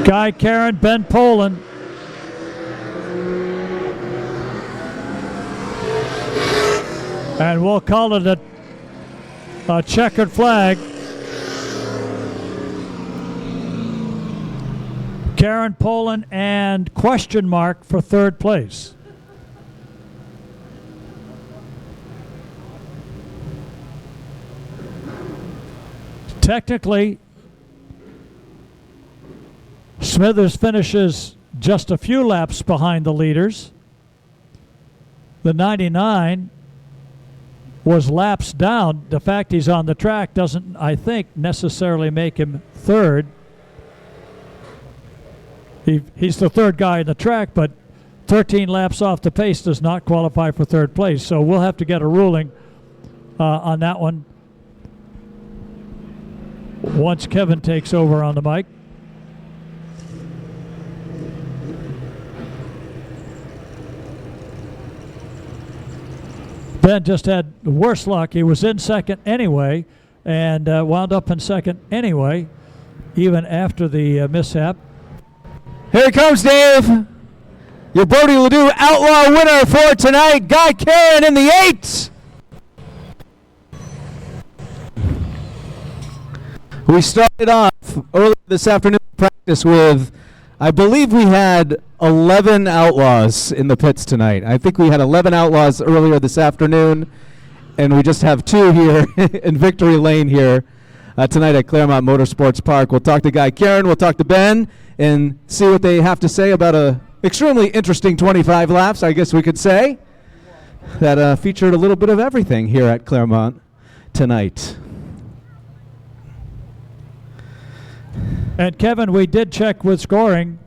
Guy Karen, Ben Poland. And we'll call it a checkered flag. Karen Poland and question mark for third place. Technically, Smithers finishes just a few laps behind the leaders. The 99 was laps down. The fact he's on the track doesn't, I think, necessarily make him third. He's the third guy in the track, but 13 laps off the pace does not qualify for third place. So we'll have to get a ruling on that one once Kevin takes over on the mic. Ben just had the worst luck. He was in second anyway and wound up in second anyway, even after the mishap. Here he comes, Dave. Your Brody Ledoux Outlaw winner for tonight, Guy Karen in the 8. We started off earlier this afternoon practice with, I believe we had 11 Outlaws in the pits tonight. I think we had 11 Outlaws earlier this afternoon, And we just have two here in Victory Lane here tonight at Claremont Motorsports Park. We'll talk to Guy Karen, we'll talk to Ben, and see what they have to say about a extremely interesting 25 laps, I guess we could say, that featured a little bit of everything here at Claremont tonight. And Kevin, we did check with scoring.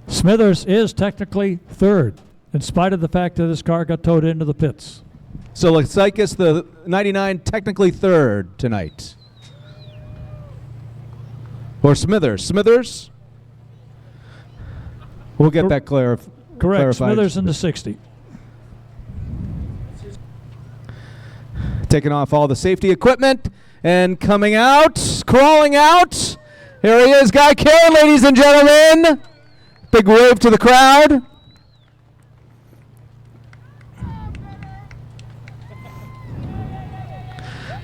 Smithers is technically third, in spite of the fact that his car got towed into the pits. So Lexicus, the 99, technically third tonight. Or Smithers. Smithers? We'll get that clarified. Correct. Smithers in the 60. Taking off all the safety equipment and coming out, crawling out. Here he is, Guy Karen, ladies and gentlemen. Big wave to the crowd.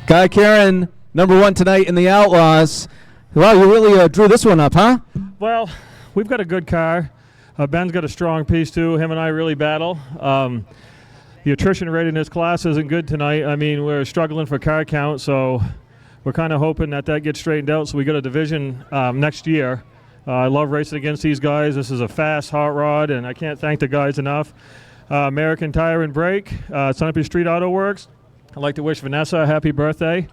Guy Karen, #1 tonight in the Outlaws. Wow, you really drew this one up, huh? Well, we've got a good car. Ben's got a strong piece too. Him and I really battle. The attrition rate in this class isn't good tonight. I mean, we're struggling for car count, so we're kind of hoping that gets straightened out so we get a division next year. I love racing against these guys. This is a fast hot rod, and I can't thank the guys enough. American Tire and Brake, Sunapee Street Auto Works. I'd like to wish Vanessa a happy birthday.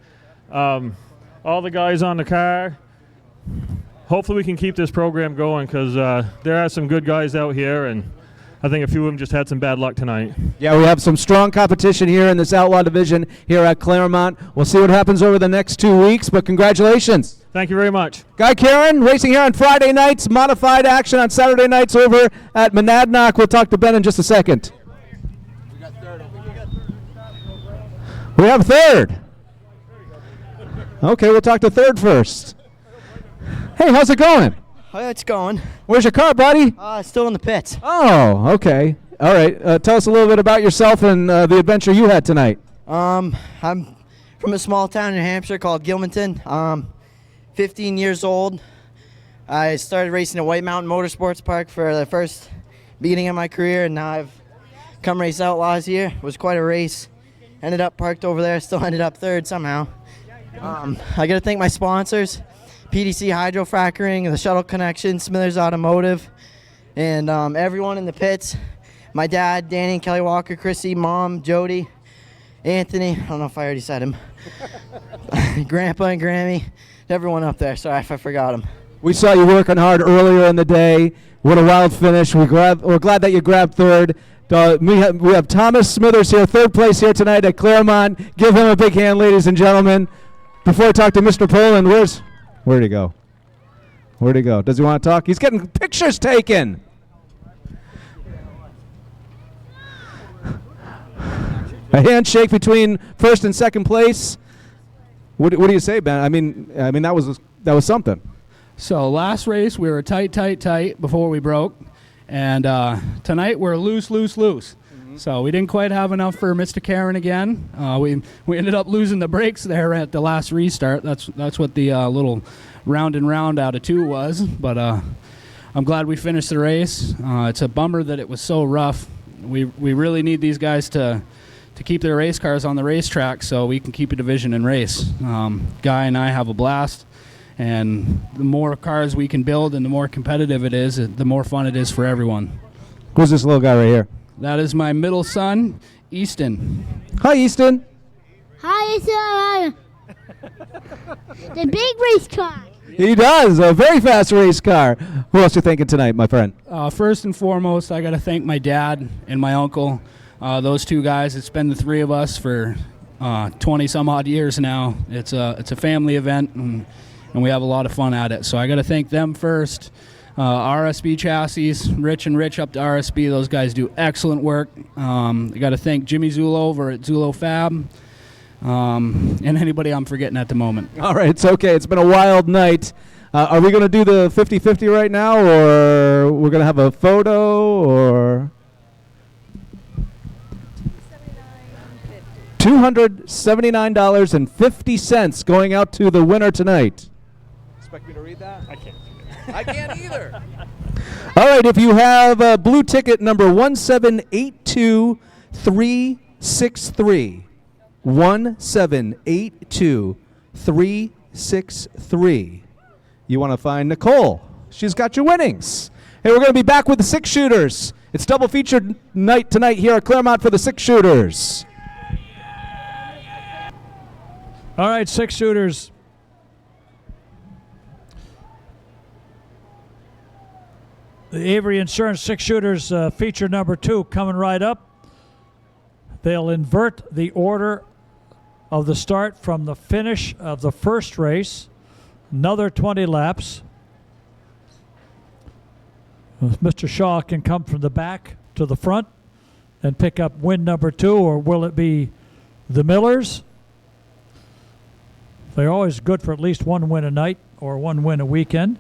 All the guys on the car. Hopefully we can keep this program going because there are some good guys out here, and I think a few of them just had some bad luck tonight. Yeah, we have some strong competition here in this Outlaw division here at Claremont. We'll see what happens over the next 2 weeks, but congratulations. Thank you very much. Guy Karen, racing here on Friday nights, modified action on Saturday nights over at Monadnock. We'll talk to Ben in just a second. We have third. Okay, we'll talk to third first. Hey, how's it going? Oh, it's going. Where's your car, buddy? Still in the pits. Oh, okay. All right. Tell us a little bit about yourself and the adventure you had tonight. I'm from a small town in New Hampshire called Gilmanton. 15 years old. I started racing at White Mountain Motorsports Park for the first beginning of my career, and now I've come race Outlaws here. It was quite a race. Ended up parked over there. Still ended up third somehow. I got to thank my sponsors. PDC Hydro Frackering, the Shuttle Connection, Smithers Automotive, and everyone in the pits. My dad, Danny and Kelly Walker, Chrissy, Mom, Jody, Anthony, I don't know if I already said him, Grandpa and Grammy, everyone up there. Sorry if I forgot him. We saw you working hard earlier in the day. What a wild finish. We're glad that you grabbed third. We have Thomas Smithers here, third place here tonight at Claremont. Give him a big hand, ladies and gentlemen. Before I talk to Mr. Poland, where'd he go? Where'd he go? Does he want to talk? He's getting pictures taken. A handshake between first and second place. What do you say, Ben? I mean that was something. So last race we were tight before we broke, and tonight we're loose. So we didn't quite have enough for Mr. Karen again. We ended up losing the brakes there at the last restart. That's what the little round and round out of 2 was. But I'm glad we finished the race. It's a bummer that it was so rough. We really need these guys to keep their race cars on the racetrack so we can keep a division and race. Guy and I have a blast, and the more cars we can build and the more competitive it is, the more fun it is for everyone. Who's this little guy right here? That is my middle son, Easton. Hi, Easton. Hi, it's the big race car. He does, a very fast race car. Who else you thinking tonight, my friend? First and foremost, I got to thank my dad and my uncle. Those 2 guys, it's been the 3 of us for 20 some odd years now. It's a family event, and we have a lot of fun at it. So I got to thank them first. RSB Chassis, Rich up to RSB. Those guys do excellent work. I got to thank Jimmy Zulo over at Zulo Fab, and anybody I'm forgetting at the moment. All right, it's okay. It's been a wild night. Are we going to do the 50-50 right now, or we're going to have a photo, or? $279.50 going out to the winner tonight. Expect me to read that? I can't. I can't either. All right, if you have blue ticket number 1782363, 1782363. You want to find Nicole. She's got your winnings. Hey, we're going to be back with the six shooters. It's double featured night tonight here at Claremont for the six shooters. All right, six shooters. The Avery Insurance six shooters feature number 2 coming right up. They'll invert the order of the start from the finish of the first race. Another 20 laps. Mr. Shaw can come from the back to the front and pick up win number 2, or will it be the Millers? They're always good for at least one win a night or one win a weekend.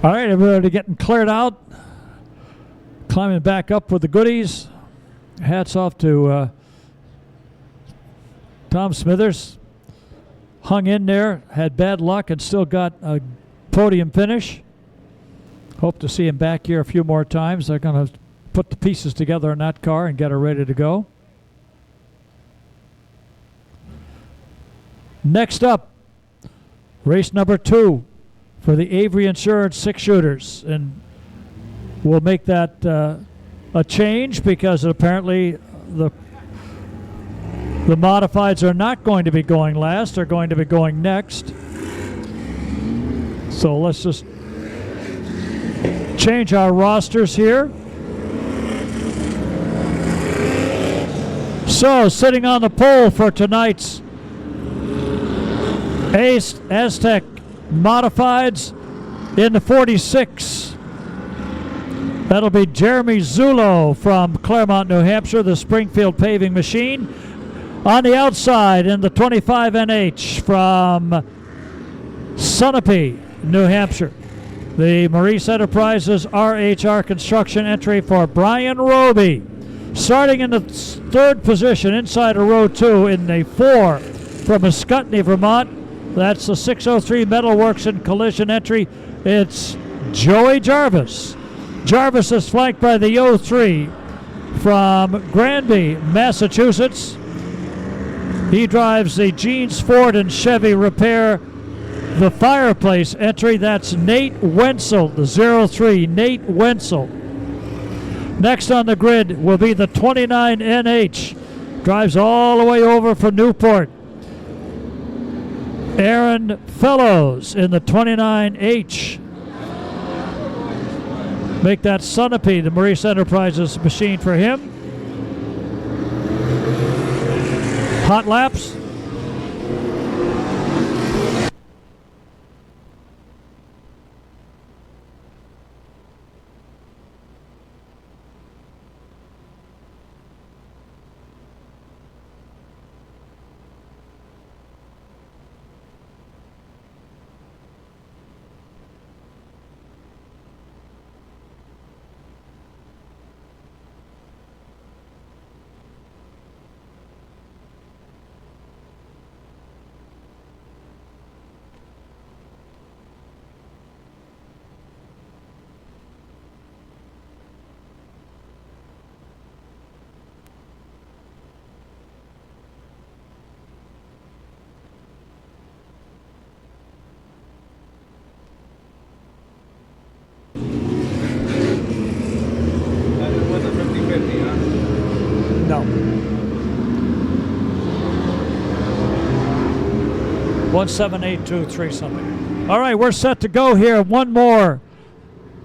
All right, everybody getting cleared out. Climbing back up with the goodies. Hats off to Tom Smithers. Hung in there, had bad luck, and still got a podium finish. Hope to see him back here a few more times. They're going to put the pieces together in that car and get her ready to go. Next up, race number 2 for the Avery Insurance six shooters, and we'll make that a change because apparently the modifieds are not going to be going last; they're going to be going next. So let's just change our rosters here. So sitting on the pole for tonight's Aztec Modifieds in the 46. That'll be Jeremy Zulo from Claremont, New Hampshire, the Springfield Paving Machine. On the outside in the 25 NH from Sunapee, New Hampshire, the Maurice Enterprises RHR Construction entry for Brian Roby. Starting in the 3rd position inside of row 2 in the 4 from Ascutney, Vermont. That's the 603 Metalworks and Collision entry. It's Joey Jarvis. Jarvis is flanked by the 03 from Granby, Massachusetts. He drives the Jeans Ford and Chevy Repair the Fireplace entry. That's Nate Wenzel, the 03, Nate Wenzel. Next on the grid will be the 29 NH. Drives all the way over from Newport. Aaron Fellows in the 29H. Make that Sunapee, the Maurice Enterprises machine for him. Hot laps. 17823 something. All right, we're set to go here. One more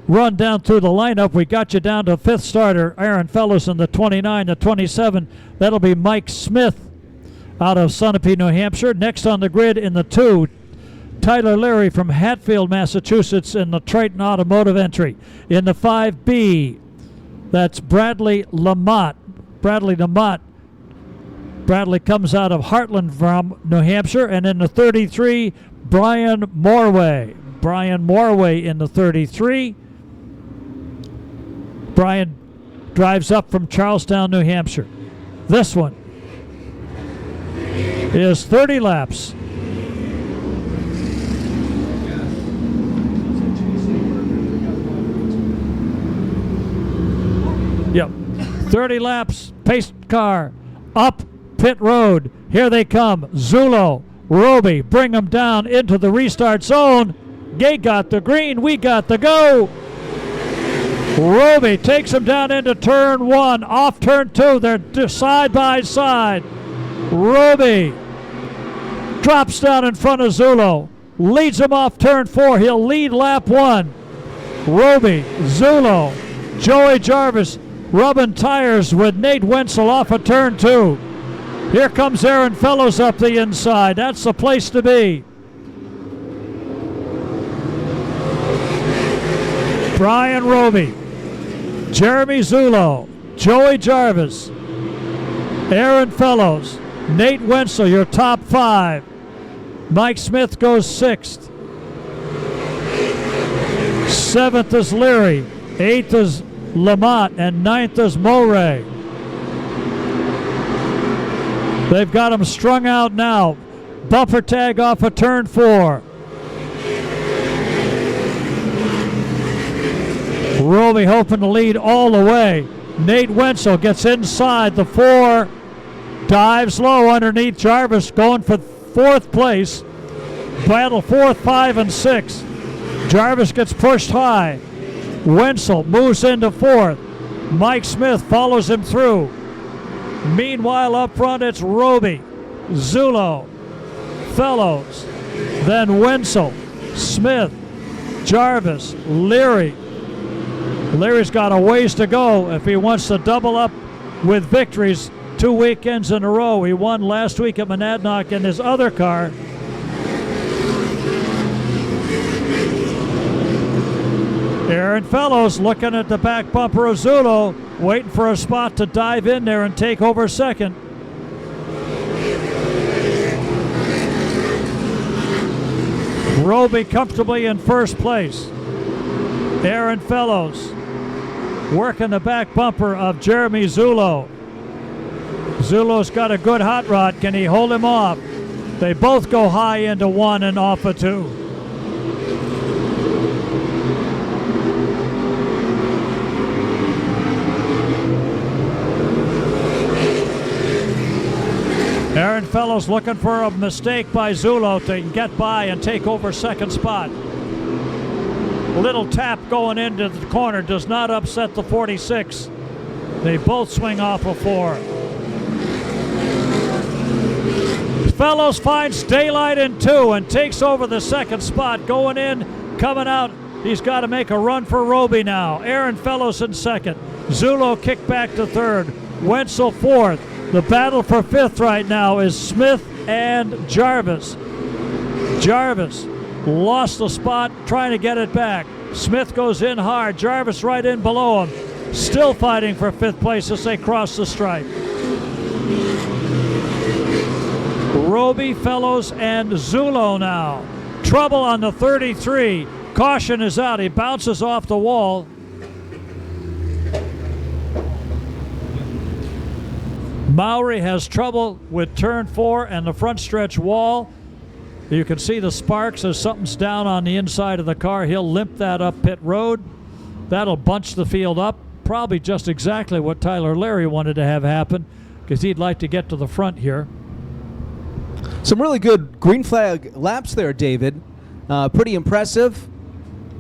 run down through the lineup. We got you down to fifth starter, Aaron Fellows in the 29, the 27. That'll be Mike Smith out of Sunapee, New Hampshire. Next on the grid in the 2, Tyler Leary from Hatfield, Massachusetts in the Triton Automotive entry. In the 5B, that's Bradley Lamott. Bradley comes out of Heartland from New Hampshire. And in the 33, Brian Morway. In the 33. Brian drives up from Charlestown, New Hampshire. This one is 30 laps. Yep, 30 laps, pace car, up pit road. Here they come. Zulo, Roby, bring them down into the restart zone. They got the green, we got the go. Roby takes them down into turn 1, off turn 2. They're side by side. Roby drops down in front of Zulo, leads him off turn 4. He'll lead lap 1. Roby, Zulo, Joey Jarvis rubbing tires with Nate Wenzel off of turn 2. Here comes Aaron Fellows up the inside. That's the place to be. Brian Roby, Jeremy Zulo, Joey Jarvis, Aaron Fellows, Nate Wenzel, your top 5. Mike Smith goes 6th. 7th is Leary. 8th is Lamott. And 9th is Moray. They've got them strung out now. Bumper tag off of turn 4. Roby hoping to lead all the way. Nate Wenzel gets inside the 4. Dives low underneath Jarvis, going for 4th place. Battle 4th, 5, and 6. Jarvis gets pushed high. Wenzel moves into 4th. Mike Smith follows him through. Meanwhile, up front, it's Roby, Zulo, Fellows, then Wenzel, Smith, Jarvis, Leary. Leary's got a ways to go if he wants to double up with victories 2 weekends in a row. He won last week at Monadnock in his other car. Aaron Fellows looking at the back bumper of Zulo, waiting for a spot to dive in there and take over second. Roby comfortably in first place. Aaron Fellows working the back bumper of Jeremy Zulo. Zulo's got a good hot rod. Can he hold him off? They both go high into 1 and off of 2. Aaron Fellows looking for a mistake by Zulo to get by and take over second spot. A little tap going into the corner does not upset the 46. They both swing off of 4. Fellows finds daylight in 2 and takes over the second spot. Going in, coming out, he's got to make a run for Roby now. Aaron Fellows in second. Zulo kicked back to 3rd. Wenzel 4th. The battle for 5th right now is Smith and Jarvis. Jarvis lost the spot, trying to get it back. Smith goes in hard. Jarvis right in below him. Still fighting for 5th place as they cross the stripe. Roby, Fellows, and Zulo now. Trouble on the 33. Caution is out. He bounces off the wall. Mowry has trouble with turn 4 and the front stretch wall. You can see the sparks as something's down on the inside of the car. He'll limp that up pit road. That'll bunch the field up. Probably just exactly what Tyler Leary wanted to have happen, because he'd like to get to the front here. Some really good green flag laps there, David. Pretty impressive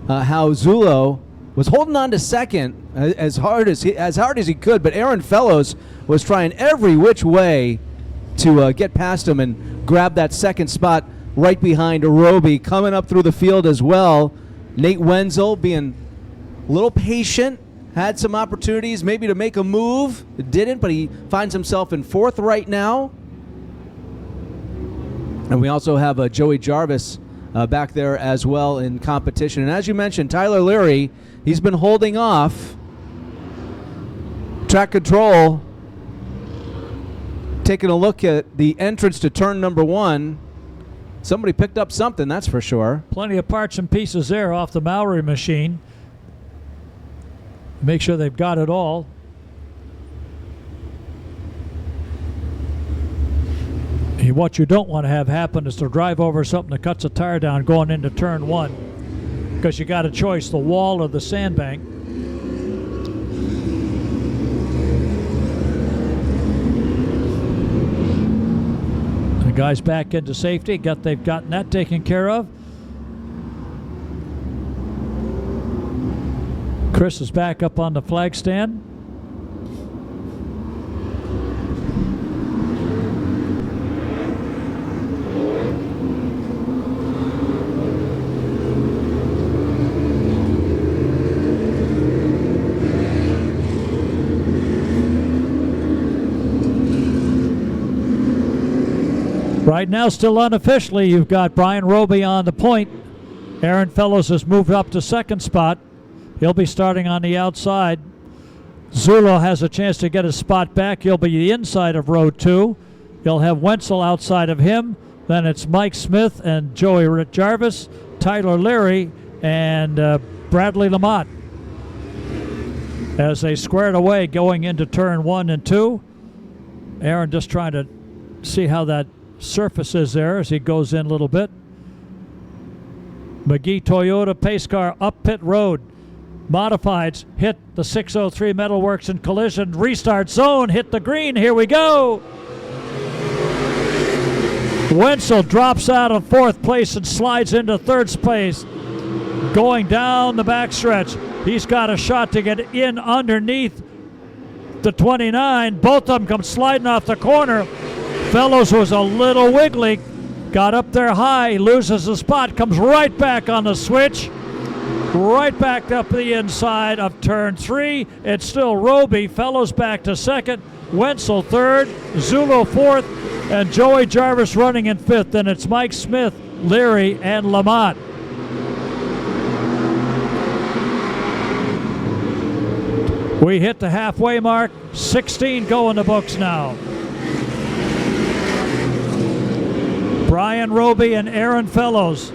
how Zulo was holding on to second as hard as he could, but Aaron Fellows was trying every which way to get past him and grab that second spot. right behind Roby. Coming up through the field as well, Nate Wenzel being a little patient, had some opportunities maybe to make a move, didn't, but he finds himself in 4th right now. And we also have Joey Jarvis back there as well in competition. And as you mentioned, Tyler Leary, he's been holding off. Track control, taking a look at the entrance to turn number 1. Somebody picked up something, that's for sure. Plenty of parts and pieces there off the Maori machine. Make sure they've got it all. What you don't want to have happen is to drive over something that cuts a tire down going into turn 1, because you got a choice, the wall or the sandbank. The guys back into safety. They've gotten that taken care of. Chris is back up on the flag stand. Right now, still unofficially, you've got Brian Roby on the point. Aaron Fellows has moved up to 2nd spot. He'll be starting on the outside. Zulo has a chance to get his spot back. He'll be the inside of row 2. You'll have Wenzel outside of him. Then it's Mike Smith and Joey Jarvis, Tyler Leary, and Bradley Lamont as they squared away going into turn 1 and 2. Aaron just trying to see how that surface is there as he goes in a little bit. McGee Toyota pace car up pit road. Modifieds hit the 603 Metalworks in collision. Restart zone, hit the green. Here we go. Wenzel drops out of 4th place and slides into 3rd place. Going down the backstretch. He's got a shot to get in underneath the 29. Both of them come sliding off the corner. Fellows was a little wiggly, got up there high, loses the spot, comes right back on the switch, right back up the inside of turn 3. It's still Roby. Fellows back to 2nd, Wenzel 3rd, Zulo 4th, and Joey Jarvis running in 5th. Then it's Mike Smith, Leary, and Lamont. We hit the halfway mark. 16 go in the books now. Brian Roby and Aaron Fellows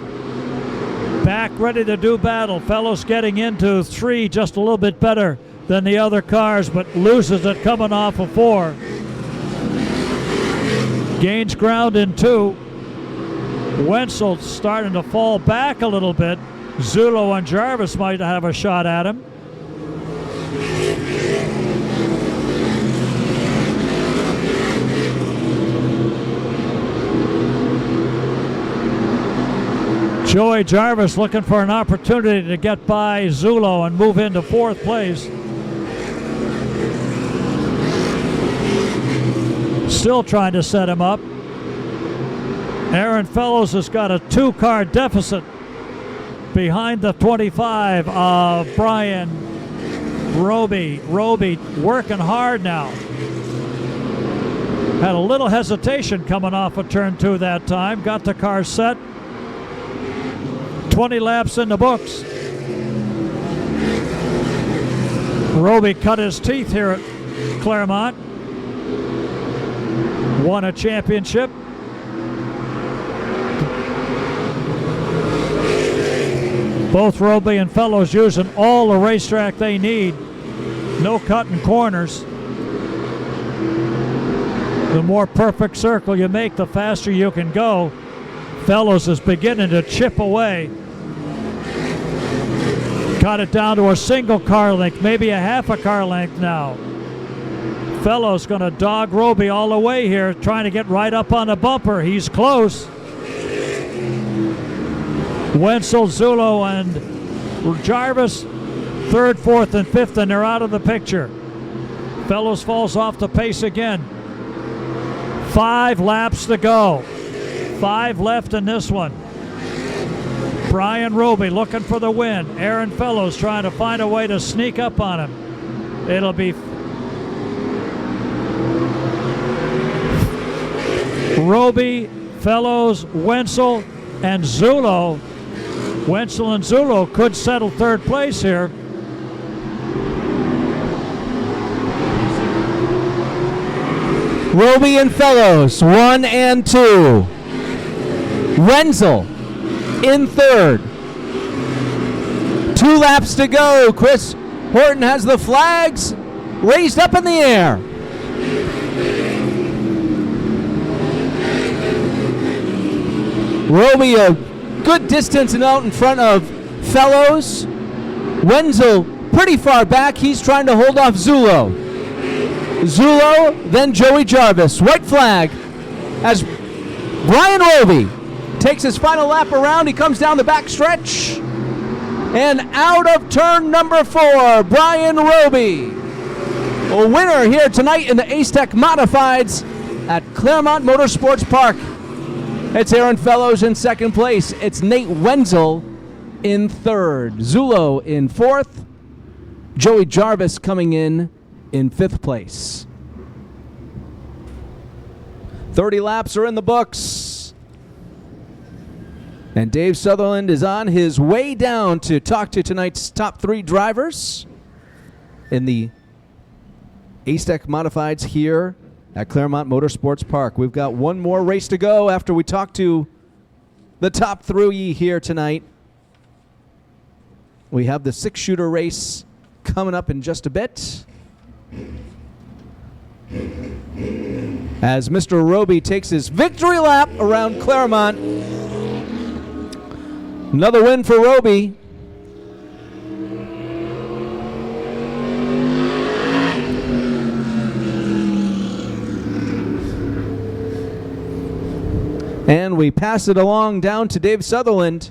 back ready to do battle. Fellows getting into 3 just a little bit better than the other cars, but loses it coming off of 4. Gains ground in 2. Wenzel starting to fall back a little bit. Zulo and Jarvis might have a shot at him. Joey Jarvis looking for an opportunity to get by Zulo and move into 4th place. Still trying to set him up. Aaron Fellows has got a 2-car deficit behind the 25 of Brian Roby. Roby working hard now. Had a little hesitation coming off of turn 2 that time. Got the car set. 20 laps in the books. Roby cut his teeth here at Claremont. Won a championship. Both Roby and Fellows using all the racetrack they need. No cutting corners. The more perfect circle you make, the faster you can go. Fellows is beginning to chip away. Got it down to a single car length, maybe a half a car length now. Fellows going to dog Roby all the way here, trying to get right up on the bumper. He's close. Wenzel, Zulo, and Jarvis, 3rd, 4th, and 5th, and they're out of the picture. Fellows falls off the pace again. 5 laps to go. 5 left in this one. Brian Roby looking for the win. Aaron Fellows trying to find a way to sneak up on him. It'll be Roby, Fellows, Wenzel, and Zulo. Wenzel and Zulo could settle third place here. Roby and Fellows, 1 and 2. Wenzel in third. 2 laps to go. Chris Horton has the flags raised up in the air. Roby a good distance and out in front of Fellows. Wenzel pretty far back. He's trying to hold off Zulo. Zulo, then Joey Jarvis. White flag as Brian Roby takes his final lap around. He comes down the back stretch. And out of turn number 4, Brian Roby. A winner here tonight in the Ace Tech Modifieds at Claremont Motorsports Park. It's Aaron Fellows in second place. It's Nate Wenzel in third. Zulo in fourth. Joey Jarvis coming in 5th place. 30 laps are in the books. And Dave Sutherland is on his way down to talk to tonight's top 3 drivers in the Ace Tech Modifieds here at Claremont Motorsports Park. We've got one more race to go after we talk to the top 3 here tonight. We have the 6-shooter race coming up in just a bit. As Mr. Roby takes his victory lap around Claremont. Another win for Roby. And we pass it along down to Dave Sutherland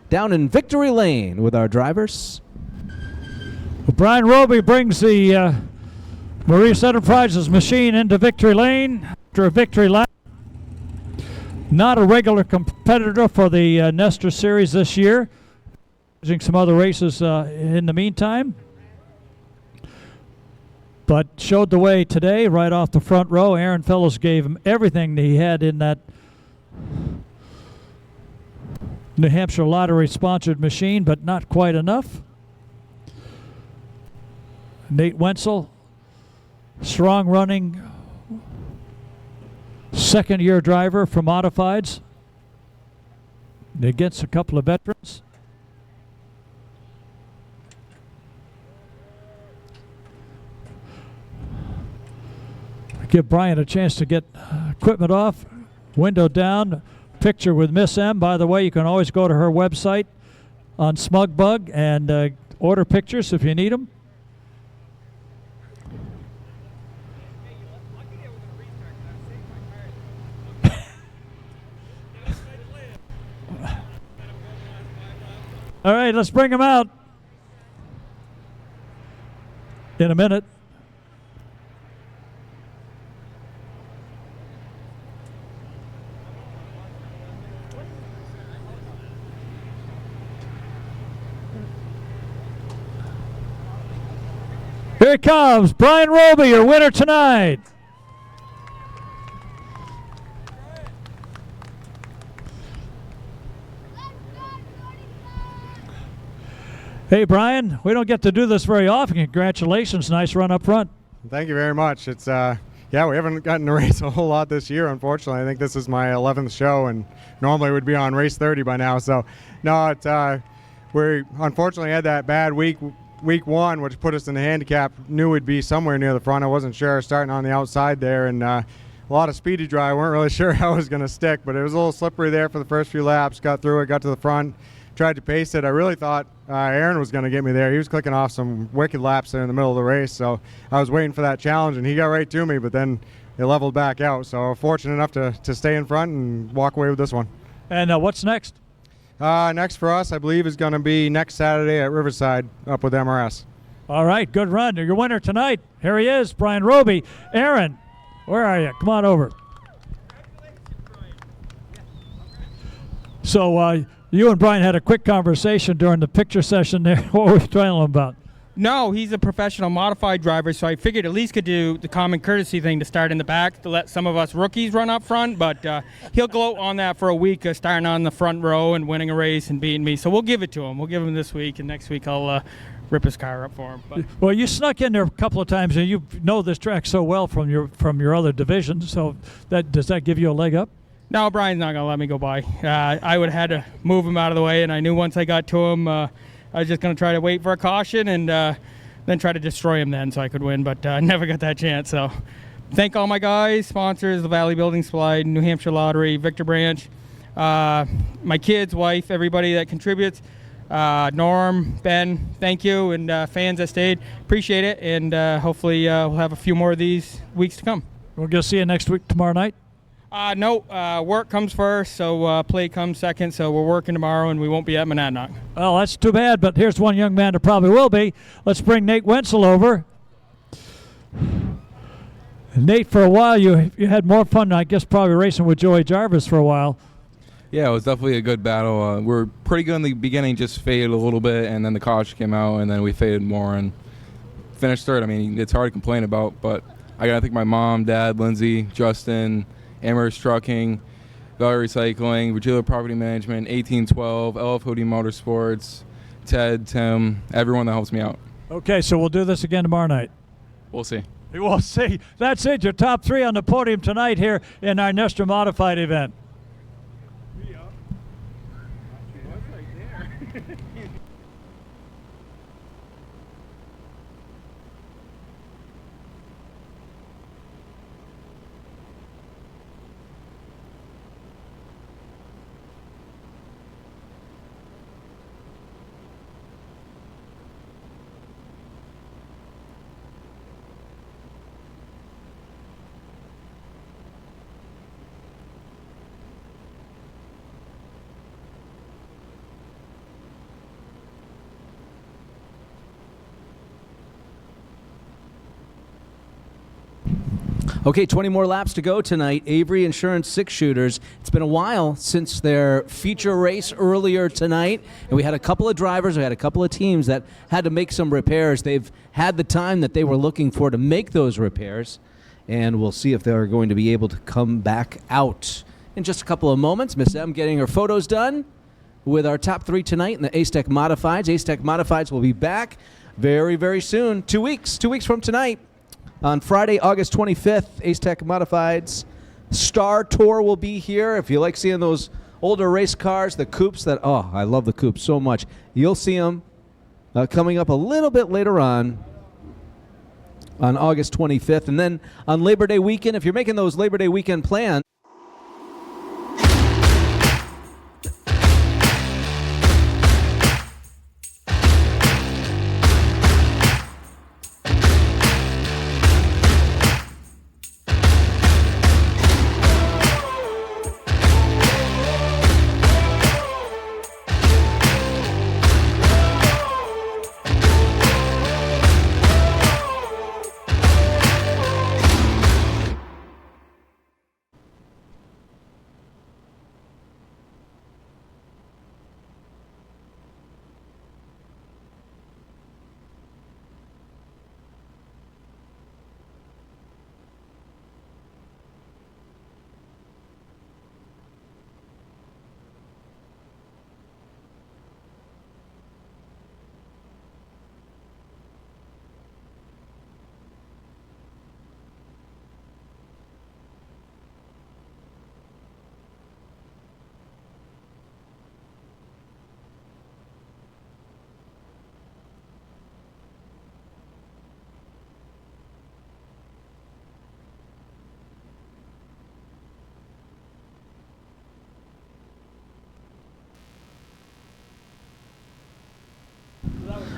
down in Victory Lane with our drivers. Brian Roby brings the Maurice Enterprises machine into Victory Lane after a victory lap. Not a regular competitor for the Nestor Series this year. Using some other races in the meantime. But showed the way today right off the front row. Aaron Fellows gave him everything that he had in that New Hampshire Lottery sponsored machine, but not quite enough. Nate Wenzel, strong running second-year driver for Modifieds against a couple of veterans. Give Brian a chance to get equipment off, window down, picture with Miss M. By the way, you can always go to her website on SmugBug and order pictures if you need them. All right, let's bring him out in a minute. Here he comes, Brian Roby, your winner tonight. Hey, Brian, we don't get to do this very often. Congratulations, nice run up front. Thank you very much. It's yeah, we haven't gotten to race a whole lot this year, unfortunately. I think this is my 11th show, and normally we'd be on race 30 by now. So, no, we unfortunately had that bad week 1, which put us in the handicap. Knew we'd be somewhere near the front. I wasn't sure, starting on the outside there, and a lot of speedy dry. Weren't really sure how it was going to stick, but it was a little slippery there for the first few laps. Got through it, got to the front, tried to pace it. I really thought Aaron was going to get me there. He was clicking off some wicked laps there in the middle of the race, so I was waiting for that challenge, and he got right to me, but then it leveled back out. So fortunate enough to stay in front and walk away with this one. And what's next? Next for us, I believe, is going to be next Saturday at Riverside up with MRS. All right, good run. Your winner tonight. Here he is, Brian Roby. Aaron, where are you? Come on over. So you and Brian had a quick conversation during the picture session there. What were you telling him about? No, he's a professional modified driver, so I figured at least could do the common courtesy thing to start in the back to let some of us rookies run up front, but he'll gloat on that for a week, starting on the front row and winning a race and beating me. So we'll give it to him. We'll give him this week, and next week I'll rip his car up for him. But well, you snuck in there a couple of times, and you know this track so well from your other divisions, so does that give you a leg up? No, Brian's not going to let me go by. I would have had to move him out of the way, and I knew once I got to him, I was just going to try to wait for a caution and then try to destroy him then so I could win, but I never got that chance. So thank all my guys, sponsors, the Valley Building Supply, New Hampshire Lottery, Victor Branch, my kids, wife, everybody that contributes, Norm, Ben, thank you, and fans that stayed. Appreciate it, and hopefully we'll have a few more of these weeks to come. We're going to see you next week, tomorrow night? No, work comes first, so play comes second, so we're working tomorrow, and we won't be at Monadnock. Well, that's too bad, but here's one young man that probably will be. Let's bring Nate Wenzel over. Nate, for a while, you had more fun, I guess, probably racing with Joey Jarvis for a while. Yeah, it was definitely a good battle. We were pretty good in the beginning, just faded a little bit, and then the caution came out, and then we faded more and finished third. I mean, it's hard to complain about, but I got to thank my mom, dad, Lindsay, Justin, Amherst Trucking, Valley Recycling, Virgilia Property Management, 1812, LF Hoodie Motorsports, Ted, Tim, everyone that helps me out. Okay, so we'll do this again tomorrow night. We'll see. We'll see. That's it. Your top three on the podium tonight here in our Nestor Modified event. Okay, 20 more laps to go tonight. Avery Insurance six-shooters. It's been a while since their feature race earlier tonight, and we had a couple of drivers, we had a couple of teams that had to make some repairs. They've had the time that they were looking for to make those repairs, and we'll see if they're going to be able to come back out in just a couple of moments. Miss M getting her photos done with our top three tonight in the Ace-Tech Modifieds. Ace-Tech Modifieds will be back very, very soon. 2 weeks from tonight. On Friday, August 25th, Ace-Tech Modifieds Star Tour will be here. If you like seeing those older race cars, the coupes I love the coupes so much. You'll see them coming up a little bit later on August 25th. And then on Labor Day weekend, if you're making those Labor Day weekend plans,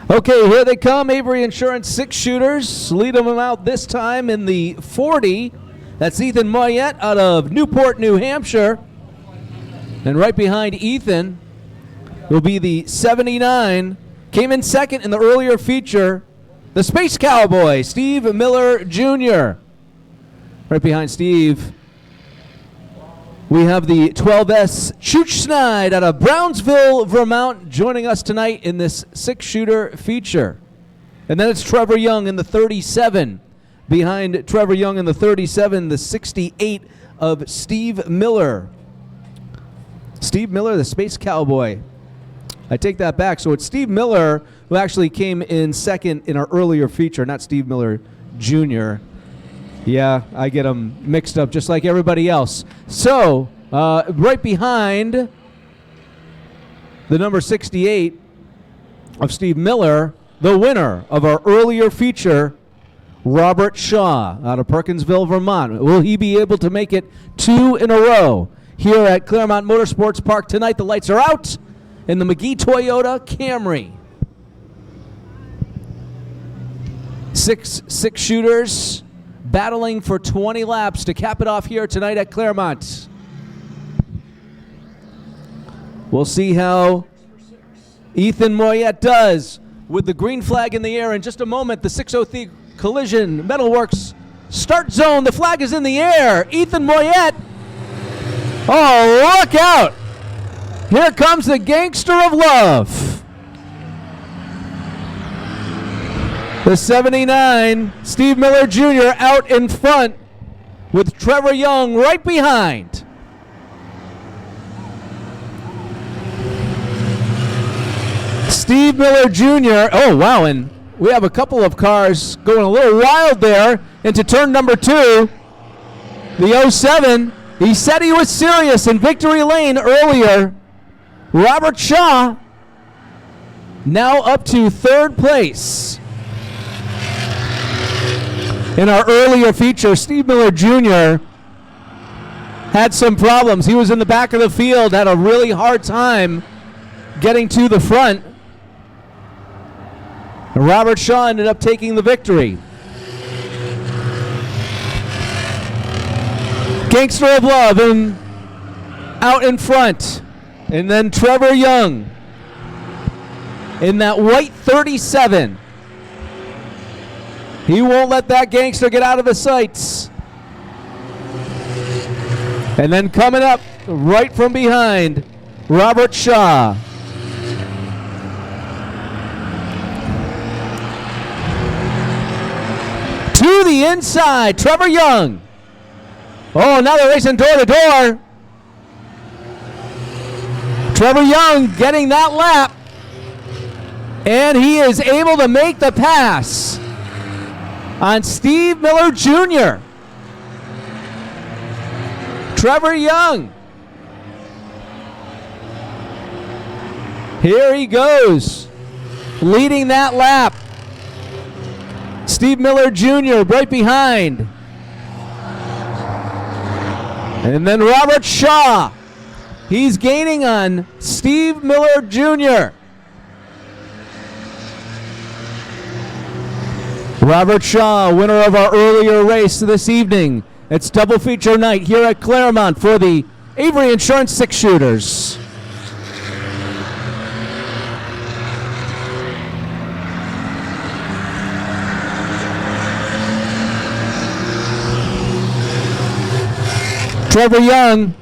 okay, here they come, Avery Insurance six-shooters. Leading them out this time in the 40. That's Ethan Moyette out of Newport, New Hampshire. And right behind Ethan will be the 79. Came in second in the earlier feature, the Space Cowboy, Steve Miller Jr. Right behind Steve We have the 12S Chooch Schneid out of Brownsville, Vermont, joining us tonight in this 6-shooter feature. And then it's Trevor Young in the 37. Behind Trevor Young in the 37, the 68 of Steve Miller. Steve Miller, the Space Cowboy. I take that back. So it's Steve Miller who actually came in second in our earlier feature, not Steve Miller Jr. Yeah, I get them mixed up just like everybody else. So, right behind the number 68 of Steve Miller, the winner of our earlier feature, Robert Shaw out of Perkinsville, Vermont. Will he be able to make it 2 in a row here at Claremont Motorsports Park tonight? The lights are out in the McGee Toyota Camry. Six shooters battling for 20 laps to cap it off here tonight at Claremont. We'll see how Ethan Moyet does with the green flag in the air. In just a moment, the 603 Collision Metalworks start zone. The flag is in the air. Ethan Moyet. Oh, look out. Here comes the Gangster of Love. The 79, Steve Miller Jr. out in front with Trevor Young right behind. Steve Miller Jr. Oh, wow, and we have a couple of cars going a little wild there into turn number 2. The 07, he said he was serious in victory lane earlier. Robert Shaw now up to 3rd place. In our earlier feature, Steve Miller Jr. had some problems. He was in the back of the field, had a really hard time getting to the front. And Robert Shaw ended up taking the victory. Gangster of Love out in front. And then Trevor Young in that white 37. He won't let that gangster get out of his sights. And then coming up right from behind, Robert Shaw. To the inside, Trevor Young. Oh, now they're racing door to door. Trevor Young getting that lap. And he is able to make the pass on Steve Miller Jr. Trevor Young. Here he goes, leading that lap. Steve Miller Jr. right behind. And then Robert Shaw. He's gaining on Steve Miller Jr. Robert Shaw, winner of our earlier race this evening. It's double feature night here at Claremont for the Avery Insurance 6-shooters. Trevor Young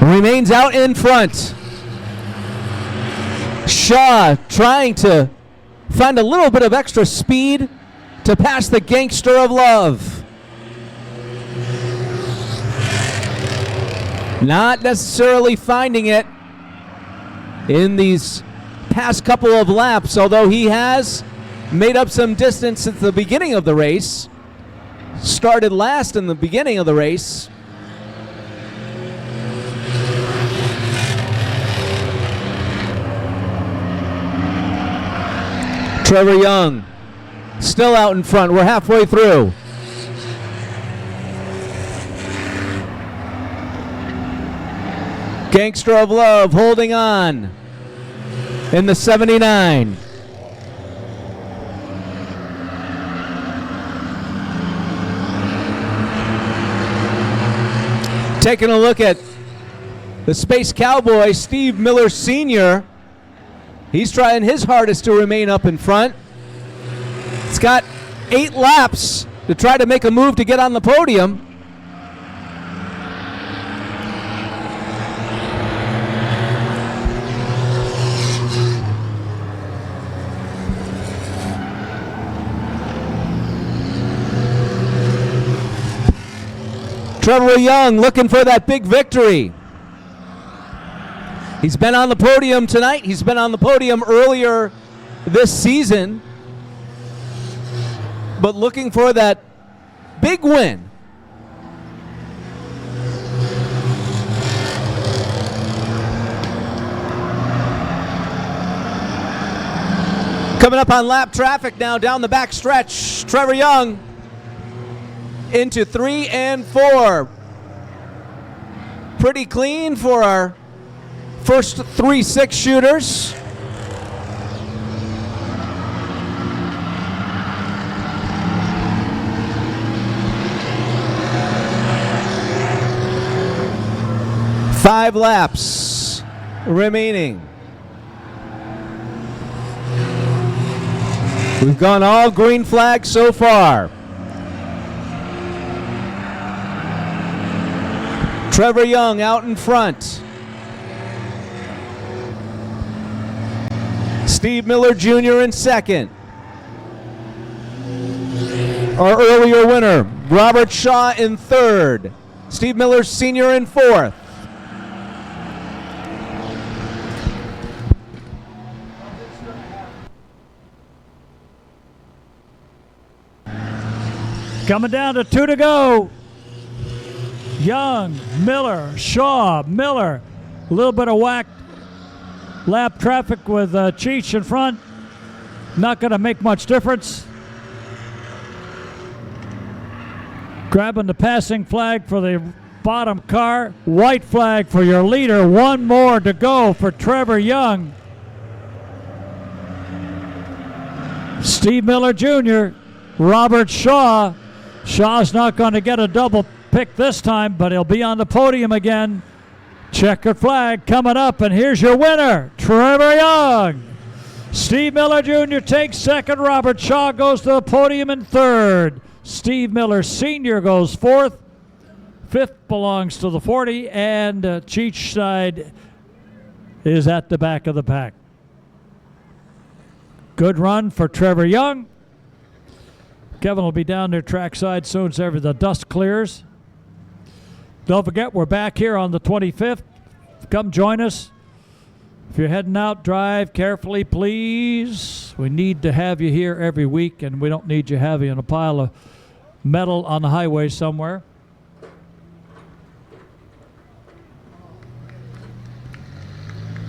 remains out in front. Shaw trying to find a little bit of extra speed to pass the Gangster of Love. Not necessarily finding it in these past couple of laps, although he has made up some distance since the beginning of the race. Started last in the beginning of the race. Trevor Young still out in front. We're halfway through. Gangster of Love holding on in the 79. Taking a look at the Space Cowboy, Steve Miller Sr. He's trying his hardest to remain up in front. It's got 8 laps to try to make a move to get on the podium. Trevor Young looking for that big victory. He's been on the podium tonight. He's been on the podium earlier this season, but looking for that big win. Coming up on lap traffic now down the back stretch, Trevor Young into 3 and 4. Pretty clean for our first 3 6-shooters. Five laps remaining. We've gone all green flags so far. Trevor Young out in front. Steve Miller Jr. in second. Our earlier winner, Robert Shaw in third. Steve Miller Sr. in fourth. Coming down to 2 to go. Young, Miller, Shaw, Miller. A little bit of whack lap traffic with Cheech in front. Not going to make much difference. Grabbing the passing flag for the bottom car. White flag for your leader. One more to go for Trevor Young. Steve Miller Jr., Robert Shaw. Shaw's not going to get a double pick this time, but he'll be on the podium again. Checkered flag coming up, and here's your winner, Trevor Young. Steve Miller Jr. takes second. Robert Shaw goes to the podium in third. Steve Miller Sr. goes fourth. Fifth belongs to the 40, and Cheech side is at the back of the pack. Good run for Trevor Young. Kevin will be down there trackside soon as ever the dust clears. Don't forget, we're back here on the 25th. Come join us. If you're heading out, drive carefully, please. We need to have you here every week, and we don't need you heavy in a pile of metal on the highway somewhere.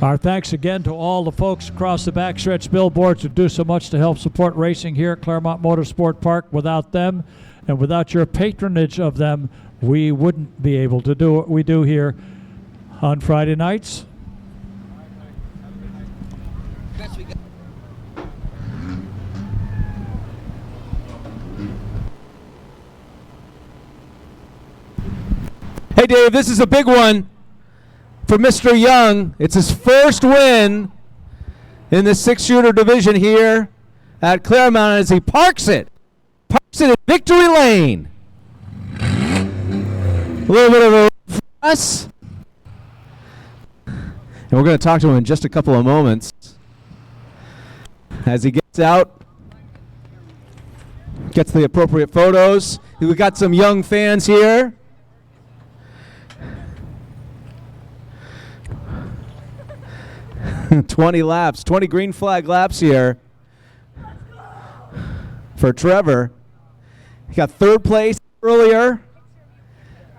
Our thanks again to all the folks across the backstretch billboards who do so much to help support racing here at Claremont Motorsport Park. Without them and without your patronage of them, we wouldn't be able to do what we do here on Friday nights. Hey Dave, this is a big one for Mr. Young. It's his first win in the 6-shooter division here at Claremont as he parks it in victory lane. A little bit of a for us. And we're going to talk to him in just a couple of moments as he gets out, gets the appropriate photos. We got some young fans here. $20 green flag laps here for Trevor. He got third place earlier.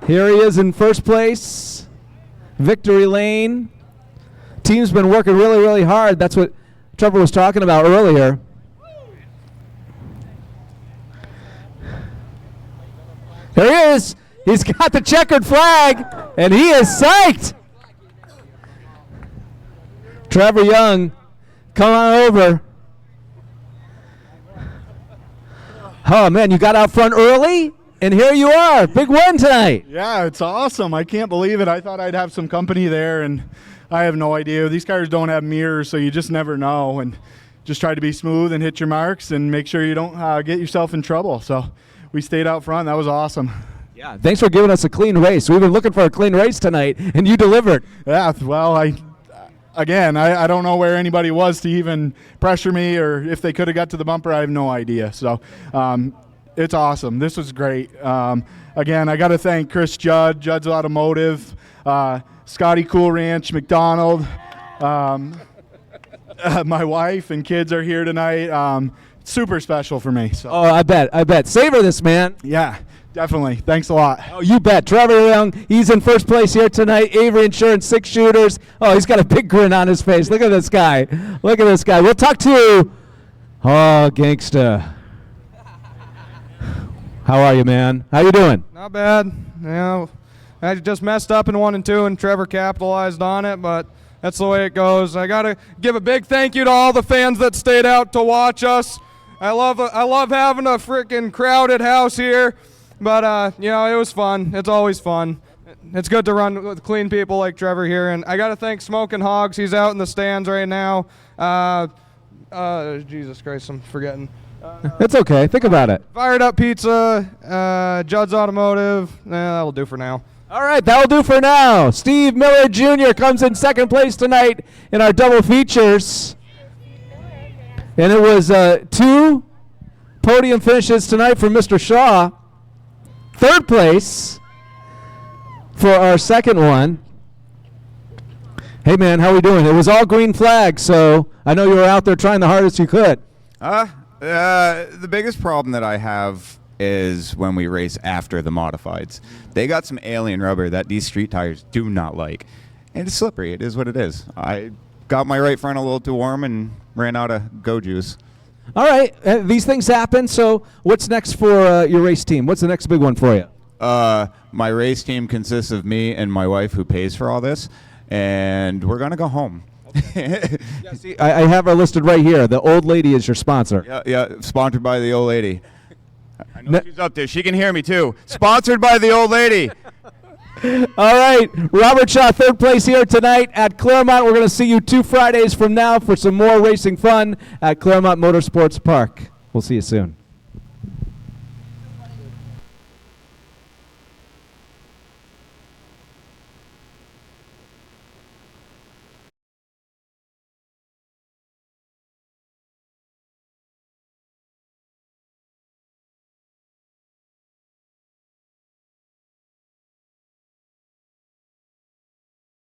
Here he is in first place. Victory lane. Team's been working really, really hard. That's what Trevor was talking about earlier. There he is. He's got the checkered flag, and he is psyched. Trevor Young, come on over. Oh, man, you got out front early, and here you are. Big win tonight. Yeah, it's awesome. I can't believe it. I thought I'd have some company there, and I have no idea. These cars don't have mirrors, so you just never know. And just try to be smooth and hit your marks and make sure you don't get yourself in trouble. So we stayed out front. That was awesome. Yeah, thanks for giving us a clean race. We've been looking for a clean race tonight, and you delivered. Yeah, well, I don't know where anybody was to even pressure me, or if they could have got to the bumper. I have no idea. So it's awesome. This was great. Again, I got to thank Chris Judd, Judd's Automotive, Scotty Cool Ranch, McDonald. My wife and kids are here tonight. Super special for me. So. Oh, I bet. Savor this, man. Yeah, definitely. Thanks a lot. Oh, you bet. Trevor Young, he's in first place here tonight. Avery Insurance 6 shooters. Oh, he's got a big grin on his face. Look at this guy. We'll talk to Gangsta. How are you, man? How you doing? Not bad. You know, I just messed up in 1 and 2, and Trevor capitalized on it, but that's the way it goes. I got to give a big thank you to all the fans that stayed out to watch us. I love having a freaking crowded house here, but you know, it was fun. It's always fun. It's good to run with clean people like Trevor here, and I got to thank Smoking Hogs. He's out in the stands right now. Jesus Christ, I'm forgetting. It's okay. Think about it. Fired Up Pizza, Judd's Automotive. That'll do for now. All right, that'll do for now. Steve Miller Jr. comes in second place tonight in our double features. And it was 2 podium finishes tonight for Mr. Shaw. Third place for our second one. Hey, man, how we doing? It was all green flags, so I know you were out there trying the hardest you could. The biggest problem that I have is when we race after the modifieds. They got some alien rubber that these street tires do not like. And it's slippery. It is what it is. I got my right front a little too warm and ran out of go juice. All right. These things happen. So what's next for your race team? What's the next big one for you? My race team consists of me and my wife, who pays for all this. And we're going to go home. Yeah, see, I have her listed right here. The old lady is your sponsor. Yeah, sponsored by the old lady. I know she's up there. She can hear me, too. Sponsored by the old lady. All right. Robert Shaw, third place here tonight at Claremont. We're going to see you 2 Fridays from now for some more racing fun at Claremont Motorsports Park. We'll see you soon.